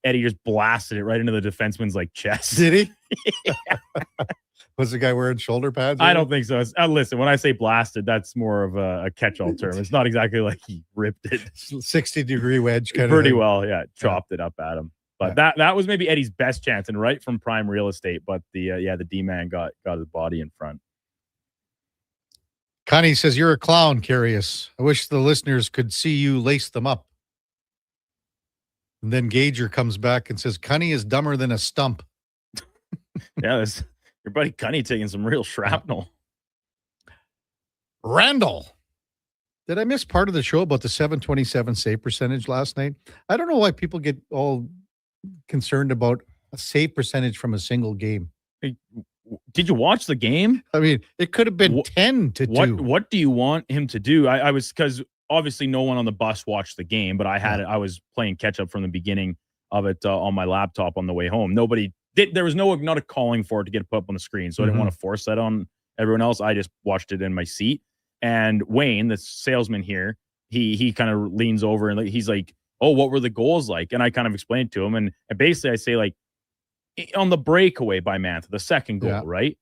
Eddie just blasted it right into the defenseman's like chest. Did he? Was the guy wearing shoulder pads? I don't think so. Listen, when I say blasted, that's more of a catch-all term. It's not exactly like he ripped it. 60-degree wedge kind of Pretty thing. well, yeah. Chopped it up at him. But that was maybe Eddie's best chance, and right from prime real estate. But the D-man got his body in front. Connie says, you're a clown, Karius. I wish the listeners could see you lace them up. And then Gager comes back and says, Connie is dumber than a stump. Yeah, that's your buddy Cunny taking some real shrapnel. Randall. Did I miss part of the show about the 727 save percentage last night? I don't know why people get all concerned about a save percentage from a single game. Hey, did you watch the game? I mean, it could have been 10-2. What do you want him to do? I was, because obviously no one on the bus watched the game, but I was playing catch up from the beginning of it on my laptop on the way home. Nobody did. There was not a calling for it to get put up on the screen, so I didn't want to force that on everyone else. I just watched it in my seat. And Wayne, the salesman here, he kind of leans over and he's like, "Oh, what were the goals like?" And I kind of explained to him, and basically I say, like, on the breakaway by Mantha, the second goal, right?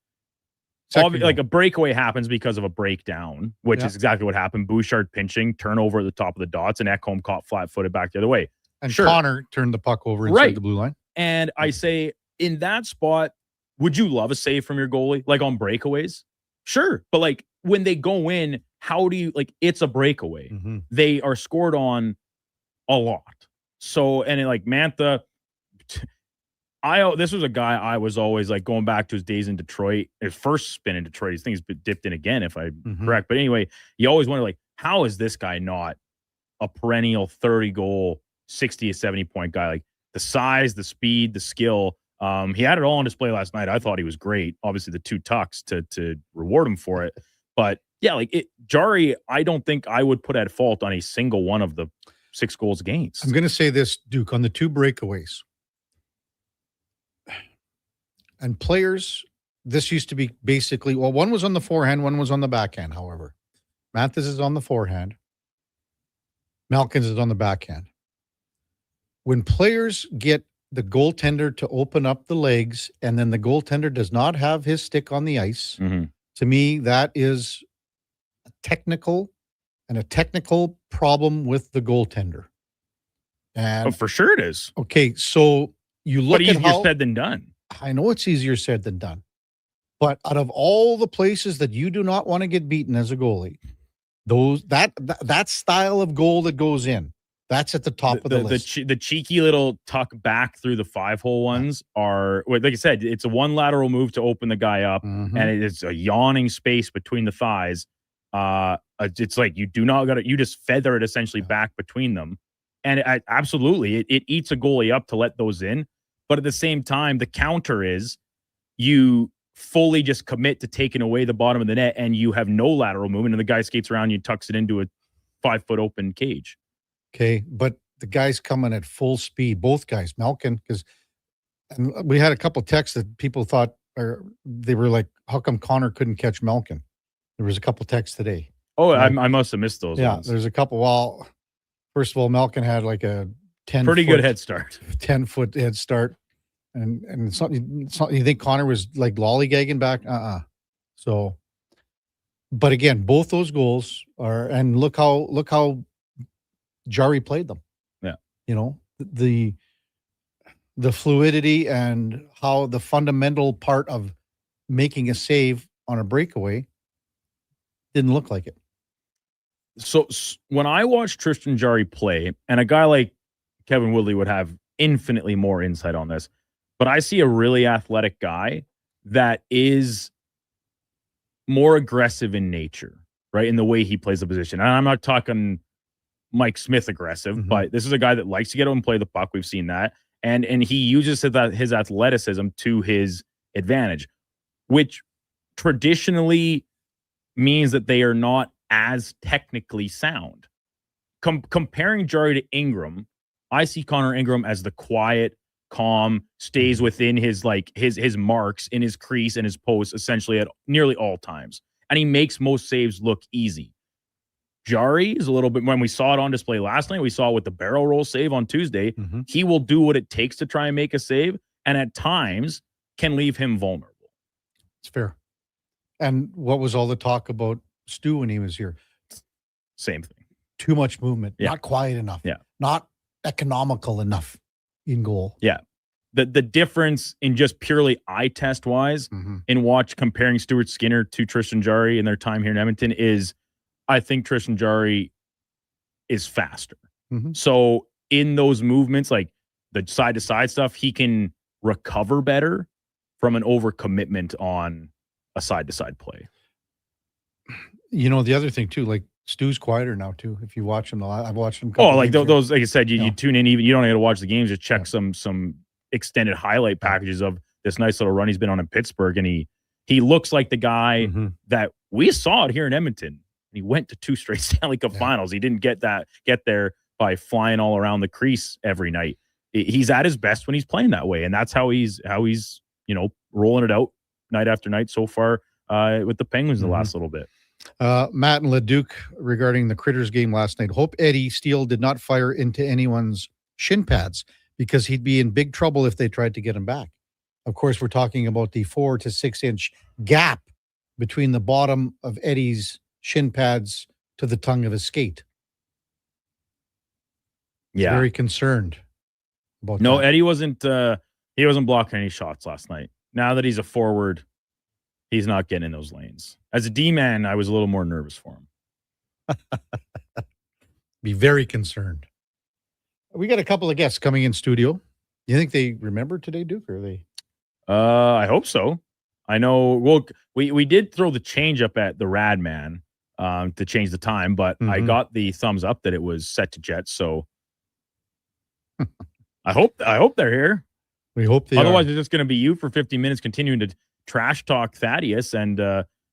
Like a breakaway happens because of a breakdown, which is exactly what happened. Bouchard pinching, turnover at the top of the dots, and Ekholm caught flat-footed back the other way. And Connor turned the puck over inside the blue line. And I say, in that spot, would you love a save from your goalie? Like on breakaways? Sure. But like when they go in, how do you, like, it's a breakaway. Mm-hmm. They are scored on a lot. So, and like Mantha, this was a guy I was always like going back to his days in Detroit, his first spin in Detroit. His thing's been dipped in again, if I'm correct. But anyway, you always wonder, like, how is this guy not a perennial 30 goal, 60 to 70 point guy? Like the size, the speed, the skill. He had it all on display last night. I thought he was great. Obviously, the 2 tucks to reward him for it. But yeah, like Jari, I don't think I would put at fault on a single one of the 6 goals against. I'm going to say this, Duke, on the 2 breakaways. And players, this used to be basically, well, one was on the forehand, one was on the backhand, however. Mathis is on the forehand. Malkins is on the backhand. When players get the goaltender to open up the legs and then the goaltender does not have his stick on the ice, to me, that is a technical problem with the goaltender. And for sure it is. Okay, so you look at easier said than done. I know it's easier said than done. But out of all the places that you do not want to get beaten as a goalie, that style of goal that goes in, that's at the top of the list. The cheeky little tuck back through the 5-hole ones are, like I said, it's a one lateral move to open the guy up, and it's a yawning space between the thighs. It's like you just feather it essentially back between them. And absolutely, it eats a goalie up to let those in. But at the same time, the counter is you fully just commit to taking away the bottom of the net and you have no lateral movement and the guy skates around, you tucks it into a 5-foot open cage. Okay, but the guy's coming at full speed, both guys, Malkin, and we had a couple texts that people thought, or they were like, how come Connor couldn't catch Malkin? There was a couple texts today. Oh, right? I must have missed those ones. There's a couple. Well, first of all, Malkin had like a 10 pretty good head start. 10-foot head start. And it's not, you think Connor was like lollygagging back? So, but again, both those goals are, and look how Jari played them. Yeah. You know, the fluidity and how the fundamental part of making a save on a breakaway didn't look like it. So when I watch Tristan Jari play, and a guy like Kevin Woodley would have infinitely more insight on this, but I see a really athletic guy that is more aggressive in nature, right? In the way he plays the position. And I'm not talking Mike Smith aggressive, but this is a guy that likes to get up and play the puck. We've seen that. And he uses his athleticism to his advantage, which traditionally means that they are not as technically sound. Comparing Jari to Ingram, I see Connor Ingram as the quiet, calm, stays within his marks in his crease and his post essentially at nearly all times. And he makes most saves look easy. Jari is a little bit, when we saw it on display last night, we saw it with the barrel roll save on Tuesday. He will do what it takes to try and make a save, and at times can leave him vulnerable. It's fair. And what was all the talk about Stu when he was here? Same thing. Too much movement, not quiet enough, not economical enough in goal. Yeah. The difference in just purely eye test wise in comparing Stuart Skinner to Tristan Jari in their time here in Edmonton is, I think Tristan Jari is faster. So in those movements, like the side to side stuff, he can recover better from an overcommitment on a side to side play. You know, the other thing too, like Stu's quieter now too. If you watch him, I've watched him. Like those, like I said, you tune in. Even you don't need to watch the games. Just check some extended highlight packages of this nice little run he's been on in Pittsburgh, and he looks like the guy that we saw it here in Edmonton. He went to 2 straight Stanley Cup finals. He didn't get there by flying all around the crease every night. He's at his best when he's playing that way, and that's how he's rolling it out night after night so far with the Penguins the last little bit. Matt and Leduc regarding the Critters game last night. Hope Eddie Steele did not fire into anyone's shin pads because he'd be in big trouble if they tried to get him back. Of course, we're talking about the 4 to 6 inch gap between the bottom of Eddie's shin pads to the tongue of his skate. Yeah. Very concerned about No, that. Eddie wasn't blocking any shots last night. Now that he's a forward, he's not getting in those lanes. As a D-man, I was a little more nervous for him. Be very concerned. We got a couple of guests coming in studio. You think they remember today, Duke, or are they? I hope so. I know. Well, we did throw the change up at the Rad Man to change the time, but I got the thumbs up that it was set to Jets. So I hope they're here. We hope they Otherwise, are. it's just going to be you for 50 minutes continuing to trash talk Thaddeus and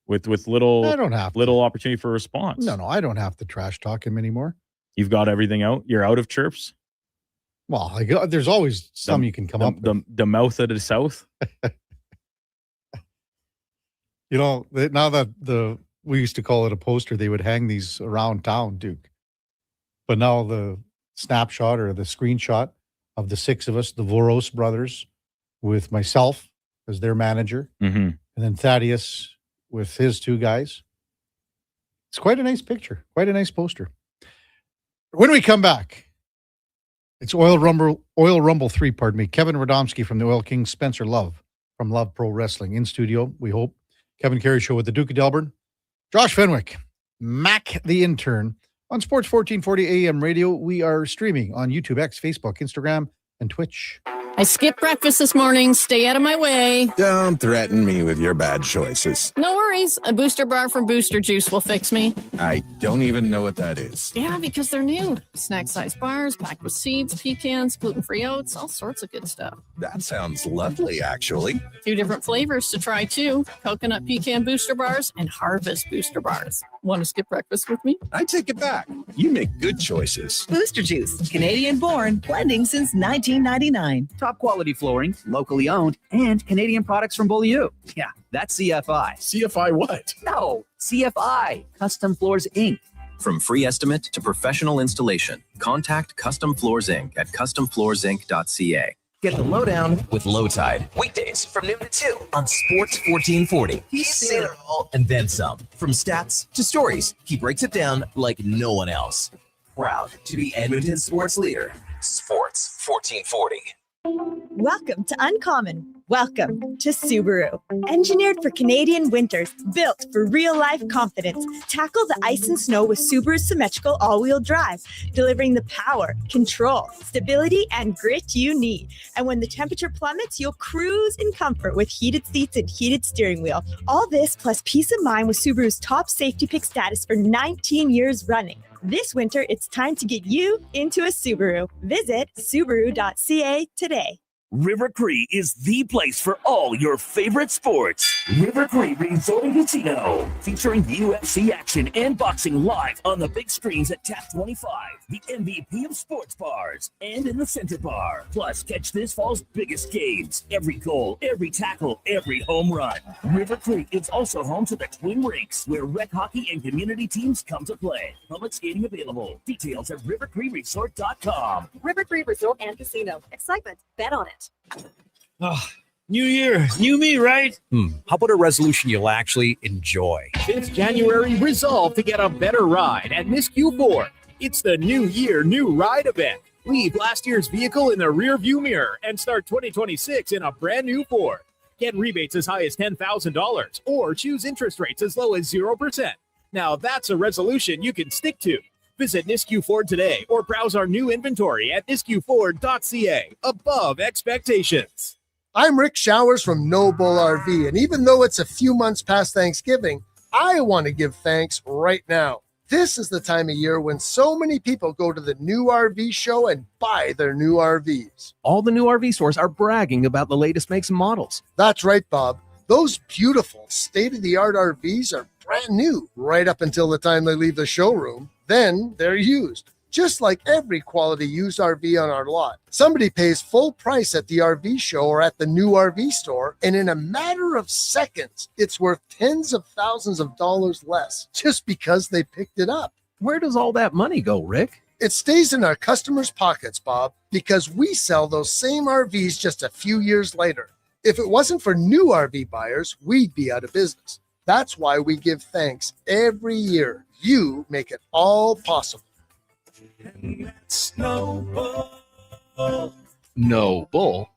with little I don't have little opportunity for response. No, I don't have to trash talk him anymore. You've got everything out. You're out of chirps. Well, there's always some you can come up with. The mouth of the South. You know, now that we used to call it a poster, they would hang these around town, Duke. But now the snapshot or the screenshot of the six of us, the Voros brothers, with myself as their manager, and then Thaddeus with his two guys. It's quite a nice picture, quite a nice poster. When we come back, it's Oil Rumble 3, pardon me. Kevin Radomski from the Oil Kings, Spencer Love from Love Pro Wrestling in studio, we hope. Kevin Karius Show with the Duke of Delburne. Josh Fenwick, Mac the Intern, on Sports 1440 AM radio. We are streaming on YouTube, X, Facebook, Instagram, and Twitch. I skipped breakfast this morning. Stay out of my way. Don't threaten me with your bad choices. No worries. A booster bar from Booster Juice will fix me. I don't even know what that is. Yeah, because they're new. Snack-sized bars packed with seeds, pecans, gluten-free oats, all sorts of good stuff. That sounds lovely, actually. 2 different flavors to try, too. Coconut pecan booster bars and harvest booster bars. Want to skip breakfast with me? I take it back. You make good choices. Booster Juice, Canadian born, blending since 1999. Top quality flooring, locally owned, and Canadian products from Beaulieu. Yeah, that's CFI. CFI what? No, CFI, Custom Floors Inc. From free estimate to professional installation, contact Custom Floors Inc. at customfloorsinc.ca. Get the lowdown with Low Tide. Weekdays from noon to 2 on Sports 1440. He's seen it all and then some. From stats to stories, he breaks it down like no one else. Proud to be Edmonton's sports leader. Sports 1440. Welcome to Uncommon. Welcome to Subaru. Engineered for Canadian winters, built for real-life confidence. Tackle the ice and snow with Subaru's symmetrical all-wheel drive, delivering the power, control, stability, and grit you need. And when the temperature plummets, you'll cruise in comfort with heated seats and heated steering wheel. All this plus peace of mind with Subaru's top safety pick status for 19 years running. This winter, it's time to get you into a Subaru. Visit Subaru.ca today. River Cree is the place for all your favorite sports. River Cree Resort and Casino, featuring UFC action and boxing live on the big screens at Tap 25, the MVP of sports bars, and in the Center Bar. Plus, catch this fall's biggest games. Every goal, every tackle, every home run. River Creek is also home to the Twin Rinks, where rec hockey and community teams come to play. Public skating available. Details at rivercreeresort.com. River Cree Resort and Casino. Excitement. Bet on it. Oh, new year, new me, right? How about a resolution you'll actually enjoy? This January, resolve to get a better ride at Miss Q4. It's the New Year, New Ride event. Leave last year's vehicle in the rear view mirror and start 2026 in a brand new Ford. Get rebates as high as $10,000 or choose interest rates as low as 0%. Now that's a resolution you can stick to. Visit Nisku Ford today or browse our new inventory at niskuford.ca. Above expectations. I'm Rick Showers from No Bull RV, and even though it's a few months past Thanksgiving, I want to give thanks right now. This is the time of year when so many people go to the new RV show and buy their new RVs. All the new RV stores are bragging about the latest makes and models. That's right, Bob. Those beautiful state-of-the-art RVs are brand new right up until the time they leave the showroom. Then they're used, just like every quality used RV on our lot. Somebody pays full price at the RV show or at the new RV store, and in a matter of seconds, it's worth tens of thousands of dollars less just because they picked it up. Where does all that money go, Rick? It stays in our customers' pockets, Bob, because we sell those same RVs just a few years later. If it wasn't for new RV buyers, we'd be out of business. That's why we give thanks every year. You make it all possible. And that's Noble. NobleRV.ca.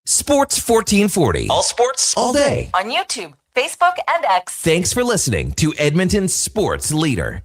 Sports 1440. All sports, all day. On YouTube, Facebook, and X. Thanks for listening to Edmonton's sports leader.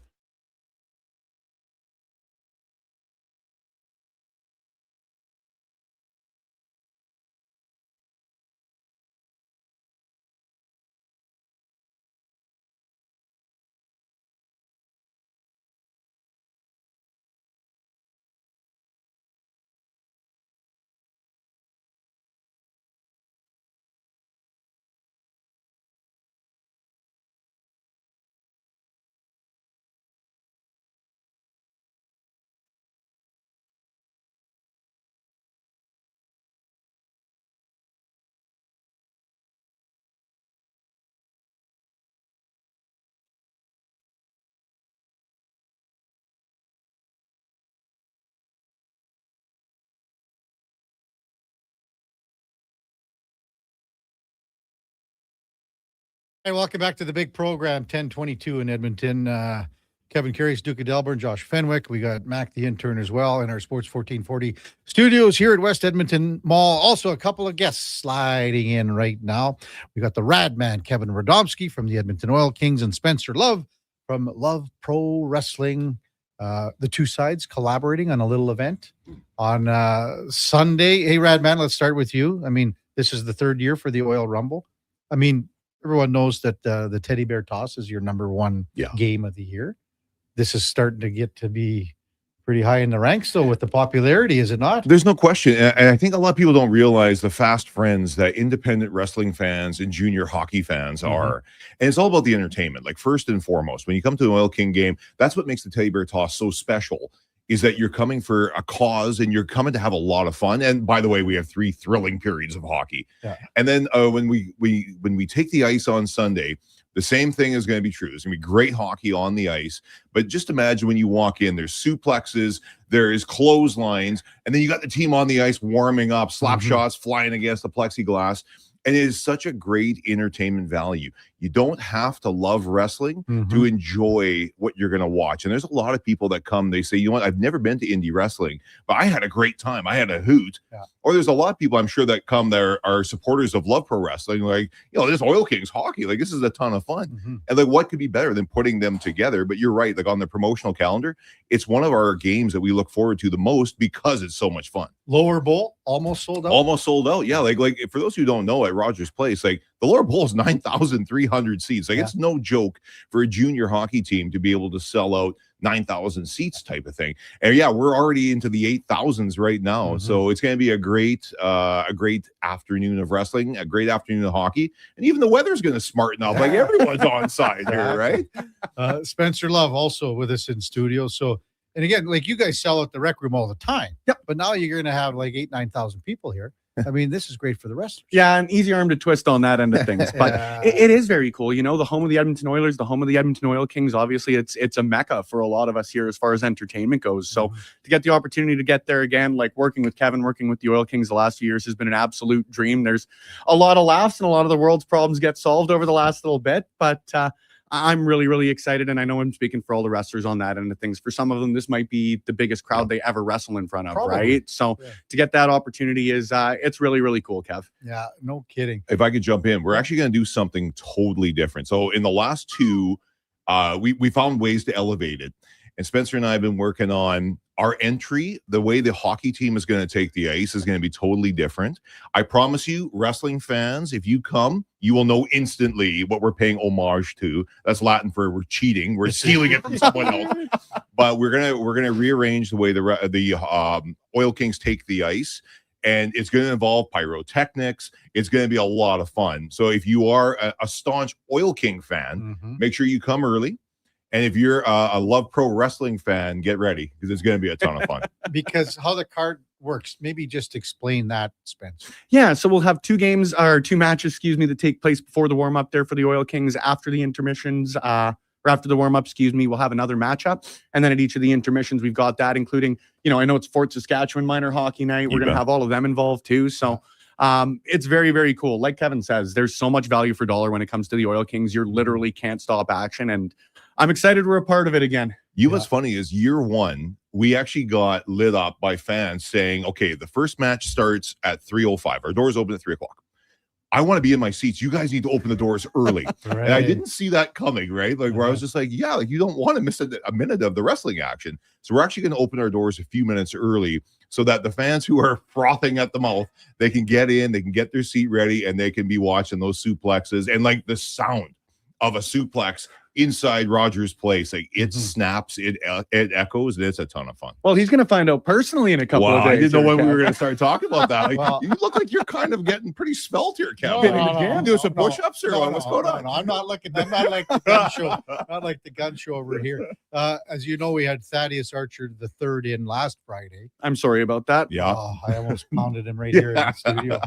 Hey, welcome back to the big program, 1022 in Edmonton. Kevin Karius, Duke of Delburne, Josh Fenwick. We got Mac, the intern, as well, in our Sports 1440 studios here at West Edmonton Mall. Also, a couple of guests sliding in right now. We got the rad man, Kevin Radomski from the Edmonton Oil Kings, and Spencer Love from Love Pro Wrestling. The two sides collaborating on a little event on Sunday. Hey, rad man, let's start with you. I mean, this is the third year for the Oil Rumble. I mean, everyone knows that the teddy bear toss is your number one game of the year. This is starting to get to be pretty high in the ranks, though, with the popularity, is it not? There's no question. And I think a lot of people don't realize the fast friends that independent wrestling fans and junior hockey fans are. And it's all about the entertainment. Like, first and foremost, when you come to an Oil King game, that's what makes the teddy bear toss so special, is that you're coming for a cause and you're coming to have a lot of fun. And by the way, we have 3 thrilling periods of hockey. Yeah. And then when we take the ice on Sunday, the same thing is going to be true. There's going to be great hockey on the ice. But just imagine when you walk in, there's suplexes, there's clotheslines, and then you got the team on the ice warming up, slap shots flying against the plexiglass. And it is such a great entertainment value. You don't have to love wrestling to enjoy what you're going to watch. And there's a lot of people that come, they say, you know what, I've never been to indie wrestling, but I had a great time. I had a hoot. Yeah. Or there's a lot of people, I'm sure, that come that are supporters of Love Pro Wrestling, like, you know, this Oil Kings hockey, like, this is a ton of fun. And like, what could be better than putting them together? But you're right, like, on the promotional calendar, it's one of our games that we look forward to the most because it's so much fun. Lower Bowl almost sold out. Almost sold out. Yeah, like for those who don't know, at Rogers Place, like, the Lower Bowl is 9,300 seats. Like, it's no joke for a junior hockey team to be able to sell out 9,000 seats type of thing. And yeah, we're already into the 8,000s right now. So it's going to be a great afternoon of wrestling, a great afternoon of hockey. And even the weather's going to smarten up. Like, everyone's on side here, right? Spencer Love also with us in studio. So, and again, like, you guys sell at the rec room all the time. Yep. But now you're going to have like 9,000 people here. I mean, this is great for the wrestlers. Yeah, an easy arm to twist on that end of things. But it is very cool. You know, the home of the Edmonton Oilers, the home of the Edmonton Oil Kings, obviously it's a mecca for a lot of us here as far as entertainment goes. So to get the opportunity to get there again, like working with Kevin, working with the Oil Kings the last few years has been an absolute dream. There's a lot of laughs and a lot of the world's problems get solved over the last little bit. But I'm really, really excited, and I know I'm speaking for all the wrestlers on that end of things. For some of them, this might be the biggest crowd they ever wrestle in front of, right? So to get that opportunity is, it's really, really cool, Kev. Yeah, no kidding. If I could jump in, we're actually going to do something totally different. So in the last two, we found ways to elevate it. And Spencer and I have been working on our entry. The way the hockey team is going to take the ice is going to be totally different. I promise you, wrestling fans, if you come, you will know instantly what we're paying homage to. That's Latin for we're cheating. We're stealing it from someone else. But we're gonna rearrange the way the Oil Kings take the ice. And it's going to involve pyrotechnics. It's going to be a lot of fun. So if you are a staunch Oil King fan, make sure you come early. And if you're a Love Pro Wrestling fan, get ready, because it's going to be a ton of fun. Because how the card works, maybe just explain that, Spence. Yeah, so we'll have two matches, that take place before the warm-up there for the Oil Kings. After the intermissions, or after the warm-up, we'll have another matchup. And then at each of the intermissions, we've got that, including, I know it's Fort Saskatchewan Minor Hockey Night. We're going to have all of them involved too. So It's very, very cool. Like Kevin says, there's so much value for dollar when it comes to the Oil Kings. You literally can't stop action, and I'm excited we're a part of it again. What's funny is year one, we actually got lit up by fans saying, okay, the first match starts at 3:05. Our doors open at 3 o'clock. I want to be in my seats. You guys need to open the doors early. And I didn't see that coming, right? Like where I was just like, yeah, like you don't want to miss a minute of the wrestling action. So we're actually going to open our doors a few minutes early so that the fans who are frothing at the mouth, they can get in, they can get their seat ready, and they can be watching those suplexes. And like the sound of a suplex inside Rogers Place, like it snaps, it echoes, and it's a ton of fun. Well, he's going to find out personally in a couple of days. I didn't know when we were going to start talking about that. Like, you look like you're kind of getting pretty svelte here, Kevin. You do some push-ups or what's going on? No, I'm not like the gun show. Not like the gun show over here. As you know, we had Thaddeus Archer the third in last Friday. I'm sorry about that. Yeah. Oh, I almost pounded him right here in the studio.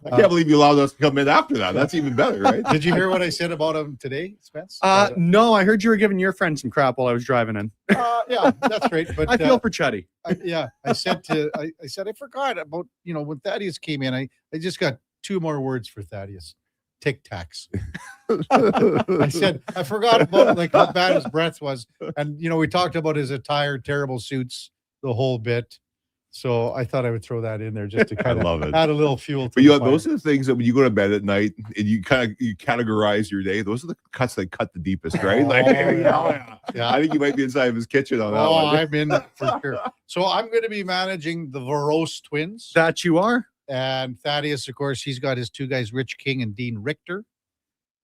I can't believe you allowed us to come in after that. That's even better, right? Did you hear what I said about him today, Spence? No, I heard you were giving your friend some crap while I was driving in. Yeah, that's great. But I feel for Chetty. I said I forgot about, when Thaddeus came in, I just got two more words for Thaddeus. Tic Tacs. I forgot about like how bad his breath was. And we talked about his attire, terrible suits, the whole bit. So I thought I would throw that in there just to kind of add a little fuel. But those are the things that when you go to bed at night and you categorize your day, those are the cuts that cut the deepest, right? Yeah. I think you might be inside of his kitchen on that one. I'm in for sure. So I'm going to be managing the Varos twins. That you are. And Thaddeus, of course, he's got his two guys, Rich King and Dean Richter.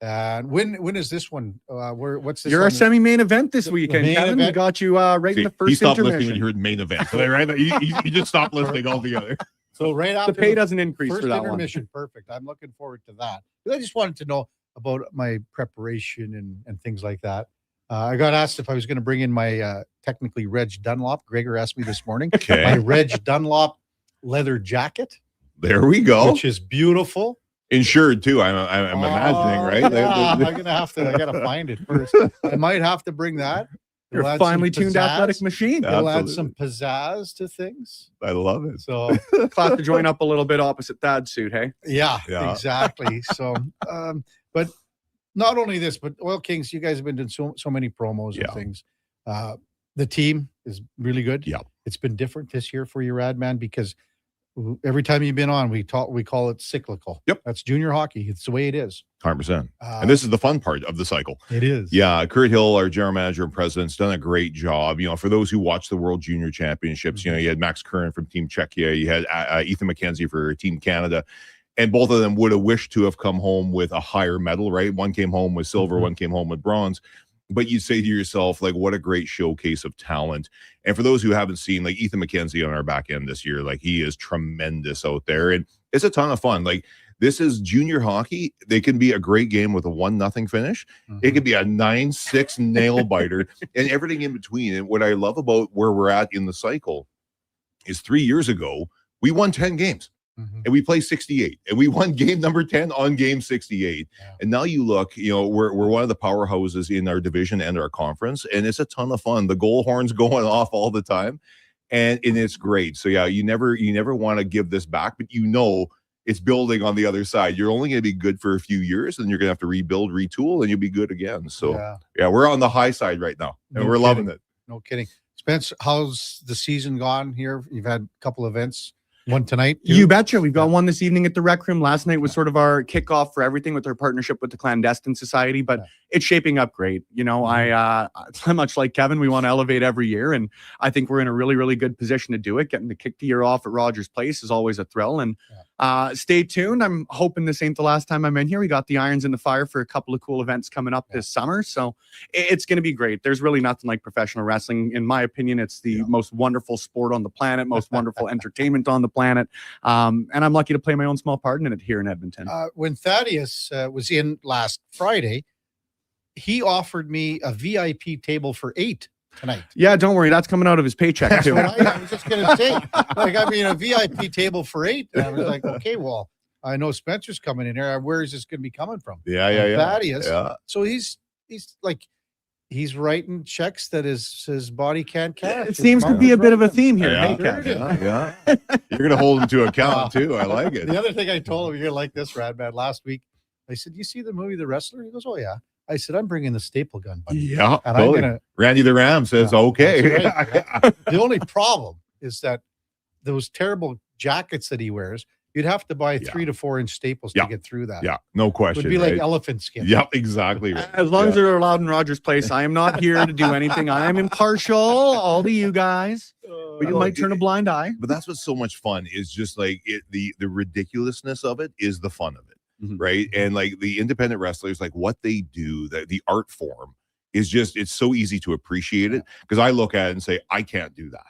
And when is this one? What's this? You're our semi-main event this weekend, Kevin. We got you right in the first he stopped intermission. listening when you heard main event, right? You just stopped listening altogether. So right after the pay doesn't increase first for that intermission, one. Perfect. I'm looking forward to that. I just wanted to know about my preparation and things like that. I got asked if I was going to bring in my technically Reg Dunlop. Gregor asked me this morning. Okay. My Reg Dunlop leather jacket. There we go. Which is beautiful. Insured too. I'm imagining, right? I gotta find it first. I might have to bring that. Your finely tuned athletic machine. It'll add some pizzazz to things. I love it. So class to join up a little bit opposite Thad's suit, hey? Yeah. Exactly. So, but not only this, but Oil Kings, you guys have been doing so many promos and things. The team is really good. Yeah. It's been different this year for you, Radman, because every time you've been on, we call it cyclical. Yep. That's junior hockey. It's the way it is. 100%. And this is the fun part of the cycle. It is. Yeah. Kurt Hill, our general manager and president's done a great job. For those who watch the World Junior Championships, you had Max Curran from Team Czechia. You had Ethan McKenzie for Team Canada. And both of them would have wished to have come home with a higher medal, right? One came home with silver, one came home with bronze. But you say to yourself, like, what a great showcase of talent. And for those who haven't seen, like, Ethan McKenzie on our back end this year, like, he is tremendous out there. And it's a ton of fun. Like, this is junior hockey. They can be a great game with a 1-0 finish. It could be a 9-6 nail biter and everything in between. And what I love about where we're at in the cycle is 3 years ago, we won 10 games. And we played 68, and we won game number 10 on game 68. Yeah. And now you look, we're one of the powerhouses in our division and our conference, and it's a ton of fun. The goal horn's going off all the time, and it's great. So yeah, you never want to give this back, but it's building on the other side. You're only going to be good for a few years, and you're going to have to rebuild, retool, and you'll be good again. So yeah, we're on the high side right now, and we're loving it. No kidding. Spence, how's the season gone here? You've had a couple events. One tonight? You betcha. We've got one this evening at the Rec Room. Last night was sort of our kickoff for everything with our partnership with the Clandestine Society, but it's shaping up great. I much like Kevin, we want to elevate every year, and I think we're in a really, really good position to do it. Getting to kick the year off at Rogers Place is always a thrill, and stay tuned. I'm hoping this ain't the last time I'm in here. We got the irons in the fire for a couple of cool events coming up this summer, so it's going to be great. There's really nothing like professional wrestling. In my opinion, it's the most wonderful sport on the planet, most wonderful entertainment on the planet, and I'm lucky to play my own small part in it here in Edmonton. When Thaddeus was in last Friday, he offered me a VIP table for 8 tonight. Yeah, don't worry. That's coming out of his paycheck, too. I was just going to say, a VIP table for 8. And I was like, okay, well, I know Spencer's coming in here. Where is this going to be coming from? Yeah. Thaddeus. Yeah. So he's he's writing checks that his body can't cash. It seems to be a bit of a theme here. Yeah. Hey, Kevin. Yeah. You're going to hold him to account too. I like it. The other thing I told him, you're like this, Radman, last week, I said, you see the movie The Wrestler? He goes, oh, yeah. I said, I'm bringing the staple gun, buddy. Yeah. And totally. I'm gonna, Randy the Ram says, okay. right. The only problem is that those terrible jackets that he wears, you'd have to buy 3 to 4 inch staples to get through that. Yeah, no question. It would be like right? elephant skin. Yep, exactly. Right. As long as they're allowed in Rogers Place, I am not here to do anything. I am impartial, all to you guys. But you might turn a blind eye. But that's what's so much fun is just like the ridiculousness of it is the fun of it, right? And like the independent wrestlers, like what they do, the art form is just, it's so easy to appreciate it because I look at it and say, I can't do that.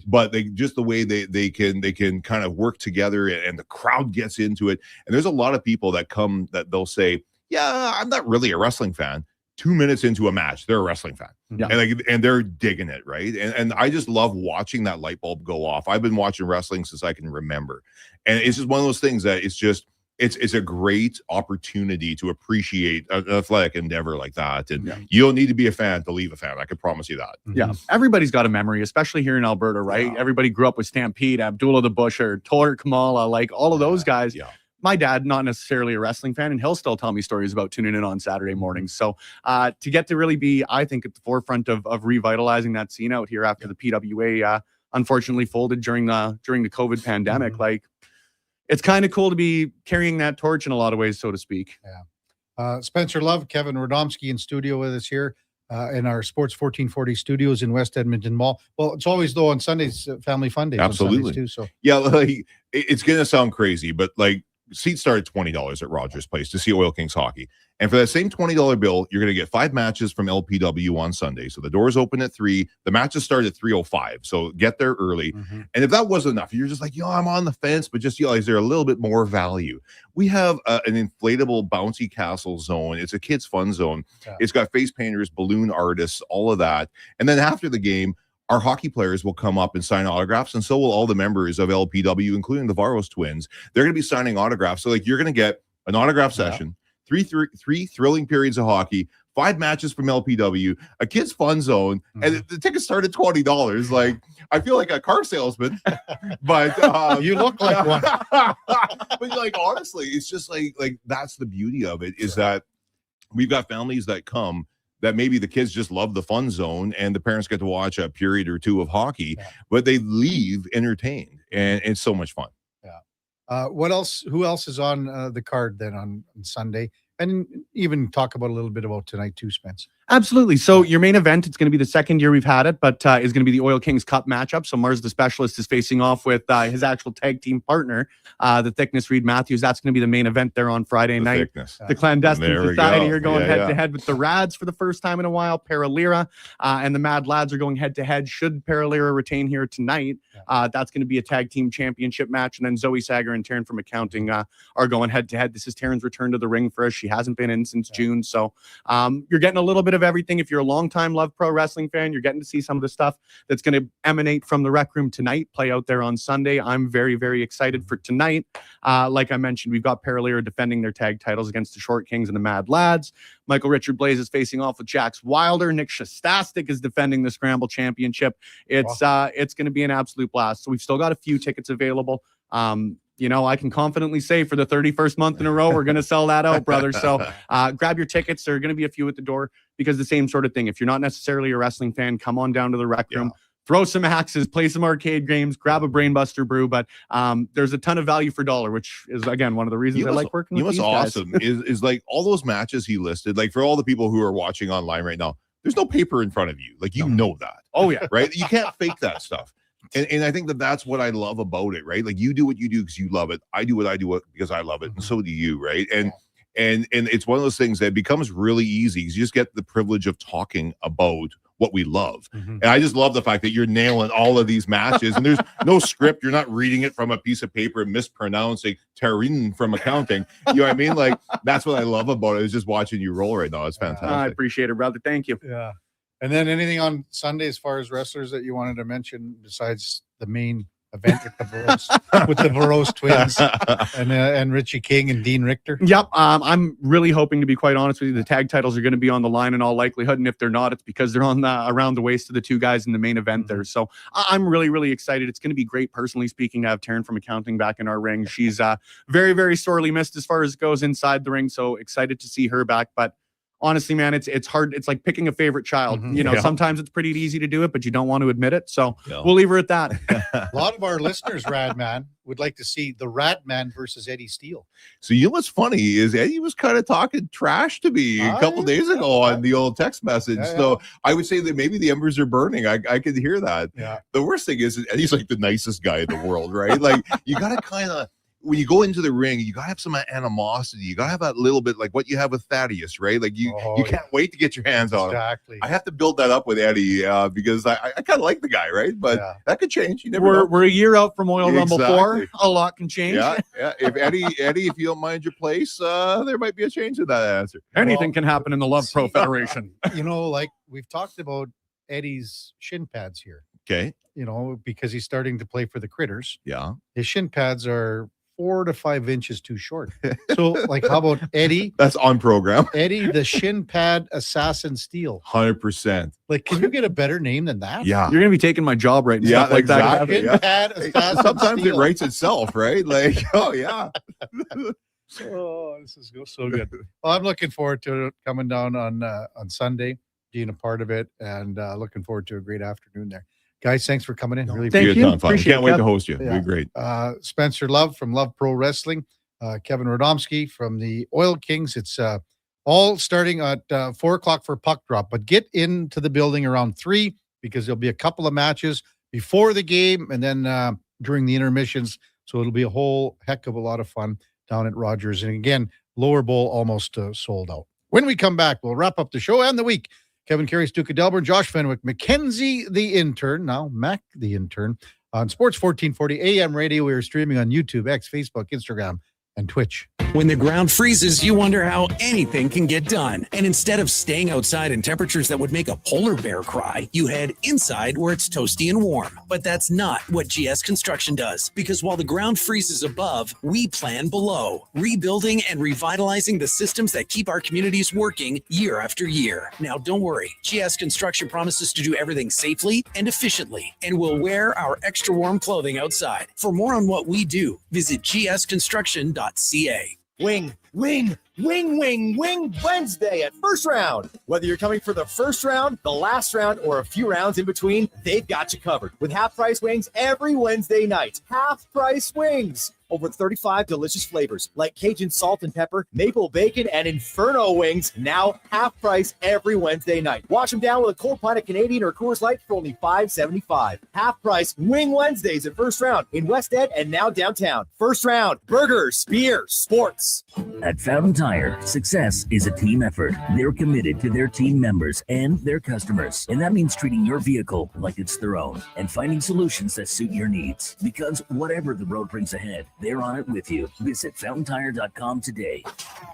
But they just the way they can kind of work together and the crowd gets into it. And there's a lot of people that come that they'll say, yeah, I'm not really a wrestling fan. 2 minutes into a match, they're a wrestling fan. And they're digging it, right? And I just love watching that light bulb go off. I've been watching wrestling since I can remember. And it's just one of those things that it's just it's a great opportunity to appreciate an athletic endeavor like that. And you don't need to be a fan to leave a fan. I can promise you that. Yeah. Everybody's got a memory, especially here in Alberta, right? Everybody grew up with Stampede, Abdullah the Butcher, Tor Kamala, like all of those guys. My dad, not necessarily a wrestling fan, and he'll still tell me stories about tuning in on Saturday mornings. So to get to really be, I think, at the forefront of revitalizing that scene out here after the PWA unfortunately folded during the COVID pandemic, like it's kind of cool to be carrying that torch in a lot of ways, so to speak. Spencer Love, Kevin Radomski in studio with us here in our Sports 1440 studios in West Edmonton Mall. Well, it's always though on Sundays, Family Fun Days. Absolutely. On Sundays too, so Yeah, like it's gonna sound crazy, but like seats start at $20 at Rogers Place to see Oil Kings hockey. And for that same $20 bill, you're going to get 5 matches from LPW on Sunday. So the doors open at 3. The matches start at 3:05. So get there early. And if that wasn't enough, you're just like, I'm on the fence, but just is there a little bit more value? We have an inflatable bouncy castle zone. It's a kids fun zone. It's got face painters, balloon artists, all of that. And then after the game, our hockey players will come up and sign autographs, and so will all the members of LPW, including the Varos twins. They're going to be signing autographs. So, like, you're going to get an autograph session, three thrilling periods of hockey, 5 matches from LPW, a kids fun zone, and the tickets start at $20. Like, I feel like a car salesman, but you look like one. But like, honestly, it's just like that's the beauty of it is that we've got families that come that maybe the kids just love the fun zone and the parents get to watch a period or 2 of hockey, but they leave entertained, and it's so much fun. What else? Who else is on the card then on Sunday? And even talk about a little bit about tonight too, Spence. Absolutely. So your main event, it's going to be the second year we've had it, but is going to be the Oil Kings Cup matchup. So Mars the Specialist is facing off with his actual tag team partner, the Thickness Reed Matthews. That's going to be the main event there on Friday night. Thickness. The Clandestine Society are going Yeah, head-to-head with the Rads for the first time in a while. Paralira and the Mad Lads are going head-to-head. Should Paralira retain here tonight, that's going to be a tag team championship match. And then Zoe Sager and Taryn from Accounting are going head-to-head. This is Taryn's return to the ring for us. She hasn't been in since June. So you're getting a little bit of everything. If you're a longtime Love Pro Wrestling fan, you're getting to see some of the stuff that's going to emanate from the Rec Room tonight, play out there on Sunday. I'm very, very excited for tonight. Like I mentioned, we've got Paralira defending their tag titles against the Short Kings and the Mad Lads. Michael Richard Blaze is facing off with Jax Wilder. Nick Shastastic is defending the Scramble Championship. It's going to be an absolute blast. So we've still got a few tickets available. I can confidently say for the 31st month in a row, we're going to sell that out, brother. So grab your tickets. There are going to be a few at the door because the same sort of thing. If you're not necessarily a wrestling fan, come on down to the Rec Room, throw some axes, play some arcade games, grab a Brainbuster brew. But there's a ton of value for dollar, which is, again, one of the reasons I like working with these guys. What's awesome is like all those matches he listed, like for all the people who are watching online right now, there's no paper in front of you. Like, you know that. Oh, yeah. Right? You can't fake that stuff. And I think that's what I love about it, right? Like, you do what you do because you love it. I do what I do because I love it, and so do you, right? And it's one of those things that becomes really easy because you just get the privilege of talking about what we love. And I just love the fact that you're nailing all of these matches, and there's no script. You're not reading it from a piece of paper and mispronouncing Taryn from Accounting. You know what I mean? Like, that's what I love about it, is just watching you roll right now. It's fantastic. I appreciate it, brother. Thank you. Yeah. And then anything on Sunday as far as wrestlers that you wanted to mention besides the main event with the Burrows twins and Richie King and Dean Richter? Yep. I'm really hoping, to be quite honest with you, the tag titles are going to be on the line in all likelihood. And if they're not, it's because they're on around the waist of the two guys in the main event there. So I'm really, really excited. It's going to be great. Personally speaking, to have Taryn from accounting back in our ring. She's very, very sorely missed as far as goes inside the ring. So excited to see her back. But honestly, man, it's hard. It's like picking a favorite child. You know, sometimes it's pretty easy to do it, but you don't want to admit it. So we'll leave her at that. A lot of our listeners, Radman, would like to see the Radman versus Eddie Steele. So you know what's funny is Eddie was kind of talking trash to me a couple days ago on the old text message. So I would say that maybe the embers are burning. I could hear that. Yeah. The worst thing is Eddie's like the nicest guy in the world, right? Like you got to kind of, when you go into the ring, you gotta have some animosity. You gotta have that little bit like what you have with Thaddeus, right? Like you can't wait to get your hands on him. Exactly. I have to build that up with Eddie because I kind of like the guy, right? But that could change. You never know. We're a year out from Oil Rumble 4. A lot can change. Yeah. If Eddie, if you don't mind your place, there might be a change in that answer. Anything can happen in the Love Pro Federation. You know, like we've talked about Eddie's shin pads here. Okay. You know, because he's starting to play for the Critters. Yeah. His shin pads are 4 to 5 inches too short. So, like, how about Eddie? That's on program. Eddie, the shin pad assassin Steel. 100%. Like, can you get a better name than that? Yeah. You're going to be taking my job right now. Yeah, like exactly. Shin pad assassin Sometimes Steel. it writes itself, right? Like, oh, yeah. Oh, this is so good. Well, I'm looking forward to it coming down on Sunday, being a part of it, and looking forward to a great afternoon there. Guys, thanks for coming in. Really Thank you. appreciate it. Can't wait to host you. It'll be great. Spencer Love from Love Pro Wrestling, Kevin Radomski from the Oil Kings. It's all starting at 4 o'clock for puck drop, but get into the building around 3 because there'll be a couple of matches before the game and then during the intermissions. So it'll be a whole heck of a lot of fun down at Rogers. And again, Lower Bowl almost sold out. When we come back, we'll wrap up the show and the week. Kevin Karius, Duke of Delburne, Josh Fenwick, Mackenzie the intern, now Mac the intern, on Sports 1440 AM radio. We are streaming on YouTube, X, Facebook, Instagram, and Twitch. When the ground freezes, you wonder how anything can get done. And instead of staying outside in temperatures that would make a polar bear cry, you head inside where it's toasty and warm. But that's not what GS Construction does. Because while the ground freezes above, we plan below, rebuilding and revitalizing the systems that keep our communities working year after year. Now, don't worry. GS Construction promises to do everything safely and efficiently, and we'll wear our extra warm clothing outside. For more on what we do, visit gsconstruction.ca. Wing Wednesday at First Round. Whether you're coming for the first round, the last round, or a few rounds in between, they've got you covered with half-price wings every Wednesday night. Half-price wings. Over 35 delicious flavors like Cajun salt and pepper, maple bacon, and Inferno wings. Now half price every Wednesday night. Wash them down with a cold pint of Canadian or Coors Light for only $5.75. Half price Wing Wednesdays at First Round in West Ed and now downtown. First Round, burgers, beer, sports. At Fountain Tire, success is a team effort. They're committed to their team members and their customers. And that means treating your vehicle like it's their own and finding solutions that suit your needs. Because whatever the road brings ahead, they're on it with you. Visit FountainTire.com today.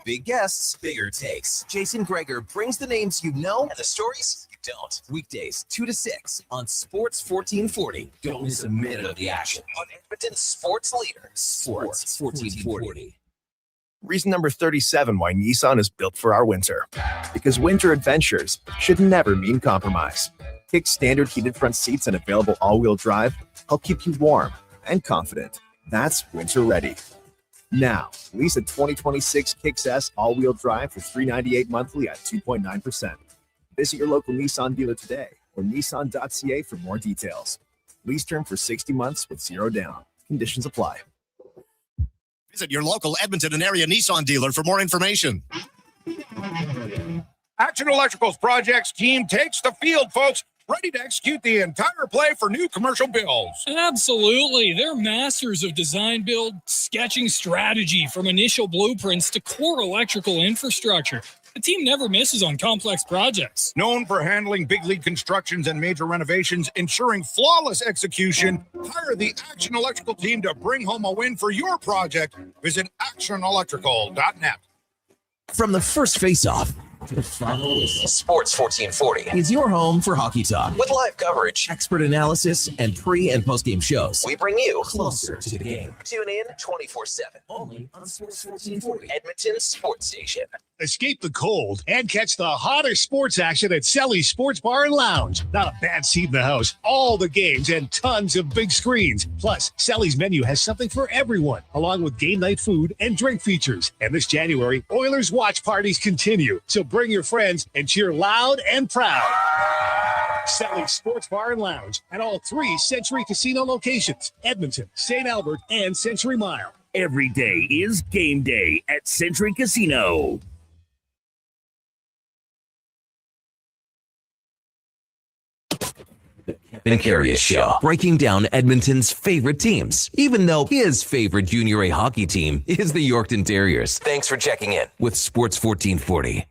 Big guests, bigger takes. Jason Greger brings the names you know and the stories you don't. Weekdays, 2 to 6 on Sports 1440. Don't miss a minute of the action on Edmonton's sports leader, Sports 1440. Reason number 37 why Nissan is built for our winter. Because winter adventures should never mean compromise. Kick's standard heated front seats and available all-wheel drive help keep you warm and confident. That's winter ready. Now, lease a 2026 Kicks S all-wheel drive for $398 monthly at 2.9%. Visit your local Nissan dealer today or nissan.ca for more details. Lease term for 60 months with 0 down. Conditions apply. Visit your local Edmonton and area Nissan dealer for more information. Action Electrical's projects team takes the field, folks. Ready to execute the entire play for new commercial builds. Absolutely. They're masters of design build, sketching strategy from initial blueprints to core electrical infrastructure. The team never misses on complex projects. Known for handling big league constructions and major renovations, ensuring flawless execution, hire the Action Electrical team to bring home a win for your project. Visit actionelectrical.net. From the first face-off Sports 1440 is your home for hockey talk with live coverage, expert analysis, and pre- and post-game shows. We bring you closer to the game. Tune in 24/7 only on Sports 1440, Edmonton's sports station. Escape the cold and catch the hottest sports action at Selly's Sports Bar and Lounge. Not a bad seat in the house. All the games and tons of big screens. Plus, Selly's menu has something for everyone, along with game night food and drink features. And this January, Oilers watch parties continue. So bring your friends and cheer loud and proud. Selly's Sports Bar and Lounge at all 3 Century Casino locations: Edmonton, St. Albert, and Century Mile. Every day is game day at Century Casino. Kevin Karius Show, breaking down Edmonton's favorite teams, even though his favorite Junior A hockey team is the Yorkton Terriers. Thanks for checking in with Sports 1440.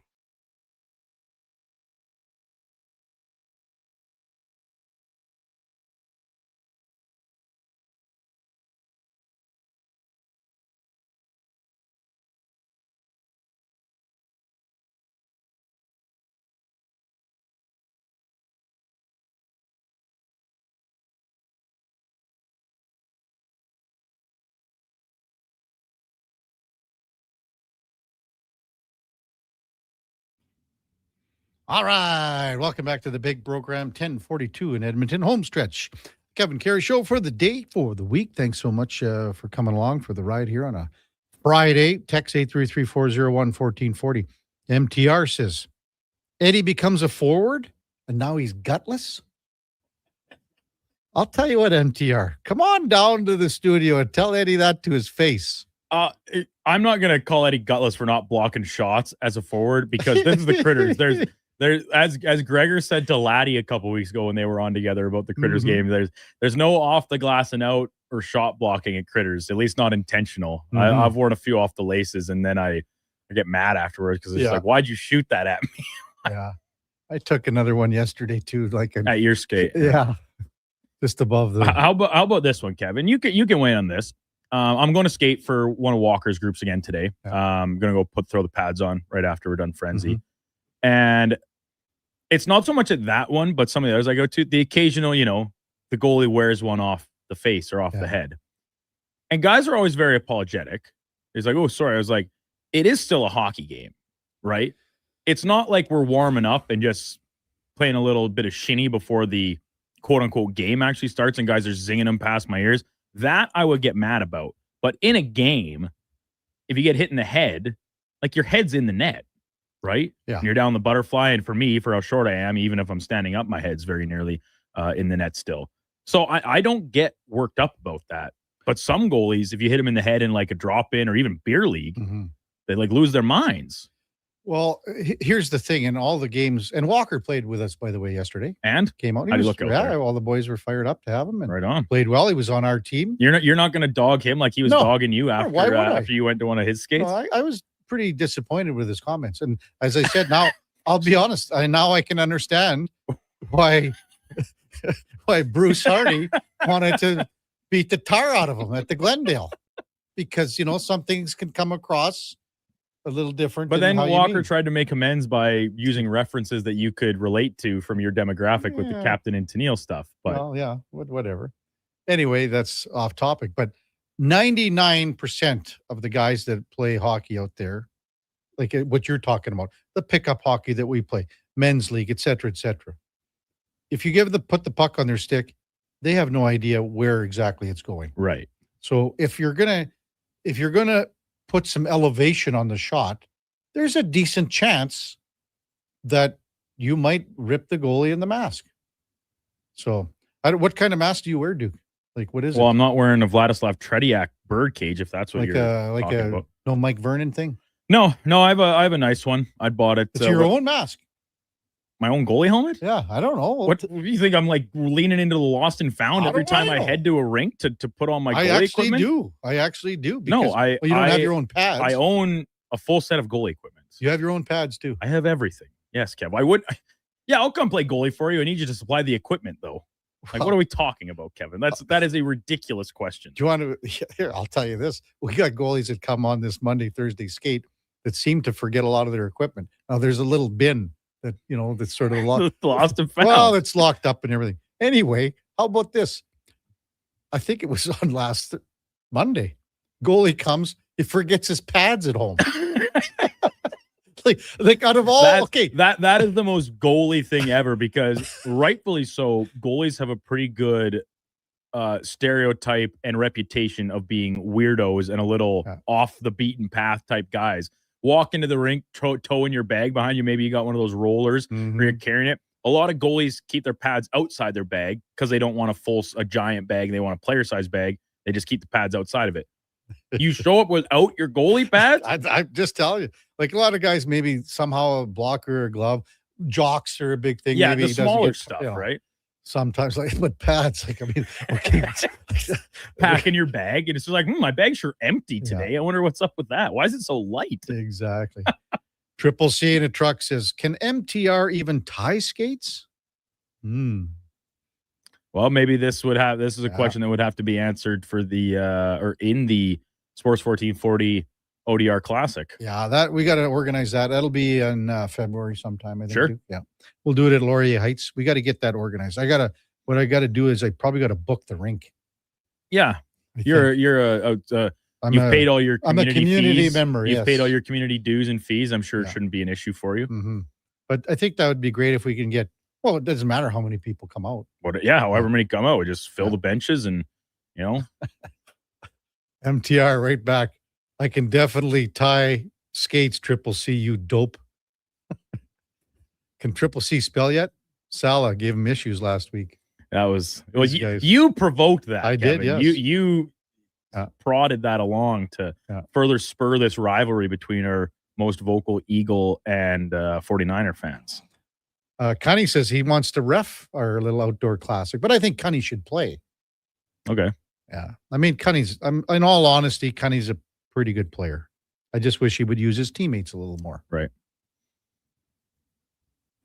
All right. Welcome back to the big program, 1042 in Edmonton, home stretch. Kevin Karius Show for the day, for the week. Thanks so much for coming along for the ride here on a Friday. Text 833-401-1440. MTR says, Eddie becomes a forward and now he's gutless? I'll tell you what, MTR, come on down to the studio and tell Eddie that to his face. I'm not going to call Eddie gutless for not blocking shots as a forward, because this is the Critters. There's as Gregor said to Laddie a couple weeks ago when they were on together about the Critters game, there's no off the glass and out or shot blocking at Critters, at least not intentional. I've worn a few off the laces and then I get mad afterwards because it's like, why'd you shoot that at me? Yeah. I took another one yesterday too, like at your skate. Yeah. Just above the. How about this one, Kevin? You can weigh on this. I'm going to skate for one of Walker's groups again today. I'm going to go throw the pads on right after we're done Frenzy. And it's not so much at that one, but some of the others I go to, the occasional, the goalie wears one off the face or off the head. And guys are always very apologetic. He's like, oh, sorry. I was like, it is still a hockey game, right? It's not like we're warming up and just playing a little bit of shinny before the quote unquote game actually starts and guys are zinging them past my ears. That I would get mad about. But in a game, if you get hit in the head, like your head's in the net, right? Yeah. And you're down the butterfly. And for me, for how short I am, even if I'm standing up, my head's very nearly in the net still. So I don't get worked up about that. But some goalies, if you hit them in the head in like a drop in or even beer league, they like lose their minds. Well, here's the thing. In all the games, and Walker played with us, by the way, yesterday. And came out. How'd he look out there? All the boys were fired up to have him. And right on. Played well. He was on our team. You're not going to dog him like he was dogging you after after you went to one of his skates. No, I was pretty disappointed with his comments. And as I said, now I'll be honest. Now I can understand why Bruce Hardy wanted to beat the tar out of him at the Glendale, because some things can come across a little different. But then Walker tried to make amends by using references that you could relate to from your demographic with the Captain and Tennille stuff. But well, yeah, whatever. Anyway, that's off topic. But 99% of the guys that play hockey out there, like what you're talking about, the pickup hockey that we play, men's league, et cetera, if you put the puck on their stick, they have no idea where exactly it's going. Right. So if you're gonna put some elevation on the shot, there's a decent chance that you might rip the goalie in the mask. So, what kind of mask do you wear, Duke? Like, what is it? Well, I'm not wearing a Vladislav Tretiak birdcage, if that's what you're talking about. No Mike Vernon thing? No, I have a nice one. I bought it. It's your own mask. My own goalie helmet? Yeah, I don't know. What do you think? I'm like leaning into the lost and found every time I head to a rink to put on my goalie equipment? I actually do. Because, you don't have your own pads. I own a full set of goalie equipment. You have your own pads too. I have everything. Yes, Kev. I'll come play goalie for you. I need you to supply the equipment though. Like, what are we talking about, Kevin? That is a ridiculous question. Do you want to? Here, I'll tell you this. We got goalies that come on this Monday, Thursday skate that seem to forget a lot of their equipment. Now there's a little bin that, that's sort of lost and found. Well, it's locked up and everything. Anyway, how about this? I think it was on last Monday. Goalie comes, he forgets his pads at home. like out of all, that is the most goalie thing ever, because rightfully so, goalies have a pretty good stereotype and reputation of being weirdos and a little off the beaten path type guys. Walk into the rink, towing your bag behind you. Maybe you got one of those rollers where you're carrying it. A lot of goalies keep their pads outside their bag because they don't want a giant bag. They want a player size bag. They just keep the pads outside of it. You show up without your goalie pads? I just tell you, like a lot of guys, maybe somehow a blocker or a glove, jocks are a big thing. Yeah, maybe the smaller stuff, right? Sometimes, but pads, okay. Packing your bag, and it's just like, my bag's sure empty today. I wonder what's up with that. Why is it so light? Exactly. Triple C in a truck says, can MTR even tie skates? Well, maybe this is a question that would have to be answered for the or in the Sports 1440 ODR Classic. Yeah, that we got to organize that. That'll be in February sometime, I think. Sure. Too. Yeah. We'll do it at Laurier Heights. We got to get that organized. What I got to do is I probably got to book the rink. Yeah. You've paid all your I'm a community fees. member. You've paid all your community dues and fees. I'm sure it shouldn't be an issue for you. Mm-hmm. But I think that would be great if we can get, well, it doesn't matter how many people come out. However many come out, we just fill the benches and, MTR right back. I can definitely tie skates, Triple C, you dope. Can Triple C spell yet? Salah gave him issues last week. That was, you provoked that. I Kevin. did, yes. You prodded that along to further spur this rivalry between our most vocal Eagle and 49er fans. Cunny says he wants to ref our little outdoor classic, but I think Cunny should play. Okay. Yeah. I mean, in all honesty, Cunny's a pretty good player. I just wish he would use his teammates a little more. Right.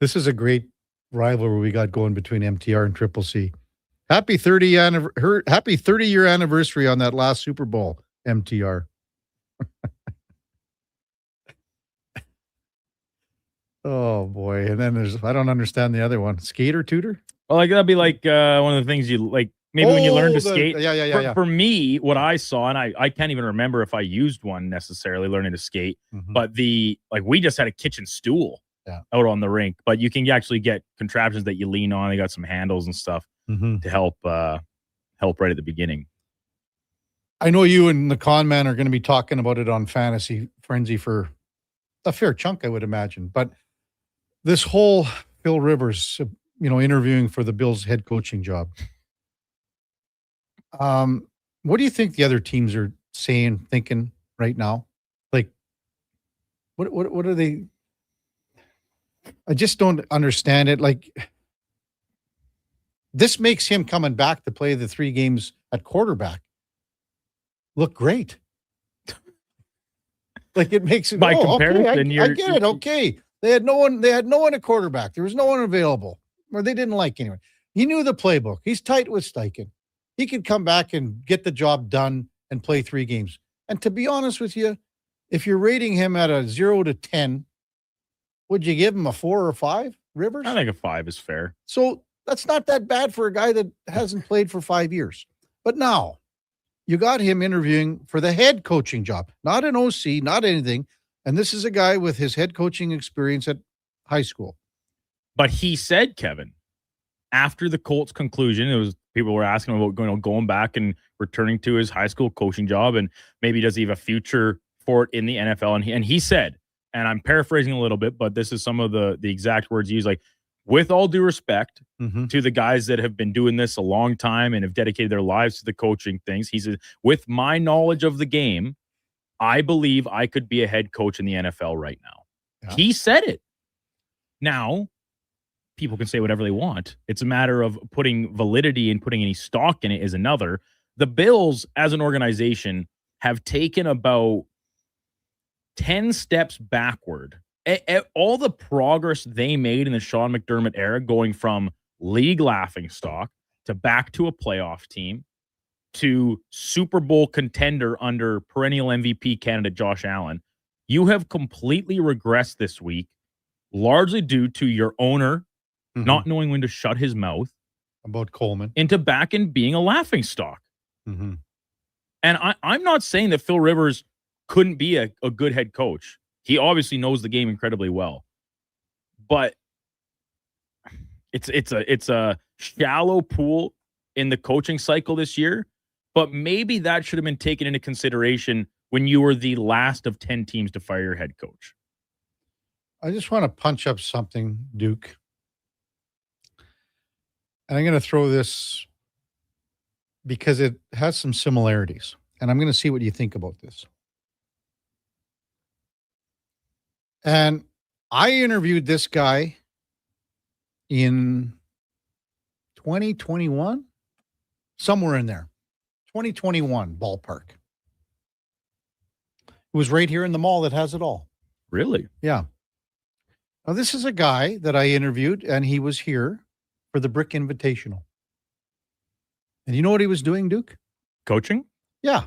This is a great rivalry we got going between MTR and Triple C. Happy 30-year anniversary on that last Super Bowl, MTR. Oh boy. And then I don't understand the other one. Skater tutor? Well, that'd be like one of the things you like, maybe when you learn to skate. Yeah. For me, what I saw, and I can't even remember if I used one necessarily learning to skate, but we just had a kitchen stool out on the rink, but you can actually get contraptions that you lean on. They got some handles and stuff to help right at the beginning. I know you and the con man are going to be talking about it on Fantasy Frenzy for a fair chunk, I would imagine. But this whole Phil Rivers, interviewing for the Bills head coaching job. What do you think the other teams are saying, thinking right now? Like, what are they? I just don't understand it. Like, this makes him coming back to play the 3 games at quarterback look great. Like, it makes it by comparison. I get it. Okay, they had no one at quarterback. There was no one available, or they didn't like anyone. He knew the playbook. He's tight with Steichen. He could come back and get the job done and play 3 games. And to be honest with you, if you're rating him at a 0 to 10, would you give him a 4 or 5, Rivers? I think a 5 is fair. So that's not that bad for a guy that hasn't played for 5 years. But now you got him interviewing for the head coaching job, not an OC, not anything. And this is a guy with his head coaching experience at high school. But he said, Kevin, after the Colts conclusion, it was people were asking him about going back and returning to his high school coaching job, and maybe does he have a future for it in the NFL? And he said, and I'm paraphrasing a little bit, but this is some of the exact words used, like, with all due respect to the guys that have been doing this a long time and have dedicated their lives to the coaching things, he said, with my knowledge of the game, I believe I could be a head coach in the NFL right now. Yeah. He said it. Now, people can say whatever they want. It's a matter of putting validity and putting any stock in it is another. The Bills, as an organization, have taken about 10 steps backward. All the progress they made in the Sean McDermott era, going from league laughingstock to back to a playoff team to Super Bowl contender under perennial MVP candidate Josh Allen, You have completely regressed this week, largely due to your owner not knowing when to shut his mouth about Coleman into back and being a laughingstock. Mm-hmm. And I'm not saying that Phil Rivers couldn't be a good head coach. He obviously knows the game incredibly well. But it's a shallow pool in the coaching cycle this year. But maybe that should have been taken into consideration when you were the last of 10 teams to fire your head coach. I just want to punch up something, Duke. And I'm going to throw this because it has some similarities. And I'm going to see what you think about this. And I interviewed this guy in 2021, somewhere in there, 2021 ballpark. It was right here in the mall that has it all. Really? Yeah. Now, this is a guy that I interviewed, and he was here for the Brick Invitational. And you know what he was doing, Duke? Coaching? Yeah.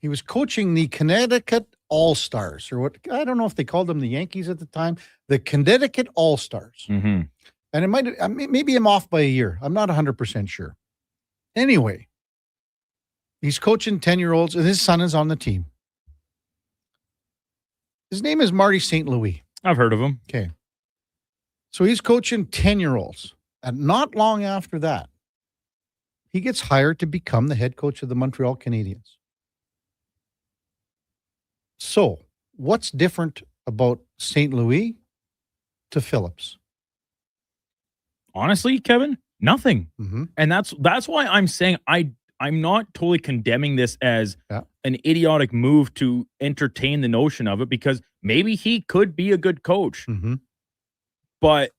He was coaching the Connecticut All-Stars, or what, I don't know if they called them the Yankees at the time, the Connecticut All-Stars. Mm-hmm. And it might, maybe I'm off by a year. I'm not 100% sure. Anyway, he's coaching 10-year-olds, and his son is on the team. His name is Marty St. Louis. I've heard of him. Okay. So he's coaching 10-year-olds. And not long after that, he gets hired to become the head coach of the Montreal Canadiens. So what's different about St. Louis to Phillips? Honestly, Kevin, nothing. Mm-hmm. And that's why I'm saying I'm not totally condemning this as an idiotic move to entertain the notion of it, because maybe he could be a good coach. Mm-hmm. But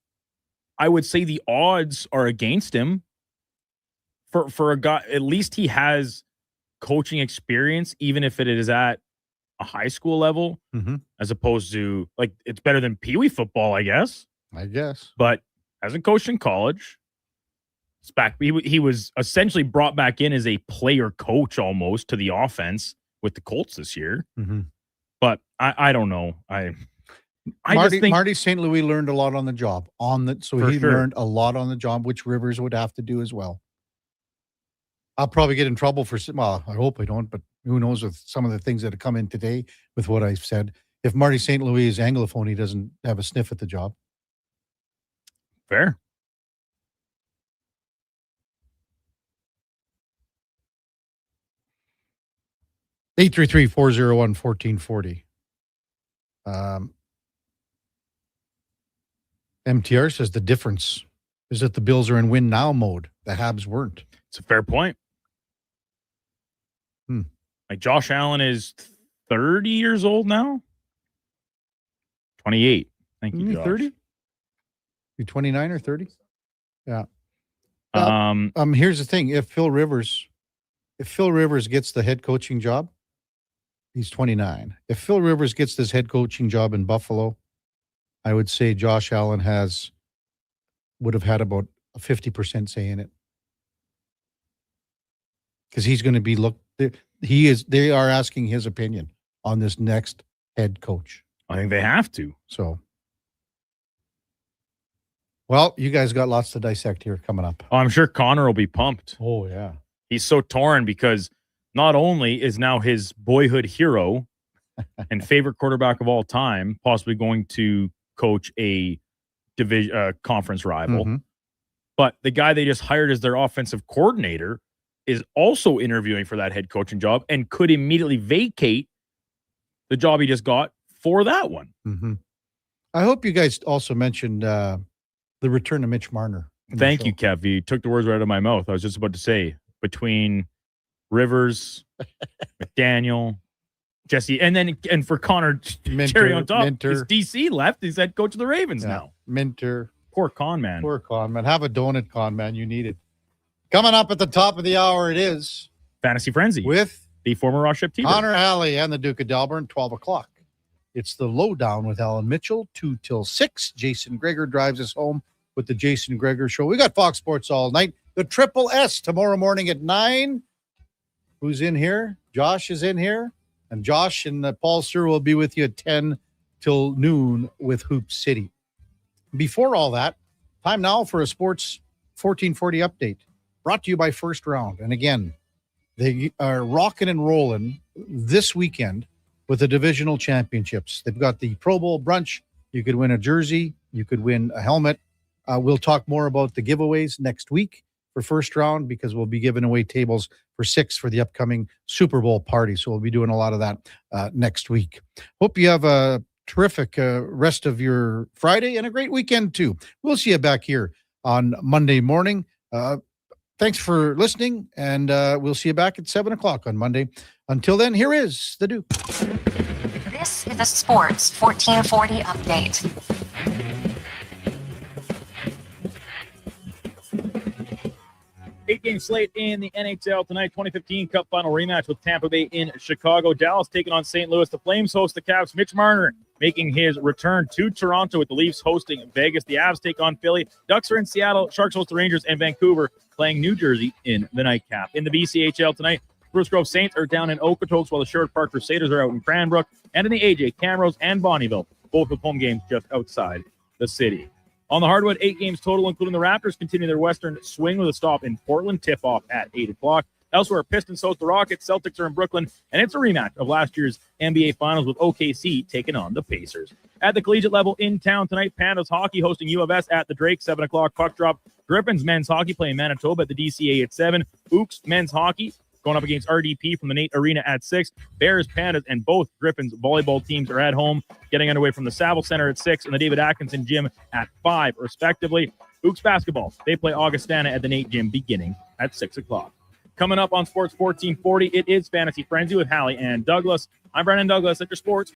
I would say the odds are against him. For a guy, at least he has coaching experience, even if it is at a high school level, as opposed to, like, it's better than Pee Wee football, I guess. But hasn't coached in college. It's back. He was essentially brought back in as a player coach almost to the offense with the Colts this year. Mm-hmm. But I don't know. I Marty, just think Marty St. Louis learned a lot on the job. So he learned a lot on the job, which Rivers would have to do as well. I'll probably get in trouble for, well, I hope I don't, but who knows with some of the things that have come in today with what I've said. If Marty St. Louis is Anglophone, he doesn't have a sniff at the job. Fair. (833-401-1440). MTR says the difference is that the Bills are in win now mode. The Habs weren't. It's a fair point. Like Josh Allen is 30 years old now. 28. Thank you, Josh. 30? You 29 or 30? Yeah. Um, here's the thing. If Phil Rivers gets the head coaching job, he's 29. If Phil Rivers gets this head coaching job in Buffalo, I would say Josh Allen would have had about a 50% say in it. Because he's going to be they are asking his opinion on this next head coach. I think they have to. So, well, you guys got lots to dissect here coming up. Oh, I'm sure Connor will be pumped. Oh, yeah. He's so torn because not only is now his boyhood hero and favorite quarterback of all time possibly going to coach a division conference rival, but the guy they just hired as their offensive coordinator is also interviewing for that head coaching job and could immediately vacate the job he just got for that one. Mm-hmm. I hope you guys also mentioned the return of Mitch Marner. Thank you, Kev. You took the words right out of my mouth. I was just about to say, between Rivers, McDaniel, Jesse, and for Connor, cherry on top, his DC left. He's head coach of the Ravens now. Minter. Poor con man. Poor con man. Have a donut, con man. You need it. Coming up at the top of the hour, it is Fantasy Frenzy with the former Ross Ship teamer, Connor Halley and the Duke of Delburne, 12 o'clock. It's the Lowdown with Alan Mitchell, 2 till 6. Jason Gregor drives us home with the Jason Gregor Show. We got Fox Sports all night. The Triple S tomorrow morning at 9. Who's in here? Josh is in here. And Josh and Paul Sir will be with you at 10 till noon with Hoop City. Before all that, time now for a Sports 1440 update brought to you by First Round. And again, they are rocking and rolling this weekend with the divisional championships. They've got the Pro Bowl brunch. You could win a jersey. You could win a helmet. We'll talk more about the giveaways next week for First Round because we'll be giving away tables for 6 for the upcoming Super Bowl party. So we'll be doing a lot of that next week. Hope you have a terrific rest of your Friday and a great weekend too. We'll see you back here on Monday morning. Thanks for listening, and we'll see you back at 7 o'clock on Monday. Until then, here is the Duke. This is the Sports 1440 update. Eight-game slate in the NHL tonight. 2015 Cup Final rematch with Tampa Bay in Chicago. Dallas taking on St. Louis. The Flames host the Caps. Mitch Marner making his return to Toronto with the Leafs hosting Vegas. The Avs take on Philly. Ducks are in Seattle. Sharks host the Rangers. And Vancouver playing New Jersey in the nightcap. In the BCHL tonight, Spruce Grove Saints are down in Okotoks while the Sherwood Park Crusaders are out in Cranbrook. And in the AJ, Camrose and Bonnyville, both with home games just outside the city. On the hardwood, 8 games total, including the Raptors, continue their western swing with a stop in Portland, tip-off at 8 o'clock. Elsewhere, Pistons host the Rockets, Celtics are in Brooklyn, and it's a rematch of last year's NBA Finals with OKC taking on the Pacers. At the collegiate level in town tonight, Pandas hockey hosting U of S at the Drake, 7 o'clock puck drop. Griffins men's hockey playing Manitoba at the DCA at 7. Ooks men's hockey going up against RDP from the Nate Arena at 6. Bears, Pandas, and both Griffins volleyball teams are at home, getting underway from the Saville Center at 6 and the David Atkinson Gym at 5, respectively. Ooks basketball, they play Augustana at the Nate Gym beginning at 6 o'clock. Coming up on Sports 1440, it is Fantasy Frenzy with Hallie and Douglas. I'm Brandon Douglas at your Sports